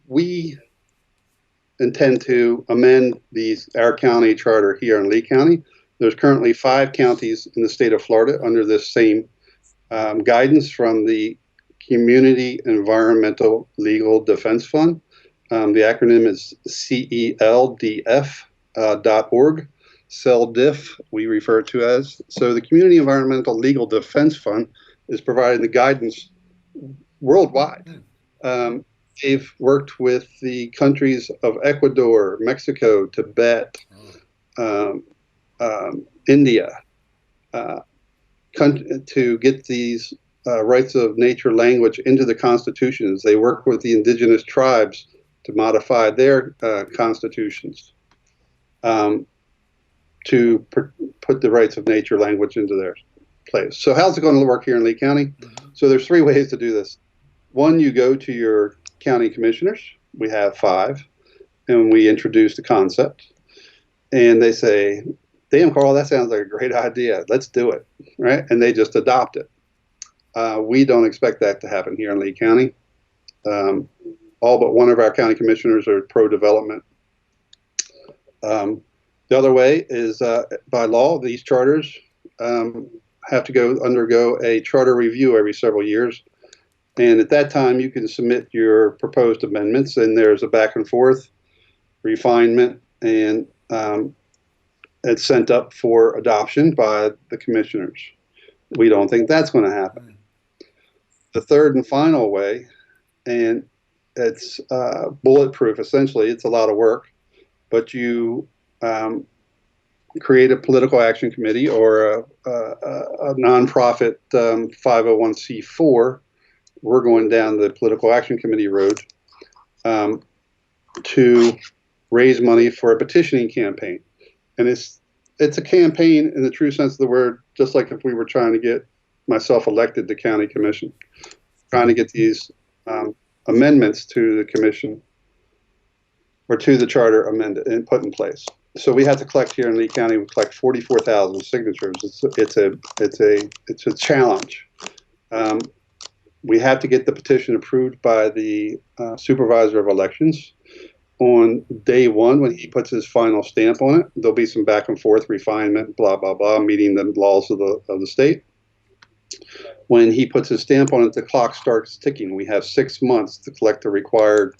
we intend to amend our county charter here in Lee County. There's currently 5 counties in the state of Florida under this same guidance from the Community Environmental Legal Defense Fund. The acronym is CELDF.org. CELDIF, we refer to as. So the Community Environmental Legal Defense Fund is providing the guidance worldwide. They've worked with the countries of Ecuador, Mexico, Tibet, India, to get these rights of nature language into the constitutions. They work with the indigenous tribes to modify their constitutions to put the rights of nature language into their place. So how's it going to work here in Lee County? So there's 3 ways to do this. One, you go to your county commissioners. We have 5, and we introduce the concept. And they say, damn, Karl, that sounds like a great idea. Let's do it, right? And they just adopt it. We don't expect that to happen here in Lee County. All but one of our county commissioners are pro-development. The other way is by law, these charters have to undergo a charter review every several years. And at that time, you can submit your proposed amendments, and there's a back and forth refinement, and it's sent up for adoption by the commissioners. We don't think that's going to happen. The third and final way, and it's bulletproof, essentially, it's a lot of work, but you create a political action committee or a nonprofit 501c4. We're going down the political action committee road to raise money for a petitioning campaign. And it's a campaign in the true sense of the word, just like if we were trying to get myself elected to county commission, trying to get these amendments to the commission or to the charter amended and put in place. So we have to collect here in Lee County. We collect 44,000 signatures. It's a challenge. We have to get the petition approved by the supervisor of elections on day 1 when he puts his final stamp on it. There'll be some back and forth refinement, blah blah blah, meeting the laws of the state. When he puts his stamp on it, the clock starts ticking. We have 6 months to collect the required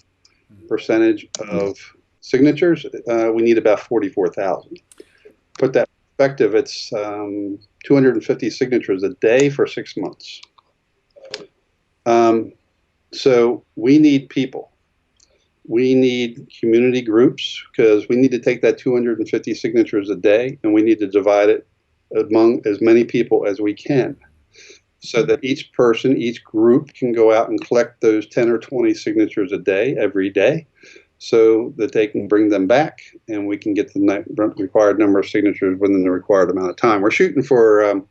percentage of signatures. We need about 44,000. Put that in perspective, it's 250 signatures a day for 6 months. So we need people. We need community groups because we need to take that 250 signatures a day and we need to divide it among as many people as we can so that each person, each group can go out and collect those 10 or 20 signatures a day, every day, so that they can bring them back and we can get the required number of signatures within the required amount of time. We're shooting for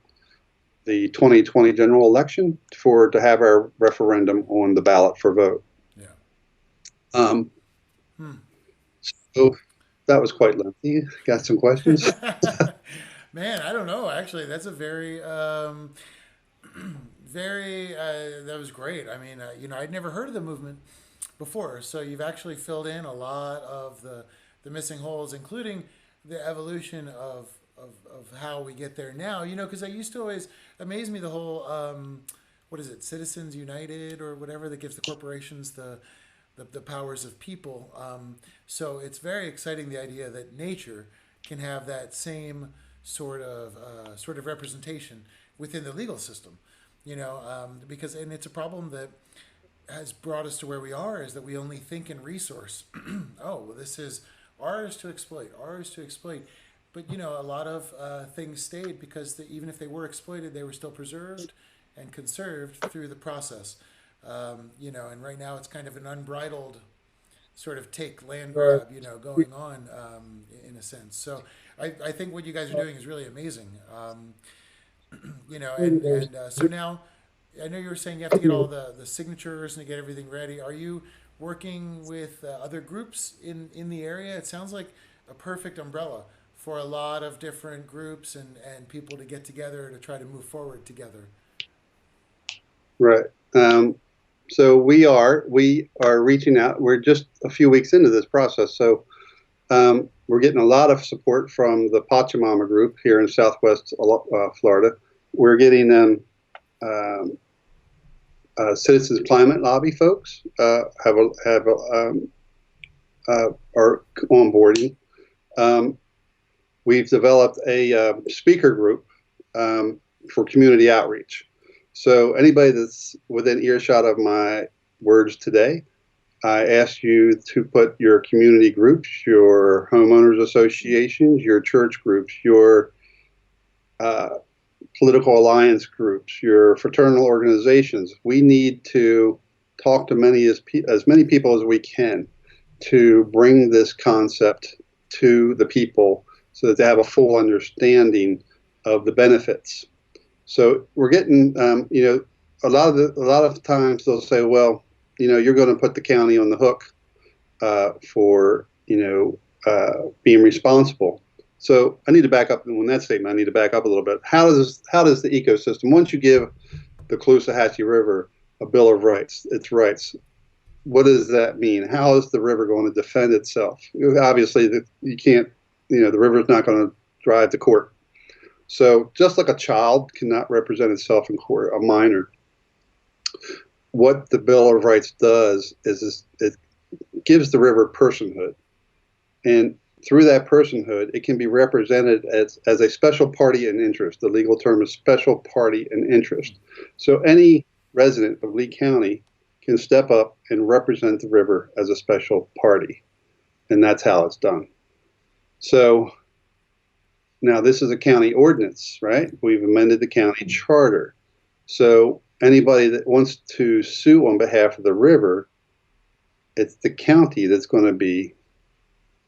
the 2020 general election to have our referendum on the ballot for vote.
Yeah.
So that was quite lengthy. Got some questions?
Man, I don't know. Actually, that's a very, that was great. I mean, I'd never heard of the movement before. So you've actually filled in a lot of the the missing holes, including the evolution of how we get there now. Because I used to always amaze me the whole what is it, Citizens United or whatever, that gives the corporations the powers of people. So it's very exciting, the idea that nature can have that same sort of representation within the legal system. Because it's a problem that has brought us to where we are, is that we only think in resource. Oh, well, this is ours to exploit, But a lot of things stayed because even if they were exploited, they were still preserved and conserved through the process. And right now it's kind of an unbridled sort of land grab, going on in a sense. So I think what you guys are doing is really amazing. So now I know you were saying you have to get all the signatures and to get everything ready. Are you working with other groups in the area? It sounds like a perfect umbrella for a lot of different groups and people to get together to try to move forward together.
Right. So we are reaching out. We're just a few weeks into this process. So we're getting a lot of support from the Pachamama group here in Southwest Florida. We're getting Citizens Climate Lobby folks are onboarding. We've developed a speaker group for community outreach. So anybody that's within earshot of my words today, I ask you to put your community groups, your homeowners associations, your church groups, your political alliance groups, your fraternal organizations. We need to talk to as many people as we can to bring this concept to the people so that they have a full understanding of the benefits. So we're getting, a lot of times they'll say, well, you're going to put the county on the hook for being responsible. So I need to back up on that statement. I need to back up a little bit. How does the ecosystem, once you give the Caloosahatchee River a Bill of Rights, its rights, what does that mean? How is the river going to defend itself? Obviously, you can't, the river's not going to drive to court. So just like a child cannot represent itself in court, a minor, what the Bill of Rights does is it gives the river personhood. And through that personhood, it can be represented as a special party in interest. The legal term is special party in interest. So any resident of Lee County can step up and represent the river as a special party. And that's how it's done. So now this is a county ordinance, right? We've amended the county charter. So anybody that wants to sue on behalf of the river, it's the county that's going to be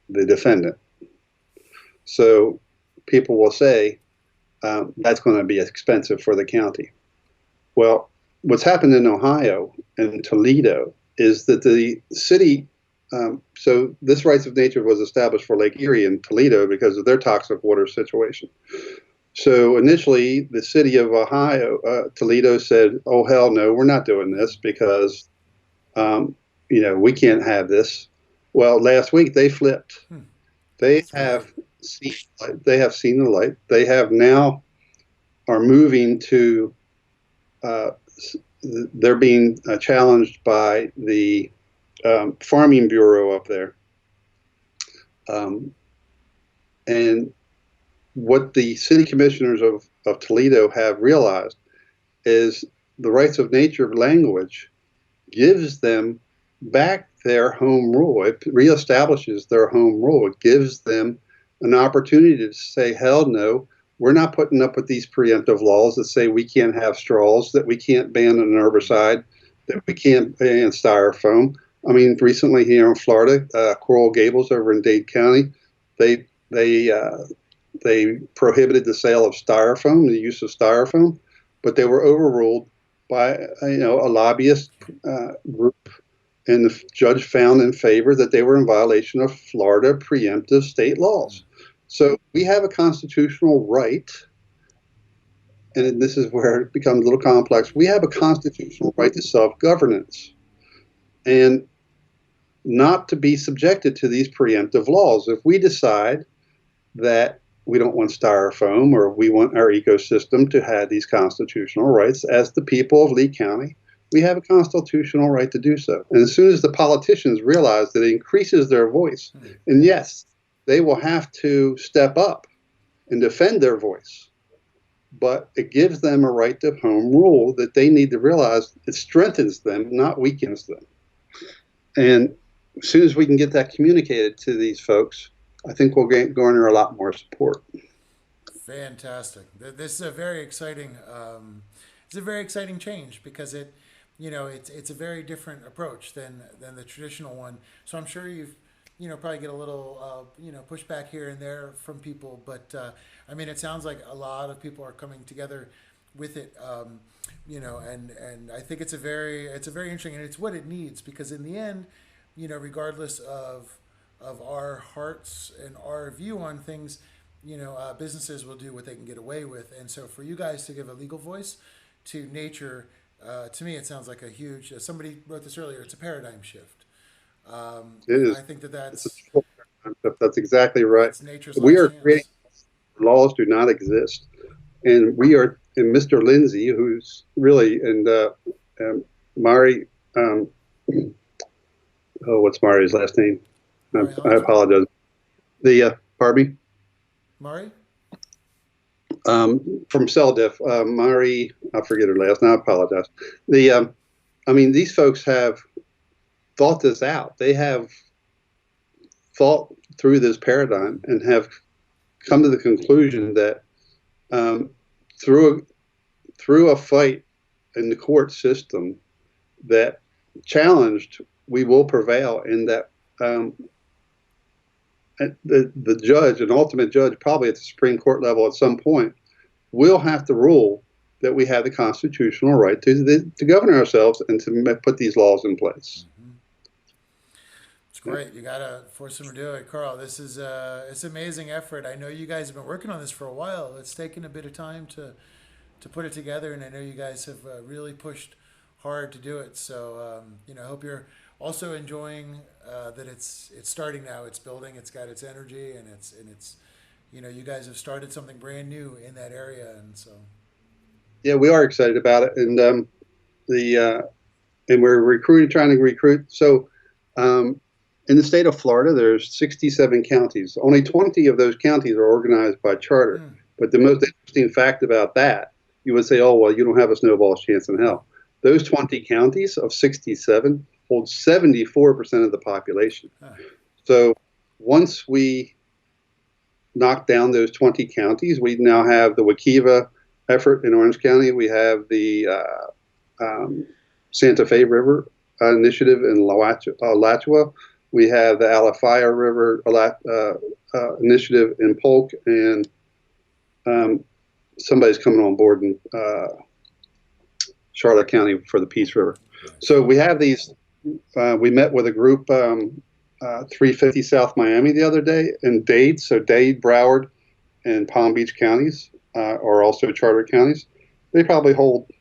the defendant. So people will say that's going to be expensive for the county. Well, what's happened in Ohio and Toledo is that the city, so this rights of nature was established for Lake Erie and Toledo because of their toxic water situation. So initially, the city of Toledo said, oh, hell no, we're not doing this because, we can't have this. Well, last week they flipped. They have seen the light. They have now are moving to, they're being challenged by the Farming Bureau up there. And what the city commissioners of Toledo have realized is the rights of nature language gives them back their home rule. It reestablishes their home rule. It gives them an opportunity to say, hell no, we're not putting up with these preemptive laws that say we can't have straws, that we can't ban an herbicide, that we can't ban styrofoam. I mean, recently here in Florida, Coral Gables over in Dade County, they prohibited the sale of styrofoam, the use of styrofoam, but they were overruled by a lobbyist group, and the judge found in favor that they were in violation of Florida preemptive state laws. So we have a constitutional right, and this is where it becomes a little complex. We have a constitutional right to self-governance, and not to be subjected to these preemptive laws. If we decide that we don't want styrofoam or we want our ecosystem to have these constitutional rights, as the people of Lee County, we have a constitutional right to do so. And as soon as the politicians realize that it increases their voice, and yes, they will have to step up and defend their voice, but it gives them a right to home rule that they need to realize it strengthens them, not weakens them. And as soon as we can get that communicated to these folks, I think we'll garner a lot more support.
Fantastic. This is a very exciting. It's a very exciting change because it's a very different approach than the traditional one. So I'm sure you've probably get a little pushback here and there from people, but I mean it sounds like a lot of people are coming together with it. And I think it's a very interesting, and it's what it needs, because in the end, regardless of our hearts and our view on things, businesses will do what they can get away with. And so for you guys to give a legal voice to nature, to me, it sounds like a huge, somebody wrote this earlier, it's a paradigm shift.
It is.
I think that's
exactly right. We are creating laws do not exist. And we are, and Mr. Lindsay, who's really, and Mari, what's Mari's last name? I apologize. Pardon me?
Mari?
From CELDIF, Mari, I forget her last name, I apologize. These folks have thought this out. They have thought through this paradigm and have come to the conclusion that through a fight in the court system that challenged, we will prevail, and that the judge, an ultimate judge, probably at the Supreme Court level at some point, will have to rule that we have the constitutional right to govern ourselves and to put these laws in place.
It's great. You got to force them to do it. Karl, this is it's an amazing effort. I know you guys have been working on this for a while. It's taken a bit of time to put it together, and I know you guys have really pushed hard to do it. So, I hope you're also enjoying that it's starting now. It's building. It's got its energy, and it's you guys have started something brand new in that area, and so.
Yeah, we are excited about it, and and we're trying to recruit. So, in the state of Florida, there's 67 counties. Only 20 of those counties are organized by charter. But the most interesting fact about that, you would say, oh, well, you don't have a snowball's chance in hell. Those 20 counties of 67 hold 74% of the population. So once we knock down those 20 counties, we now have the Wekiva effort in Orange County. We have the Santa Fe River initiative in Alachua. We have the Alafaya River initiative in Polk, and somebody's coming on board in Charlotte County for the Peace River. So we have these. We met with a group, 350 South Miami the other day, in Dade. So Dade, Broward, and Palm Beach counties are also charter counties. They probably hold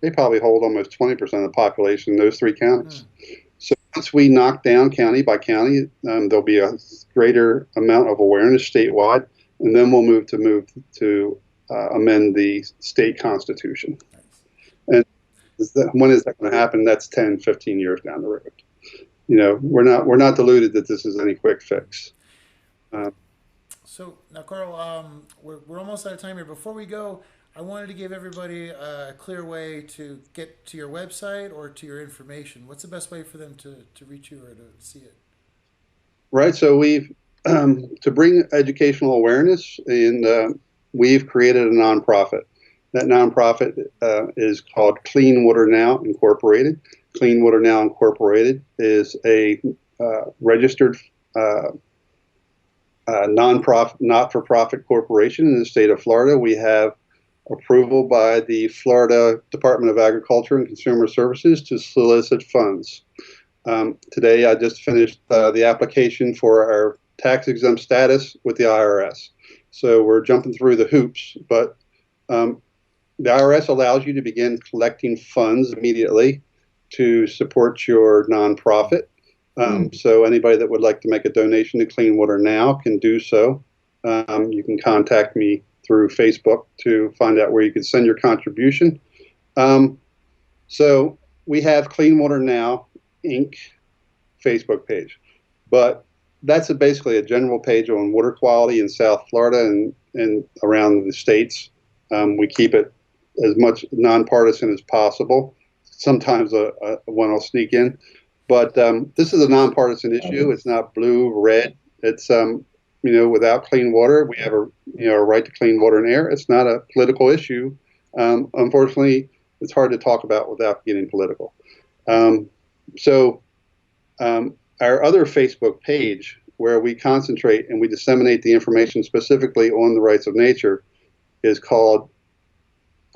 almost 20% of the population in those three counties. So once we knock down county by county, there'll be a greater amount of awareness statewide, and then we'll move to amend the state constitution. And when is that going to happen? That's 10, 15 years down the road. We're not deluded that this is any quick fix.
So now, Karl, we're almost out of time here. Before we go, I wanted to give everybody a clear way to get to your website or to your information. What's the best way for them to reach you or to see it?
Right. So we've to bring educational awareness, and we've created a nonprofit. That nonprofit is called Clean Water Now Incorporated. Clean Water Now Incorporated is a registered nonprofit, not-for-profit corporation in the state of Florida. We have approval by the Florida Department of Agriculture and Consumer Services to solicit funds. Today, I just finished the application for our tax-exempt status with the IRS. So we're jumping through the hoops, but the IRS allows you to begin collecting funds immediately to support your nonprofit. So anybody that would like to make a donation to Clean Water Now can do so. You can contact me through Facebook to find out where you can send your contribution. So we have Clean Water Now, Inc. Facebook page. But that's basically a general page on water quality in South Florida and around the states. We keep it as much nonpartisan as possible. Sometimes one will sneak in. But this is a nonpartisan issue. It's not blue, red. It's, without clean water, we have a right to clean water and air. It's not a political issue. Unfortunately, it's hard to talk about without getting political. Our other Facebook page, where we concentrate and we disseminate the information specifically on the rights of nature, is called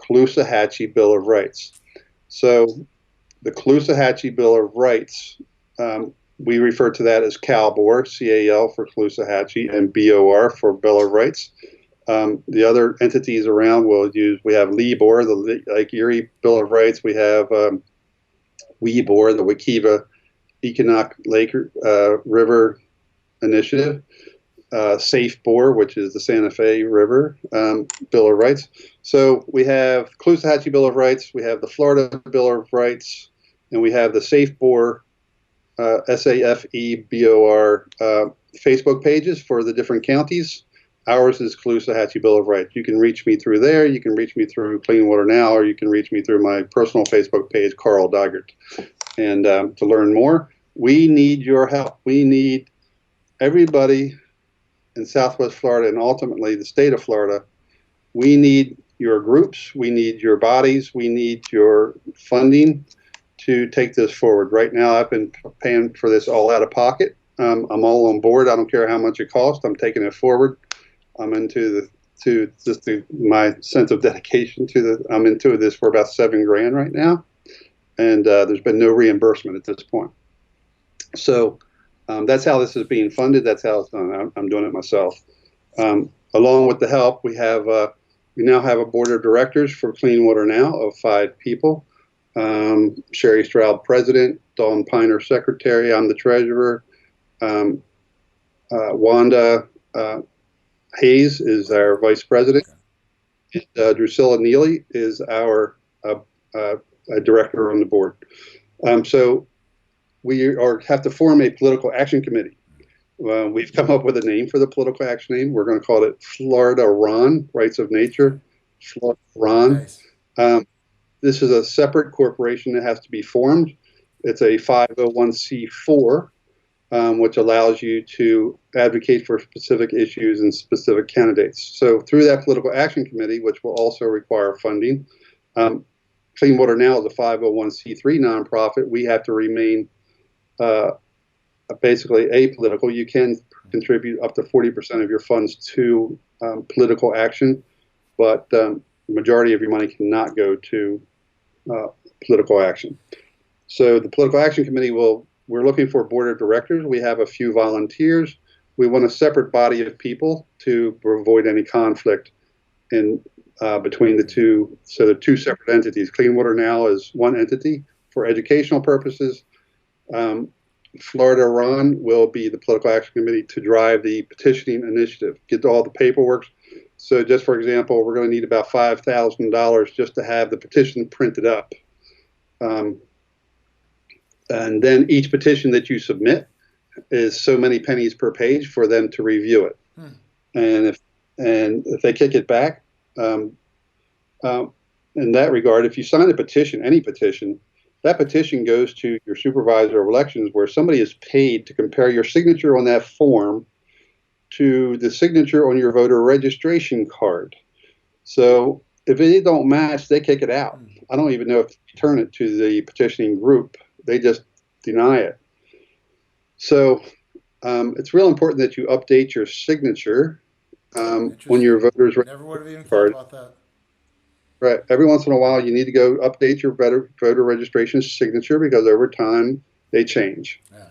Caloosahatchee Bill of Rights. So the Caloosahatchee Bill of Rights, we refer to that as CalBOR, C-A-L for Caloosahatchee, and B-O-R for Bill of Rights. The other entities around we have LEBOR, the Lake Erie Bill of Rights. We have WEBOR, the Wekiva Economic Lake River Initiative. SafeBOR, which is the Santa Fe River Bill of Rights. So we have Caloosahatchee Bill of Rights, we have the Florida Bill of Rights, and we have the SafeBOR, SAFEBOR Facebook pages for the different counties. Ours is Caloosahatchee Bill of Rights. You can reach me through there. You can reach me through Clean Water Now, or you can reach me through my personal Facebook page, Karl Deigert. And to learn more, we need your help. We need everybody in Southwest Florida and ultimately the state of Florida. We need your groups. We need your bodies. We need your funding to take this forward. Right now, I've been paying for this all out of pocket. I'm all on board. I don't care how much it costs. I'm taking it forward. I'm into my sense of dedication I'm into this for about $7,000 right now. And there's been no reimbursement at this point. So that's how this is being funded. That's how it's done. I'm doing it myself. Along with the help, we now have a board of directors for Clean Water Now of 5 people. Sherry Stroud, president. Dawn Piner, secretary. I'm the treasurer. Wanda Hayes is our vice president. Drusilla Neely is our director on the board. So we have to form a political action committee. We've come up with a name for the political action name. We're going to call it Florida RON, Rights of Nature. Florida RON. Nice. This is a separate corporation that has to be formed. It's a 501c4, which allows you to advocate for specific issues and specific candidates. So through that political action committee, which will also require funding, Clean Water Now is a 501c3 nonprofit. We have to remain basically apolitical. You can contribute up to 40% of your funds to political action, but the majority of your money cannot go to political action. So the political action committee we're looking for a board of directors. We have a few volunteers. We want a separate body of people to avoid any conflict between the two. So the 2 separate entities. Clean Water Now is one entity for educational purposes. Florida RON will be the political action committee to drive the petitioning initiative, get all the paperwork. So just for example, we're going to need about $5,000 just to have the petition printed up. And then each petition that you submit is so many pennies per page for them to review it. And if they kick it back, in that regard, if you sign a petition, any petition, that petition goes to your supervisor of elections, where somebody is paid to compare your signature on that form to the signature on your voter registration card. So if they don't match, they kick it out. I don't even know if you turn it to the petitioning group. They just deny it. So it's real important that you update your signature when your voters
never would have even thought about that.
Right. Every once in a while, you need to go update your voter registration signature, because over time they change. Yeah.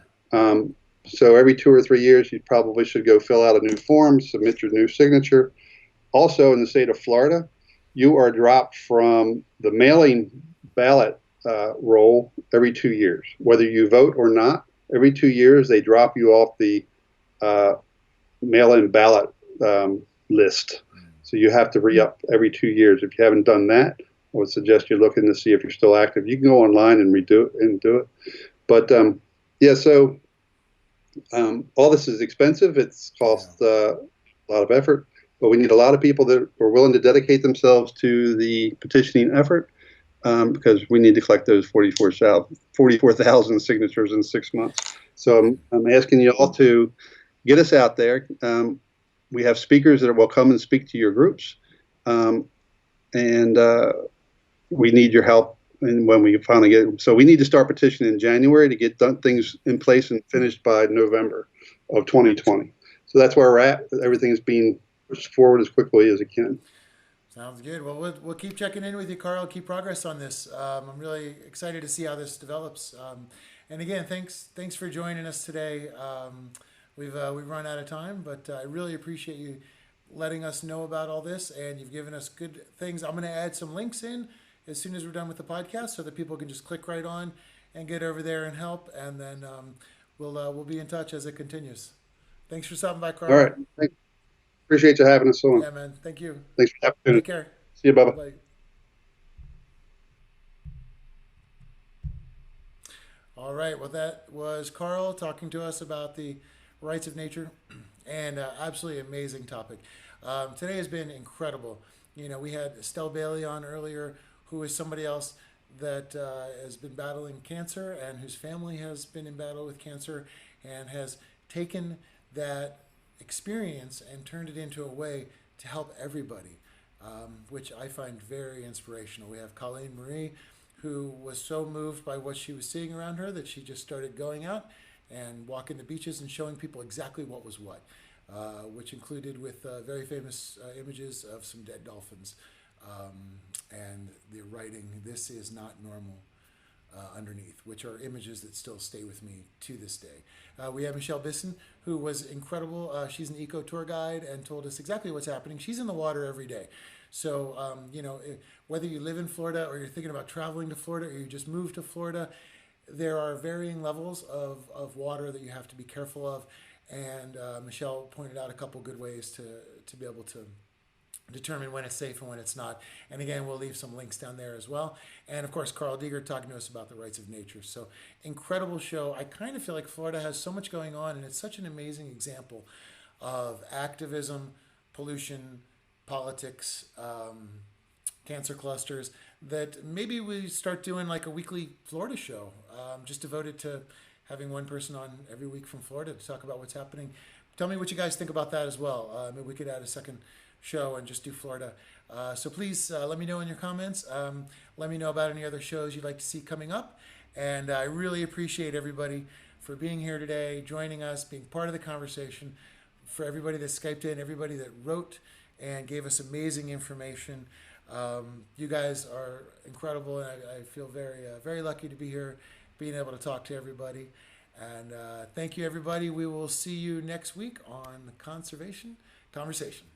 So every 2 or 3 years, you probably should go fill out a new form, submit your new signature. Also, in the state of Florida, you are dropped from the mailing ballot roll every 2 years. Whether you vote or not, every 2 years they drop you off the mail-in ballot list. So you have to re-up every 2 years. If you haven't done that, I would suggest you're looking to see if you're still active. You can go online and redo it and do it. But so all this is expensive. It's cost a lot of effort, but we need a lot of people that are willing to dedicate themselves to the petitioning effort, because we need to collect those 44,000 signatures in 6 months. So I'm asking you all to get us out there. We have speakers that will come and speak to your groups, and we need your help. And when we finally get, so we need to start petitioning in January to get things in place and finished by November of 2020. So that's where we're at. Everything is being pushed forward as quickly as it can.
Sounds good. Well, we'll keep checking in with you, Karl. Keep progress on this. I'm really excited to see how this develops. And again, thanks for joining us today. We've run out of time, but I really appreciate you letting us know about all this, and you've given us good things. I'm going to add some links in as soon as we're done with the podcast, so that people can just click right on and get over there and help. And then we'll be in touch as it continues. Thanks for stopping by, Karl.
All right. Appreciate you having us on.
Yeah, man. Thank you.
Thanks for having me.
Take care.
See you. Bye-bye.
Bye. All right. Well, that was Karl talking to us about the rights of nature, and absolutely amazing topic. Today has been incredible. We had Stel Bailey on earlier, who is somebody else that has been battling cancer and whose family has been in battle with cancer and has taken that experience and turned it into a way to help everybody, which I find very inspirational. We have Colleen Marie, who was so moved by what she was seeing around her that she just started going out and walking the beaches and showing people exactly what was what, which included with very famous images of some dead dolphins, and the writing, "This is not normal," underneath, which are images that still stay with me to this day. We have Michelle Bisson, who was incredible. She's an eco tour guide and told us exactly what's happening. She's in the water every day. So, whether you live in Florida or you're thinking about traveling to Florida or you just moved to Florida, there are varying levels of water that you have to be careful of. And Michelle pointed out a couple good ways to be able to determine when it's safe and when it's not. And again, we'll leave some links down there as well. And of course, Karl Deigert talking to us about the rights of nature. So incredible show. I kind of feel like Florida has so much going on, and it's such an amazing example of activism, pollution, politics, cancer clusters, that maybe we start doing like a weekly Florida show, just devoted to having one person on every week from Florida to talk about what's happening. Tell me what you guys think about that as well. Maybe we could add a second show and just do Florida. So please let me know in your comments. Let me know about any other shows you'd like to see coming up. And I really appreciate everybody for being here today, joining us, being part of the conversation, for everybody that Skyped in, everybody that wrote and gave us amazing information. You guys are incredible, and I feel very lucky to be here, being able to talk to everybody. And thank you, everybody. We will see you next week on the Conservation Conversation.